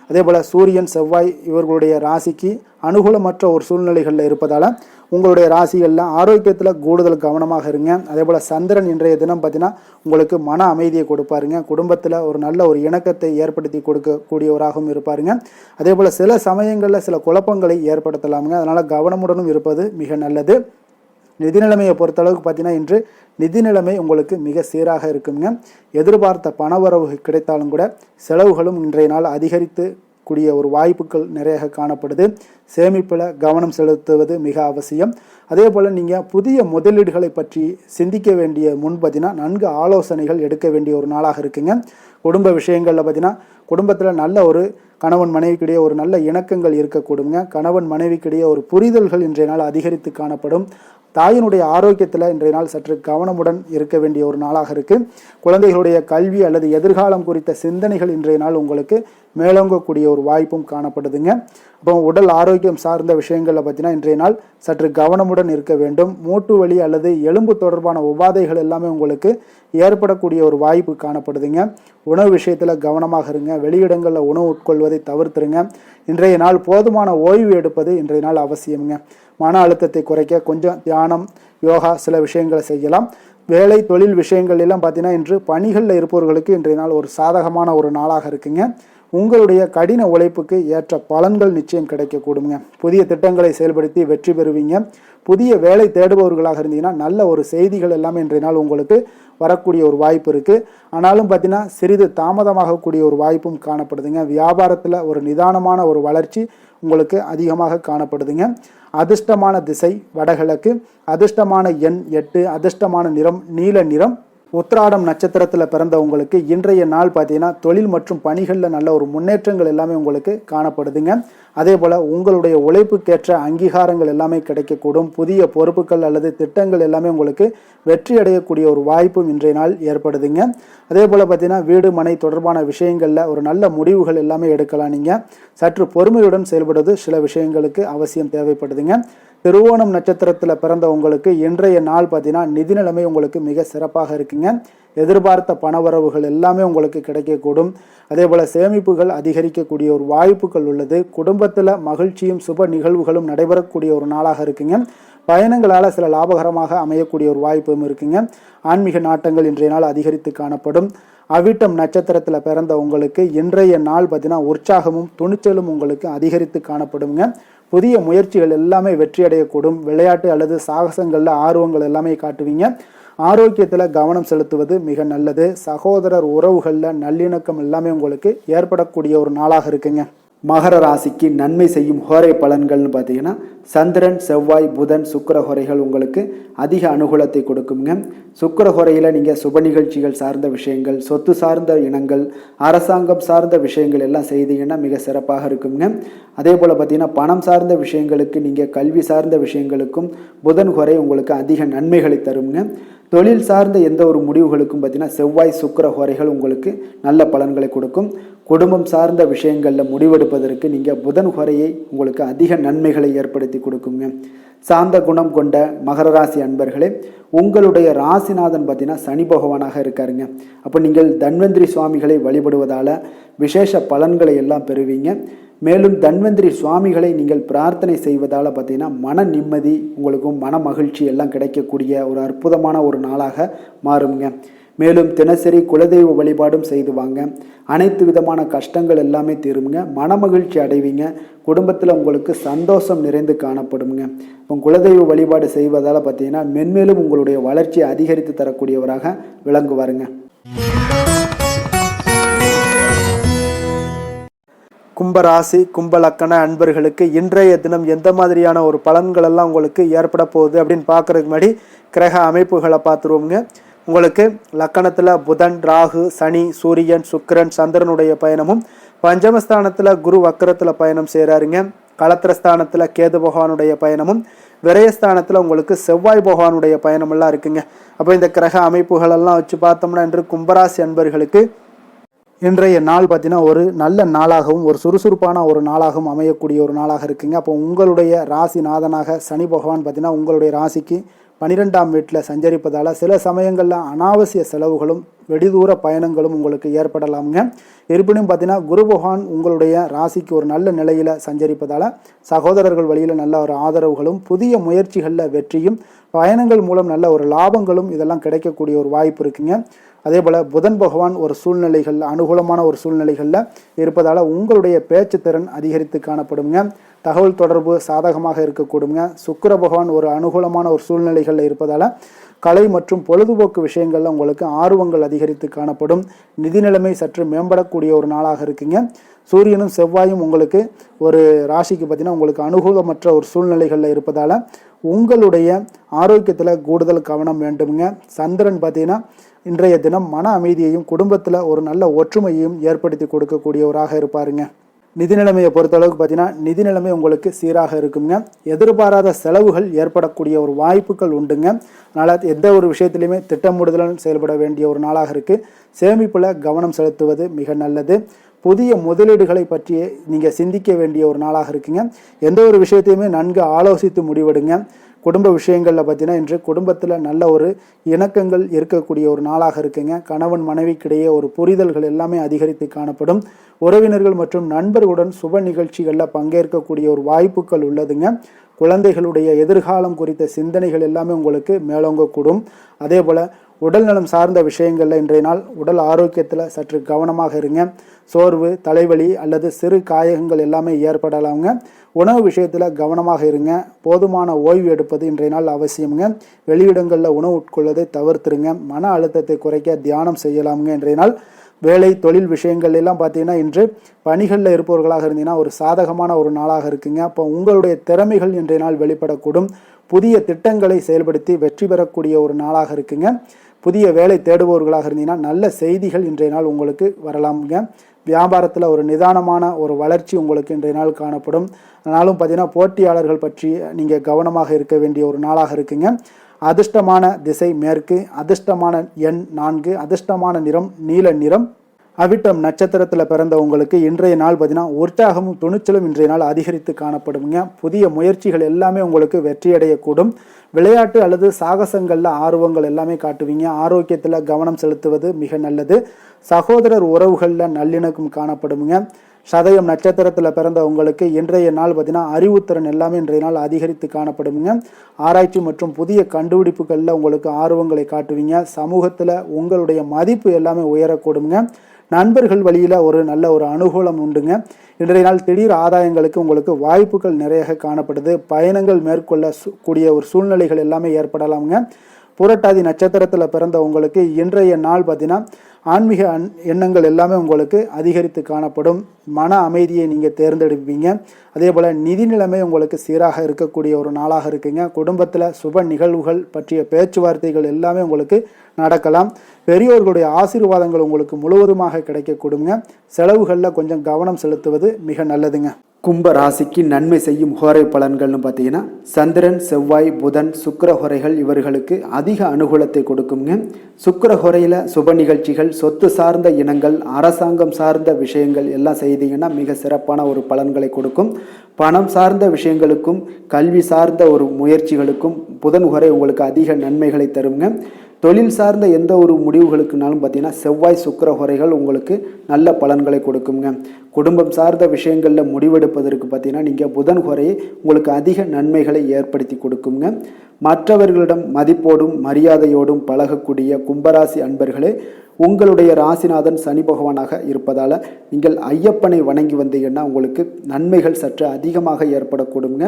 அதே போல் சூரியன் செவ்வாய் இவர்களுடைய ராசிக்கு அனுகூலமற்ற ஒரு சூழ்நிலைகளில் இருப்பதால் உங்களுடைய ராசிகளில் ஆரோக்கியத்தில் கூடுதல் கவனமாக இருங்க. அதே போல் சந்திரன் இன்றைய தினம் பார்த்தீங்கன்னா உங்களுக்கு மன அமைதியை கொடுப்பாருங்க. குடும்பத்தில் ஒரு நல்ல ஒரு இணக்கத்தை ஏற்படுத்தி கொடுக்கக்கூடியவராகவும் இருப்பாருங்க. அதே போல் சில சமயங்களில் சில குழப்பங்களை ஏற்படுத்தலாமுங்க. அதனால் கவனமுடனும் இருப்பது மிக நல்லது. நிதி நிலைமையை பொறுத்தளவுக்கு பார்த்தீங்கன்னா இன்று நிதி நிலைமை உங்களுக்கு மிக சீராக இருக்குங்க. எதிர்பார்த்த பணவரவு கிடைத்தாலும் கூட செலவுகளும் இன்றைய நாள் அதிகரித்து கூடிய ஒரு வாய்ப்புகள் நிறைய காணப்படுது. சேமிப்பில் கவனம் செலுத்துவது மிக அவசியம். அதே போல் நீங்கள் புதிய முதலீடுகளை பற்றி சிந்திக்க வேண்டிய பார்த்தீங்கன்னா நன்கு ஆலோசனைகள் எடுக்க வேண்டிய ஒரு நாளாக இருக்குங்க. குடும்ப விஷயங்களில் பார்த்தீங்கன்னா குடும்பத்தில் நல்ல ஒரு கணவன் மனைவிக்கிடையே ஒரு நல்ல இணக்கங்கள் இருக்கக்கூடுங்க. கணவன் மனைவிக்கிடையே ஒரு புரிதல்கள் இன்றைய நாள் அதிகரித்து காணப்படும். தாயினுடைய ஆரோக்கியத்தில் இன்றைய நாள் சற்று கவனமுடன் இருக்க வேண்டிய ஒரு நாளாக இருக்குது. குழந்தைகளுடைய கல்வி அல்லது எதிர்காலம் குறித்த சிந்தனைகள் இன்றைய நாள் உங்களுக்கு மேலோங்கக்கூடிய ஒரு வாய்ப்பும் காணப்படுதுங்க. அப்போ உடல் ஆரோக்கியம் சார்ந்த விஷயங்களில் பார்த்தீங்கன்னா இன்றைய நாள் சற்று கவனமுடன் இருக்க வேண்டும். மூட்டு வலி அல்லது எலும்பு தொடர்பான உபாதைகள் எல்லாமே உங்களுக்கு ஏற்படக்கூடிய ஒரு வாய்ப்பு காணப்படுதுங்க. உணவு விஷயத்தில் கவனமாக இருங்க. வெளியிடங்களில் உணவு உட்கொள்வதை தவிர்த்துருங்க. இன்றைய நாள் போதுமான ஓய்வு எடுப்பது இன்றைய நாள் அவசியமுங்க. மன அழுத்தத்தை குறைக்க கொஞ்சம் தியானம், யோகா சில விஷயங்களை செய்யலாம். வேலை தொழில் விஷயங்கள் எல்லாம் பார்த்தீங்கன்னா இன்று பணிகளில் இருப்பவர்களுக்கு இன்றைய நாள் ஒரு சாதகமான ஒரு நாளாக இருக்குங்க. உங்களுடைய கடின உழைப்புக்கு ஏற்ற பலன்கள் நிச்சயம் கிடைக்கக்கூடுங்க. புதிய திட்டங்களை செயல்படுத்தி வெற்றி பெறுவீங்க. புதிய வேலை தேடுபவர்களாக இருந்தீங்கன்னா நல்ல ஒரு செய்திகள் எல்லாமே இன்றைய நாள் உங்களுக்கு வரக்கூடிய ஒரு வாய்ப்பு இருக்குது. ஆனாலும் பார்த்தீங்கன்னா சிறிது தாமதமாகக்கூடிய ஒரு வாய்ப்பும் காணப்படுதுங்க. வியாபாரத்தில் ஒரு நிதானமான ஒரு வளர்ச்சி உங்களுக்கு அதிகமாக காணப்படுதுங்க. அதிர்ஷ்டமான திசை வடகிழக்கு, அதிர்ஷ்டமான எண் 8, அதிர்ஷ்டமான நிறம் நீல நிறம். உத்திராடம் நட்சத்திரத்தில் பிறந்தவங்களுக்கு இன்றைய நாள் பார்த்தீங்கன்னா தொழில் மற்றும் பணிகளில் நல்ல ஒரு முன்னேற்றங்கள் எல்லாமே உங்களுக்கு காணப்படுதுங்க. அதே போல் உங்களுடைய உழைப்புக்கேற்ற அங்கீகாரங்கள் எல்லாமே கிடைக்கக்கூடும். புதிய பொறுப்புகள் அல்லது திட்டங்கள் எல்லாமே உங்களுக்கு வெற்றி அடையக்கூடிய ஒரு வாய்ப்பும் இன்றைய நாள் ஏற்படுதுங்க. அதே போல் பார்த்தீங்கன்னா வீடு மனை தொடர்பான விஷயங்களில் ஒரு நல்ல முடிவுகள் எல்லாமே எடுக்கலாம். நீங்கள் சற்று பொறுமையுடன் செயல்படுவது சில விஷயங்களுக்கு அவசியம் தேவைப்படுதுங்க. திருவோணம் நட்சத்திரத்தில் பிறந்த உங்களுக்கு இன்றைய நாள் பார்த்தீங்கன்னா நிதி நிலைமை உங்களுக்கு மிக சிறப்பாக இருக்குங்க. எதிர்பார்த்த பணவரவுகள் எல்லாமே உங்களுக்கு கிடைக்கக்கூடும். அதே போல் சேமிப்புகள் அதிகரிக்கக்கூடிய ஒரு வாய்ப்புகள் உள்ளது. குடும்பத்தில் மகிழ்ச்சியும் சுப நிகழ்வுகளும் நடைபெறக்கூடிய ஒரு நாளாக இருக்குங்க. பயணங்களால் சில லாபகரமாக அமையக்கூடிய ஒரு வாய்ப்பும் இருக்குங்க. ஆன்மீக நாட்டங்கள் இன்றைய நாள் அதிகரித்து காணப்படும். அவிட்டம் நட்சத்திரத்தில் பிறந்த உங்களுக்கு இன்றைய நாள் பார்த்தீங்கன்னா உற்சாகமும் துணிச்சலும் உங்களுக்கு அதிகரித்து காணப்படுங்க. புதிய முயற்சிகள் எல்லாமே வெற்றி அடையக்கூடும். விளையாட்டு அல்லது சாகசங்களில் ஆர்வங்கள் எல்லாமே காட்டுவீங்க. ஆரோக்கியத்தில் கவனம் செலுத்துவது மிக நல்லது. சகோதரர் உறவுகளில் நல்லிணக்கம் எல்லாமே உங்களுக்கு ஏற்படக்கூடிய ஒரு நாளாக இருக்குங்க. மகர ராசிக்கு நன்மை செய்யும் ஹோரை பலன்கள்னு பார்த்தீங்கன்னா சந்திரன், செவ்வாய், புதன், சுக்கிர ஹோரைகள் உங்களுக்கு அதிக அனுகூலத்தை கொடுக்குங்க. சுக்கிர ஹோரையில் நீங்கள் சுப நிகழ்ச்சிகள் சார்ந்த விஷயங்கள், சொத்து சார்ந்த இனங்கள், அரசாங்கம் சார்ந்த விஷயங்கள் எல்லாம் செய்தீங்கன்னா மிக சிறப்பாக இருக்குங்க. அதே போல் பார்த்தீங்கன்னா பணம் சார்ந்த விஷயங்களுக்கு, நீங்கள் கல்வி சார்ந்த விஷயங்களுக்கும் புதன் ஹோரை உங்களுக்கு அதிக நன்மைகளை தருங்க. தொழில் சார்ந்த எந்த ஒரு முடிவுகளுக்கும் பார்த்தீங்கன்னா செவ்வாய், சுக்கிர ஹோரைகள் உங்களுக்கு நல்ல பலன்களை கொடுக்கும். குடும்பம் சார்ந்த விஷயங்களில் முடிவெடுப்பதற்கு நீங்கள் புதன் ஹோரையை உங்களுக்கு அதிக நன்மைகளை ஏற்படுத்தி கொடுக்குங்க. சாந்த குணம் கொண்ட மகர ராசி அன்பர்களே, உங்களுடைய ராசிநாதன் பார்த்தீங்கன்னா சனி பகவானாக இருக்காருங்க. அப்போ நீங்கள் தன்வந்திரி சுவாமிகளை வழிபடுவதால் விசேஷ பலன்களை எல்லாம் பெறுவீங்க. மேலும் தன்வந்திரி சுவாமிகளை நீங்கள் பிரார்த்தனை செய்வதால் பார்த்தீங்கன்னா மன நிம்மதி உங்களுக்கும் மன மகிழ்ச்சி எல்லாம் கிடைக்கக்கூடிய ஒரு அற்புதமான ஒரு நாளாக மாறுங்க. மேலும் தினசரி குலதெய்வ வழிபாடும் செய்து வாங்க. அனைத்து விதமான கஷ்டங்கள் எல்லாமே தீருங்க. மன மகிழ்ச்சி அடைவீங்க. குடும்பத்தில் உங்களுக்கு சந்தோஷம் நிறைந்து காணப்படுங்க. இப்போ குலதெய்வ வழிபாடு செய்வதால் பார்த்தீங்கன்னா மென்மேலும் உங்களுடைய வளர்ச்சியை அதிகரித்து தரக்கூடியவராக விளங்குவாருங்க. கும்பராசி கும்பலக்கண அன்பர்களுக்கு இன்றைய தினம் எந்த மாதிரியான ஒரு பலன்கள் எல்லாம் உங்களுக்கு ஏற்பட போகுது அப்படின்னு பார்க்கறதுக்கு முன்னாடி கிரக அமைப்புகளை பார்த்துருவோங்க. உங்களுக்கு லக்கணத்தில் புதன், ராகு, சனி, சூரியன், சுக்கிரன், சந்திரனுடைய பயணமும், பஞ்சமஸ்தானத்தில் குரு வக்கரத்தில் பயணம் செய்கிறாருங்க. களத்திரஸ்தானத்தில் கேது பகவானுடைய பயணமும், விரயஸ்தானத்தில் உங்களுக்கு செவ்வாய் பகவானுடைய பயணமெல்லாம் இருக்குங்க. அப்போ இந்த கிரக அமைப்புகளெல்லாம் வச்சு பார்த்தோம்னா இன்று கும்பராசி அன்பர்களுக்கு இன்றைய நாள் பார்த்தீங்கன்னா ஒரு நல்ல நாளாகவும் ஒரு சுறுசுறுப்பான ஒரு நாளாகவும் அமையக்கூடிய ஒரு நாளாக இருக்குங்க. அப்போ உங்களுடைய ராசிநாதனாக சனி பகவான் பார்த்தீங்கன்னா உங்களுடைய ராசிக்கு 12ஆம் வீட்டில் சஞ்சரிப்பதால் சில சமயங்களில் அனாவசிய செலவுகளும் வெடிதூர பயணங்களும் உங்களுக்கு ஏற்படலாமுங்க. இருப்பினும் பார்த்தீங்கன்னா குரு பகவான் உங்களுடைய ராசிக்கு ஒரு நல்ல நிலையில் சஞ்சரிப்பதால் சகோதரர்கள் வழியில் நல்ல ஒரு ஆதரவுகளும், புதிய முயற்சிகளில் வெற்றியும், பயணங்கள் மூலம் நல்ல ஒரு லாபங்களும் இதெல்லாம் கிடைக்கக்கூடிய ஒரு வாய்ப்பு இருக்குங்க. அதே போல் புதன் பகவான் ஒரு சூழ்நிலைகளில் அனுகூலமான ஒரு சூழ்நிலைகளில் இருப்பதால் உங்களுடைய பேச்சு திறன் அதிகரித்து காணப்படுங்க. தகவல் தொடர்பு சாதகமாக இருக்கக்கூடுங்க. சுக்கிர பகவான் ஒரு அனுகூலமான ஒரு சூழ்நிலைகளில் இருப்பதால் கலை மற்றும் பொழுதுபோக்கு விஷயங்களில் உங்களுக்கு ஆர்வங்கள் அதிகரித்து காணப்படும். நிதி நிலைமை சற்று மேம்படக்கூடிய ஒரு நாளாக இருக்குங்க. சூரியனும் செவ்வாயும் உங்களுக்கு ஒரு ராசிக்கு பார்த்தீங்கன்னா உங்களுக்கு அனுகூலமற்ற ஒரு சூழ்நிலைகளில் இருப்பதால் உங்களுடைய ஆரோக்கியத்தில் கூடுதல் கவனம் வேண்டுமுங்க. சந்திரன் பார்த்தீங்கன்னா இன்றைய தினம் மன அமைதியையும் குடும்பத்தில் ஒரு நல்ல ஒற்றுமையையும் ஏற்படுத்தி கொடுக்கக்கூடியவராக இருப்பாருங்க. நிதி நிலைமையை பொறுத்தளவுக்கு பார்த்தீங்கன்னா நிதி நிலைமை உங்களுக்கு சீராக இருக்குங்க. எதிர்பாராத செலவுகள் ஏற்படக்கூடிய ஒரு வாய்ப்புகள் உண்டுங்க. அதனால் எந்த ஒரு விஷயத்திலையுமே திட்டமிடுதலுடன் செயல்பட வேண்டிய ஒரு நாளாக இருக்குது. சேமிப்பில் கவனம் செலுத்துவது மிக நல்லது. புதிய முதலீடுகளை பற்றி நீங்கள் சிந்திக்க வேண்டிய ஒரு நாளாக இருக்குங்க. எந்த ஒரு விஷயத்தையுமே நன்கு ஆலோசித்து முடிவெடுங்க. குடும்ப விஷயங்களில் பார்த்தீங்கன்னா இன்று குடும்பத்தில் நல்ல ஒரு இணக்கங்கள் இருக்கக்கூடிய ஒரு நாளாக இருக்குங்க. கணவன் மனைவிக்கிடையே ஒரு புரிதல்கள் எல்லாமே அதிகரித்து காணப்படும். உறவினர்கள் மற்றும் நண்பர்களுடன் சுப நிகழ்ச்சிகளில் பங்கேற்கக்கூடிய ஒரு வாய்ப்புகள் உள்ளதுங்க. குழந்தைகளுடைய எதிர்காலம் குறித்த சிந்தனைகள் எல்லாமே உங்களுக்கு மேலோங்கக்கூடும். அதே போல் உடல் நலம் சார்ந்த விஷயங்களில் இன்றைய நாள் உடல் ஆரோக்கியத்தில் சற்று கவனமாக இருங்க. சோர்வு, தலைவலி அல்லது சிறு காயங்கள் எல்லாமே ஏற்படலாங்க. உணவு விஷயத்தில் கவனமாக இருங்க. போதுமான ஓய்வு எடுப்பது இன்றைய நாள் அவசியமுங்க. வெளியிடங்களில் உணவு உட்கொள்வதை தவிர்த்துருங்க. மன அழுத்தத்தை குறைக்க தியானம் செய்யலாமுங்க. இன்றைய நாள் வேலை தொழில் விஷயங்கள் எல்லாம் பார்த்தீங்கன்னா இன்று பணிகளில் இருப்பவர்களாக இருந்தீங்கன்னா ஒரு சாதகமான ஒரு நாளாக இருக்குங்க. அப்போ உங்களுடைய திறமைகள் இன்றைய நாள் வெளிப்படக்கூடும். புதிய திட்டங்களை செயல்படுத்தி வெற்றி பெறக்கூடிய ஒரு நாளாக இருக்குங்க. புதிய வேலை தேடுபவர்களாக இருந்தீங்கன்னா நல்ல செய்திகள் இன்றைய நாள் உங்களுக்கு வரலாமுங்க. வியாபாரத்தில் ஒரு நிதானமான ஒரு வளர்ச்சி உங்களுக்கு இன்றைய நாள் காணப்படும். ஆனாலும் பார்த்தீங்கன்னா போட்டியாளர்கள் பற்றி நீங்கள் கவனமாக இருக்க வேண்டிய ஒரு நாளாக இருக்குங்க. அதிர்ஷ்டமான திசை மேற்கு, அதிர்ஷ்டமான எண் 4, அதிர்ஷ்டமான நிறம் நீல நிறம். அவிட்டம் நட்சத்திரத்தில் பிறந்த உங்களுக்கு இன்றைய நாள் பார்த்தீங்கன்னா உற்சாகமும் துணிச்சலும் இன்றைய நாள் அதிகரித்து காணப்படுங்க. புதிய முயற்சிகள் எல்லாமே உங்களுக்கு வெற்றியடையக்கூடும். விளையாட்டு அல்லது சாகசங்களில் ஆர்வங்கள் எல்லாமே காட்டுவீங்க. ஆரோக்கியத்தில் கவனம் செலுத்துவது மிக நல்லது. சகோதரர் உறவுகளில் நல்லிணக்கம் காணப்படுங்க. சதயம் நட்சத்திரத்தில் பிறந்த உங்களுக்கு இன்றைய நாள் பார்த்தீங்கன்னா அறிவுத்திறன் எல்லாமே இன்றைய நாள் அதிகரித்து காணப்படுங்க. ஆராய்ச்சி மற்றும் புதிய கண்டுபிடிப்புகளில் உங்களுக்கு ஆர்வங்களை காட்டுவீங்க. சமூகத்தில் உங்களுடைய மதிப்பு எல்லாமே உயரக்கூடுங்க. நண்பர்கள் வழியில் ஒரு நல்ல ஒரு அனுகூலம் உண்டுங்க. இன்றைய நாள் திடீர் ஆதாயங்களுக்கு உங்களுக்கு வாய்ப்புகள் நிறைய காணப்படுது. பயணங்கள் மேற்கொள்ள கூடிய ஒரு சூழ்நிலைகள் எல்லாமே ஏற்படலாமுங்க. புரட்டாதி நட்சத்திரத்தில் பிறந்த உங்களுக்கு இன்றைய நாள் பார்த்தீங்கன்னா ஆன்மீக எண்ணங்கள் எல்லாமே உங்களுக்கு அதிகரித்து காணப்படும். மன அமைதியை நீங்கள் தேர்ந்தெடுப்பீங்க. அதே போல் நிதி நிலைமை உங்களுக்கு சீராக இருக்கக்கூடிய ஒரு நாளாக இருக்குங்க. குடும்பத்தில் சுப நிகழ்வுகள் பற்றிய பேச்சுவார்த்தைகள் எல்லாமே உங்களுக்கு நடக்கலாம். பெரியோர்களுடைய ஆசீர்வாதங்கள் உங்களுக்கு முழுவதுமாக கிடைக்கக்கூடுங்க. செலவுகளில் கொஞ்சம் கவனம் செலுத்துவது மிக நல்லதுங்க. கும்ப ராசிக்கு நன்மை செய்யும் ஹோரை பலன்கள்னு பார்த்தீங்கன்னா சந்திரன், செவ்வாய், புதன், சுக்கிர ஹோரைகள் இவர்களுக்கு அதிக அனுகூலத்தை கொடுக்குங்க. சுக்கிர ஹோரையில் சுப நிகழ்ச்சிகள், சொத்து சார்ந்த இனங்கள், அரசாங்கம் சார்ந்த விஷயங்கள் எல்லாம் செய்தீங்கன்னா மிக சிறப்பான ஒரு பலன்களை கொடுக்கும். பணம் சார்ந்த விஷயங்களுக்கும் கல்வி சார்ந்த ஒரு முயற்சிகளுக்கும் புதன் ஹோரை உங்களுக்கு அதிக நன்மைகளை தருங்க. தொழில் சார்ந்த எந்த ஒரு முடிவுகளுக்குனாலும் பார்த்தீங்கன்னா செவ்வாய், சுக்கிர ஹோரைகள் உங்களுக்கு நல்ல பலன்களை கொடுக்குங்க. குடும்பம் சார்ந்த விஷயங்களில் முடிவெடுப்பதற்கு பார்த்தீங்கன்னா நீங்கள் புதன் ஹோரையை உங்களுக்கு அதிக நன்மைகளை ஏற்படுத்தி கொடுக்குங்க. மற்றவர்களிடம் மதிப்போடும் மரியாதையோடும் பழகக்கூடிய கும்பராசி அன்பர்களே, உங்களுடைய ராசிநாதன் சனி பகவானாக இருப்பதால் நீங்கள் ஐயப்பனை வணங்கி வந்தீங்கன்னா உங்களுக்கு நன்மைகள் சற்று அதிகமாக ஏற்படக்கூடுங்க.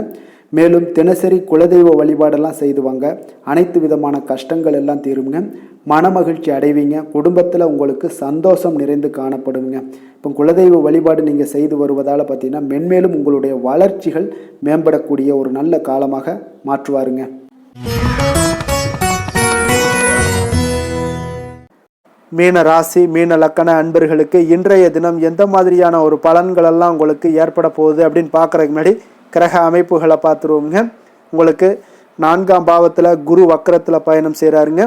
மேலும் தினசரி குலதெய்வ வழிபாடெல்லாம் செய்து வாங்க, அனைத்து விதமான கஷ்டங்கள் எல்லாம் தீருங்க, மனமகிழ்ச்சி அடைவீங்க, குடும்பத்தில் உங்களுக்கு சந்தோஷம் நிறைந்து காணப்படுங்க. இப்போ குலதெய்வ வழிபாடு நீங்கள் செய்து வருவதால் பார்த்தீங்கன்னா மென்மேலும் உங்களுடைய வளர்ச்சிகள் மேம்படக்கூடிய ஒரு நல்ல காலமாக மாற்றுவாருங்க. மீன ராசி மீன லக்கண அன்பர்களுக்கு இன்றைய தினம் எந்த மாதிரியான ஒரு பலன்களெல்லாம் உங்களுக்கு ஏற்பட போகுது அப்படின்னு பார்க்குறதுக்கு முன்னாடி கிரக அமைப்புகளை பார்த்துருவோங்க. உங்களுக்கு 4ஆம் பாவத்தில் குரு வக்கரத்தில் பயணம் செய்கிறாருங்க.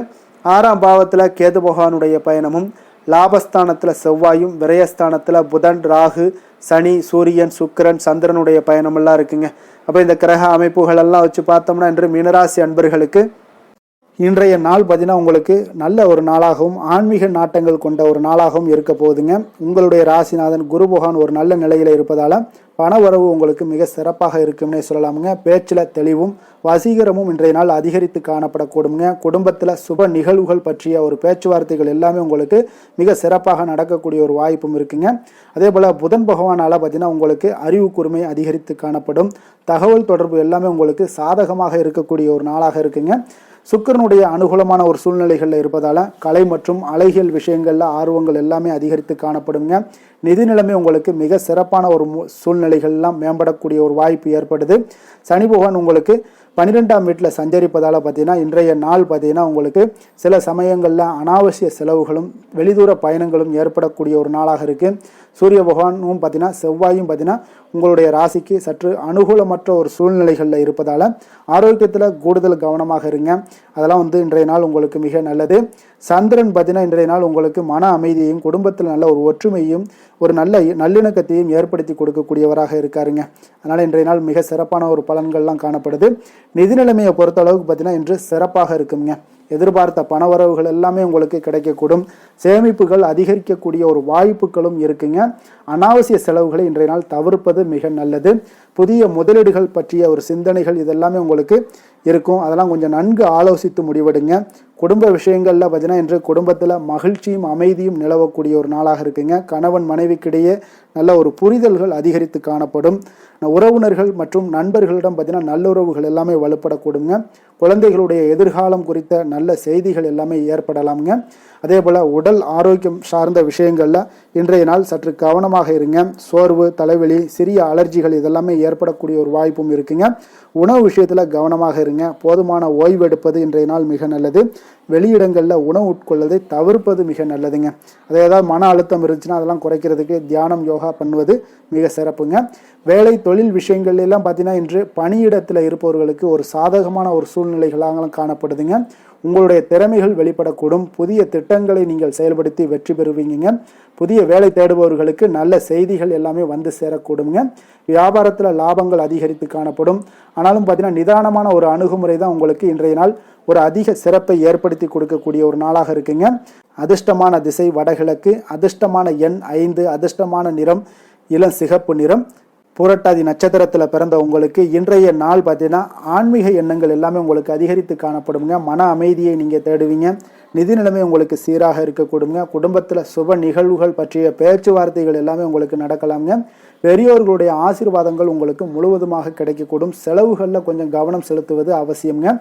6ஆம் பாவத்தில் கேது பகவானுடைய பயணமும், லாபஸ்தானத்தில் செவ்வாயும், விரயஸ்தானத்தில் புதன், ராகு, சனி, சூரியன், சுக்கிரன், சந்திரனுடைய பயணமெல்லாம் இருக்குங்க. அப்போ இந்த கிரக அமைப்புகளெல்லாம் வச்சு பார்த்தோம்னா இன்று மீனராசி அன்பர்களுக்கு இன்றைய நாள் பார்த்தீங்கன்னா உங்களுக்கு நல்ல ஒரு நாளாகவும் ஆன்மீக நாட்டங்கள் கொண்ட ஒரு நாளாகவும் இருக்க போகுதுங்க. உங்களுடைய ராசிநாதன் குரு பகவான் ஒரு நல்ல நிலையில் இருப்பதால் பண வரவு உங்களுக்கு மிக சிறப்பாக இருக்கும்னே சொல்லலாமுங்க. பேச்சில் தெளிவும் வசீகரமும் இன்றைய நாள் அதிகரித்து காணப்படக்கூடுங்க. குடும்பத்தில் சுப நிகழ்வுகள் பற்றிய ஒரு பேச்சுவார்த்தைகள் எல்லாமே உங்களுக்கு மிக சிறப்பாக நடக்கக்கூடிய ஒரு வாய்ப்பும் இருக்குங்க. அதே போல் புதன் பகவானால் பார்த்தீங்கன்னா உங்களுக்கு அறிவு கூர்மை அதிகரித்து காணப்படும். தகவல் தொடர்பு எல்லாமே உங்களுக்கு சாதகமாக இருக்கக்கூடிய ஒரு நாளாக இருக்குங்க. சுக்கிரனுடைய அனுகூலமான ஒரு சூழ்நிலைகளில் இருப்பதால் கலை மற்றும் அழகியல் விஷயங்களில் ஆர்வங்கள் எல்லாமே அதிகரித்து காணப்படுங்க. நிதி நிலைமை உங்களுக்கு மிக சிறப்பான ஒரு சூழ்நிலைகள்லாம் மேம்படக்கூடிய ஒரு வாய்ப்பு ஏற்படுது. சனி பகவான் உங்களுக்கு 12ஆம் வீட்டில் சஞ்சரிப்பதால் பார்த்தீங்கன்னா இன்றைய நாள் பார்த்தீங்கன்னா உங்களுக்கு சில சமயங்களில் அனாவசிய செலவுகளும் வெளிதூர பயணங்களும் ஏற்படக்கூடிய ஒரு நாளாக இருக்குது. சூரிய பகவானும் பார்த்தீங்கன்னா செவ்வாயும் பார்த்தீங்கன்னா உங்களுடைய ராசிக்கு சற்று அனுகூலமற்ற ஒரு சூழ்நிலைகளில் இருப்பதால் ஆரோக்கியத்தில் கூடுதல் கவனமாக இருங்க. அதெல்லாம் இன்றைய நாள் உங்களுக்கு மிக நல்லது. சந்திரன் பார்த்தீங்கன்னா இன்றைய நாள் உங்களுக்கு மன அமைதியையும் குடும்பத்தில் நல்ல ஒரு ஒற்றுமையும் ஒரு நல்ல நல்லிணக்கத்தையும் ஏற்படுத்தி கொடுக்கக்கூடியவராக இருக்காருங்க. அதனால் இன்றைய நாள் மிக சிறப்பான ஒரு பலன்கள்லாம் காணப்படுது. நிதி நிலைமையை பொறுத்த அளவுக்கு பார்த்தீங்கன்னா இன்று சிறப்பாக இருக்குங்க. எதிர்பார்த்த பணவரவுகள் எல்லாமே உங்களுக்கு கிடைக்கக்கூடும். சேமிப்புகள் அதிகரிக்கக்கூடிய ஒரு வாய்ப்புகளும் இருக்குங்க. அனாவசிய செலவுகளை இன்றைய நாள் தவிர்ப்பது மிக நல்லது. புதிய முதலீடுகள் பற்றிய ஒரு சிந்தனைகள் இதெல்லாமே உங்களுக்கு இருக்கும். அதெல்லாம் கொஞ்சம் நன்கு ஆலோசித்து முடிவெடுங்க. குடும்ப விஷயங்களில் பார்த்தீங்கன்னா இன்று குடும்பத்தில் மகிழ்ச்சியும் அமைதியும் நிலவக்கூடிய ஒரு நாளாக இருக்குங்க. கணவன் மனைவிக்கிடையே நல்ல ஒரு புரிதல்கள் அதிகரித்து காணப்படும். உறவினர்கள் மற்றும் நண்பர்களிடம் பார்த்தீங்கன்னா நல்லுறவுகள் எல்லாமே வலுப்படக்கூடுங்க. குழந்தைகளுடைய எதிர்காலம் குறித்த நல்ல செய்திகள் எல்லாமே ஏற்படலாமுங்க. அதே போல் உடல் ஆரோக்கியம் சார்ந்த விஷயங்களில் இன்றைய நாள் சற்று கவனமாக இருங்க. சோர்வு, தலைவலி, சிறிய அலர்ஜிகள் இதெல்லாமே ஏற்படக்கூடிய ஒரு வாய்ப்பும் இருக்குங்க. உணவு விஷயத்தில் கவனமாக இருங்க. போதுமான ஓய்வு எடுப்பது இன்றைய நாள் மிக நல்லது. வெளியிடங்களில் உணவு உட்கொள்வதை தவிர்ப்பது மிக நல்லதுங்க. அதே ஏதாவது மன அழுத்தம் இருந்துச்சுன்னா அதெல்லாம் குறைக்கிறதுக்கு தியானம், யோகா பண்ணுவது மிக சிறப்புங்க. வேலை தொழில் விஷயங்கள் எல்லாம் பார்த்தீங்கன்னா இன்று பணியிடத்தில் இருப்பவர்களுக்கு ஒரு சாதகமான ஒரு சூழ்நிலைகளாக காணப்படுதுங்க. உங்களுடைய திறமைகள் வெளிப்படக்கூடும். புதிய திட்டங்களை நீங்கள் செயல்படுத்தி வெற்றி பெறுவீங்க. புதிய வேலை தேடுபவர்களுக்கு நல்ல செய்திகள் எல்லாமே வந்து சேரக்கூடுங்க. வியாபாரத்தில் லாபங்கள் அதிகரித்து காணப்படும். ஆனாலும் பார்த்தீங்கன்னா நிதானமான ஒரு அணுகுமுறை தான் உங்களுக்கு இன்றைய நாள் ஒரு அதிக சிறப்பை ஏற்படுத்தி கொடுக்கக்கூடிய ஒரு நாளாக இருக்குங்க. அதிர்ஷ்டமான திசை வடகிழக்கு, அதிர்ஷ்டமான எண் 5, அதிர்ஷ்டமான நிறம் இளம் சிகப்பு நிறம். புரட்டாதி நட்சத்திரத்தில் பிறந்த உங்களுக்கு இன்றைய நாள் பார்த்தீங்கன்னா ஆன்மீக எண்ணங்கள் எல்லாமே உங்களுக்கு அதிகரித்து காணப்படுங்க. மன அமைதியை நீங்கள் தேடுவீங்க. நிதி நிலைமை உங்களுக்கு சீராக இருக்கக்கூடுங்க. குடும்பத்தில் சுப நிகழ்வுகள் பற்றிய பேச்சுவார்த்தைகள் எல்லாமே உங்களுக்கு நடக்கலாங்க. பெரியோர்களுடைய ஆசீர்வாதங்கள் உங்களுக்கு முழுவதுமாக கிடைக்கக்கூடும். செலவுகளில் கொஞ்சம் கவனம் செலுத்துவது அவசியங்க.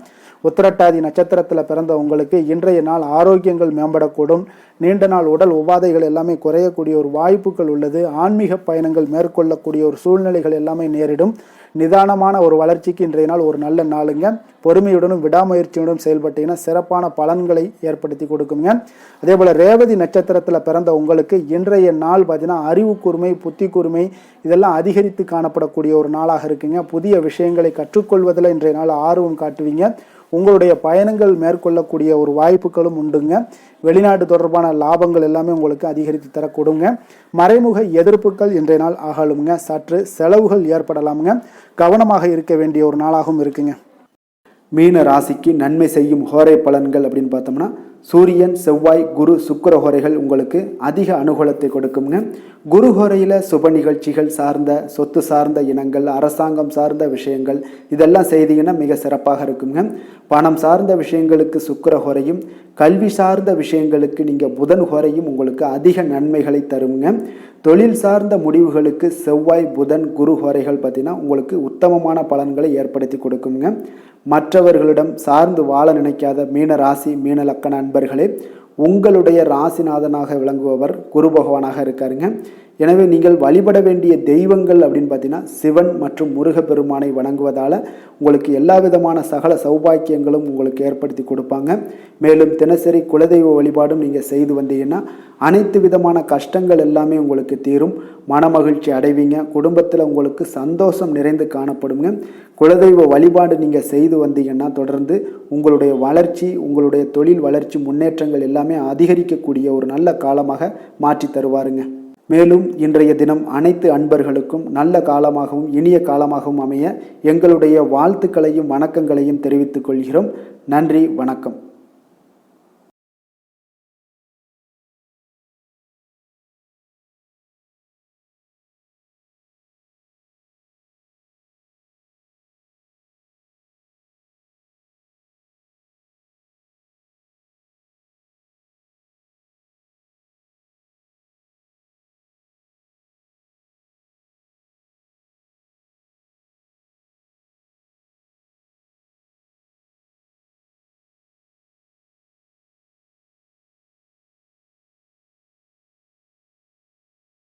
உத்திரட்டாதி நட்சத்திரத்தில் பிறந்த உங்களுக்கு இன்றைய நாள் ஆரோக்கியங்கள் மேம்படக்கூடும். நீண்ட நாள் உடல் உபாதைகள் எல்லாமே குறையக்கூடிய ஒரு வாய்ப்புகள் உள்ளது. ஆன்மீக பயணங்கள் மேற்கொள்ளக்கூடிய ஒரு சூழ்நிலைகள் எல்லாமே நேரிடும். நிதானமான ஒரு வளர்ச்சிக்கு இன்றைய நாள் ஒரு நல்ல நாளுங்க. பொறுமையுடனும் விடாமுயற்சியுடனும் செயல்பட்டீங்கன்னா சிறப்பான பலன்களை ஏற்படுத்தி கொடுக்குங்க. அதே போல் ரேவதி நட்சத்திரத்தில் பிறந்த உங்களுக்கு இன்றைய நாள் பார்த்தீங்கன்னா அறிவு கூர்மை, புத்தி கூர்மை இதெல்லாம் அதிகரித்து காணப்படக்கூடிய ஒரு நாளாக இருக்குங்க. புதிய விஷயங்களை கற்றுக்கொள்வதில் இன்றைய நாள் ஆர்வம் காட்டுவீங்க. உங்களுடைய பயணங்கள் மேற்கொள்ளக்கூடிய ஒரு வாய்ப்புகளும் உண்டுங்க. வெளிநாட்டு தொடர்பான லாபங்கள் எல்லாமே உங்களுக்கு அதிகரித்து தரக்கூடுங்க. மறைமுக எதிர்ப்புகள் இன்றைய நாள் அகலுங்க. சற்று செலவுகள் ஏற்படலாமுங்க. கவனமாக இருக்க வேண்டிய ஒரு நாளாகவும் இருக்குங்க. மீன ராசிக்கு நன்மை செய்யும் ஹோரை பலன்கள் அப்படின்னு பார்த்தோம்னா சூரியன், செவ்வாய், குரு, சுக்கிர ஹோரைகள் உங்களுக்கு அதிக அனுகூலத்தை கொடுக்குங்க. குரு ஹோரையில் சுப நிகழ்ச்சிகள் சார்ந்த, சொத்து சார்ந்த இனங்கள், அரசாங்கம் சார்ந்த விஷயங்கள் இதெல்லாம் செய்தீங்கன்னா மிக சிறப்பாக இருக்குங்க. பணம் சார்ந்த விஷயங்களுக்கு சுக்கிர ஹோரையும், கல்வி சார்ந்த விஷயங்களுக்கு நீங்கள் புதன் ஹோரையும் உங்களுக்கு அதிக நன்மைகளை தருங்க. தொழில் சார்ந்த முடிவுகளுக்கு செவ்வாய், புதன், குரு ஹோரைகள் பார்த்தீங்கன்னா உங்களுக்கு உத்தமமான பலன்களை ஏற்படுத்தி கொடுக்குங்க. மற்றவர்களிடம் சார்ந்து வாழ நினைக்காத மீன ராசி, மீன லக்கண அன்பர்களே, உங்களுடைய ராசிநாதனாக விளங்குபவர் குரு பகவானாக இருக்காருங்க. எனவே நீங்கள் வழிபட வேண்டிய தெய்வங்கள் அப்படின்னு பார்த்தீங்கன்னா சிவன் மற்றும் முருகப்பெருமானை வணங்குவதால் உங்களுக்கு எல்லா விதமான சகல சௌபாக்கியங்களும் உங்களுக்கு ஏற்படுத்தி கொடுப்பாங்க. மேலும் தினசரி குலதெய்வ வழிபாடும் நீங்கள் செய்து வந்தீங்கன்னா அனைத்து விதமான கஷ்டங்கள் எல்லாமே உங்களுக்கு தீரும், மனமகிழ்ச்சி அடைவீங்க, குடும்பத்தில் உங்களுக்கு சந்தோஷம் நிறைந்து காணப்படுங்க. குலதெய்வ வழிபாடு நீங்கள் செய்து வந்தீங்கன்னா தொடர்ந்து உங்களுடைய வளர்ச்சி, உங்களுடைய தொழில் வளர்ச்சி, முன்னேற்றங்கள் எல்லாமே அதிகரிக்கக்கூடிய ஒரு நல்ல காலமாக மாற்றி தருவாருங்க. மேலும் இன்றைய தினம் அனைத்து அன்பர்களுக்கும் நல்ல காலமாகவும் இனிய காலமாகவும் அமைய எங்களுடைய வாழ்த்துக்களையும் வணக்கங்களையும் தெரிவித்துக் கொள்கிறோம். நன்றி, வணக்கம்.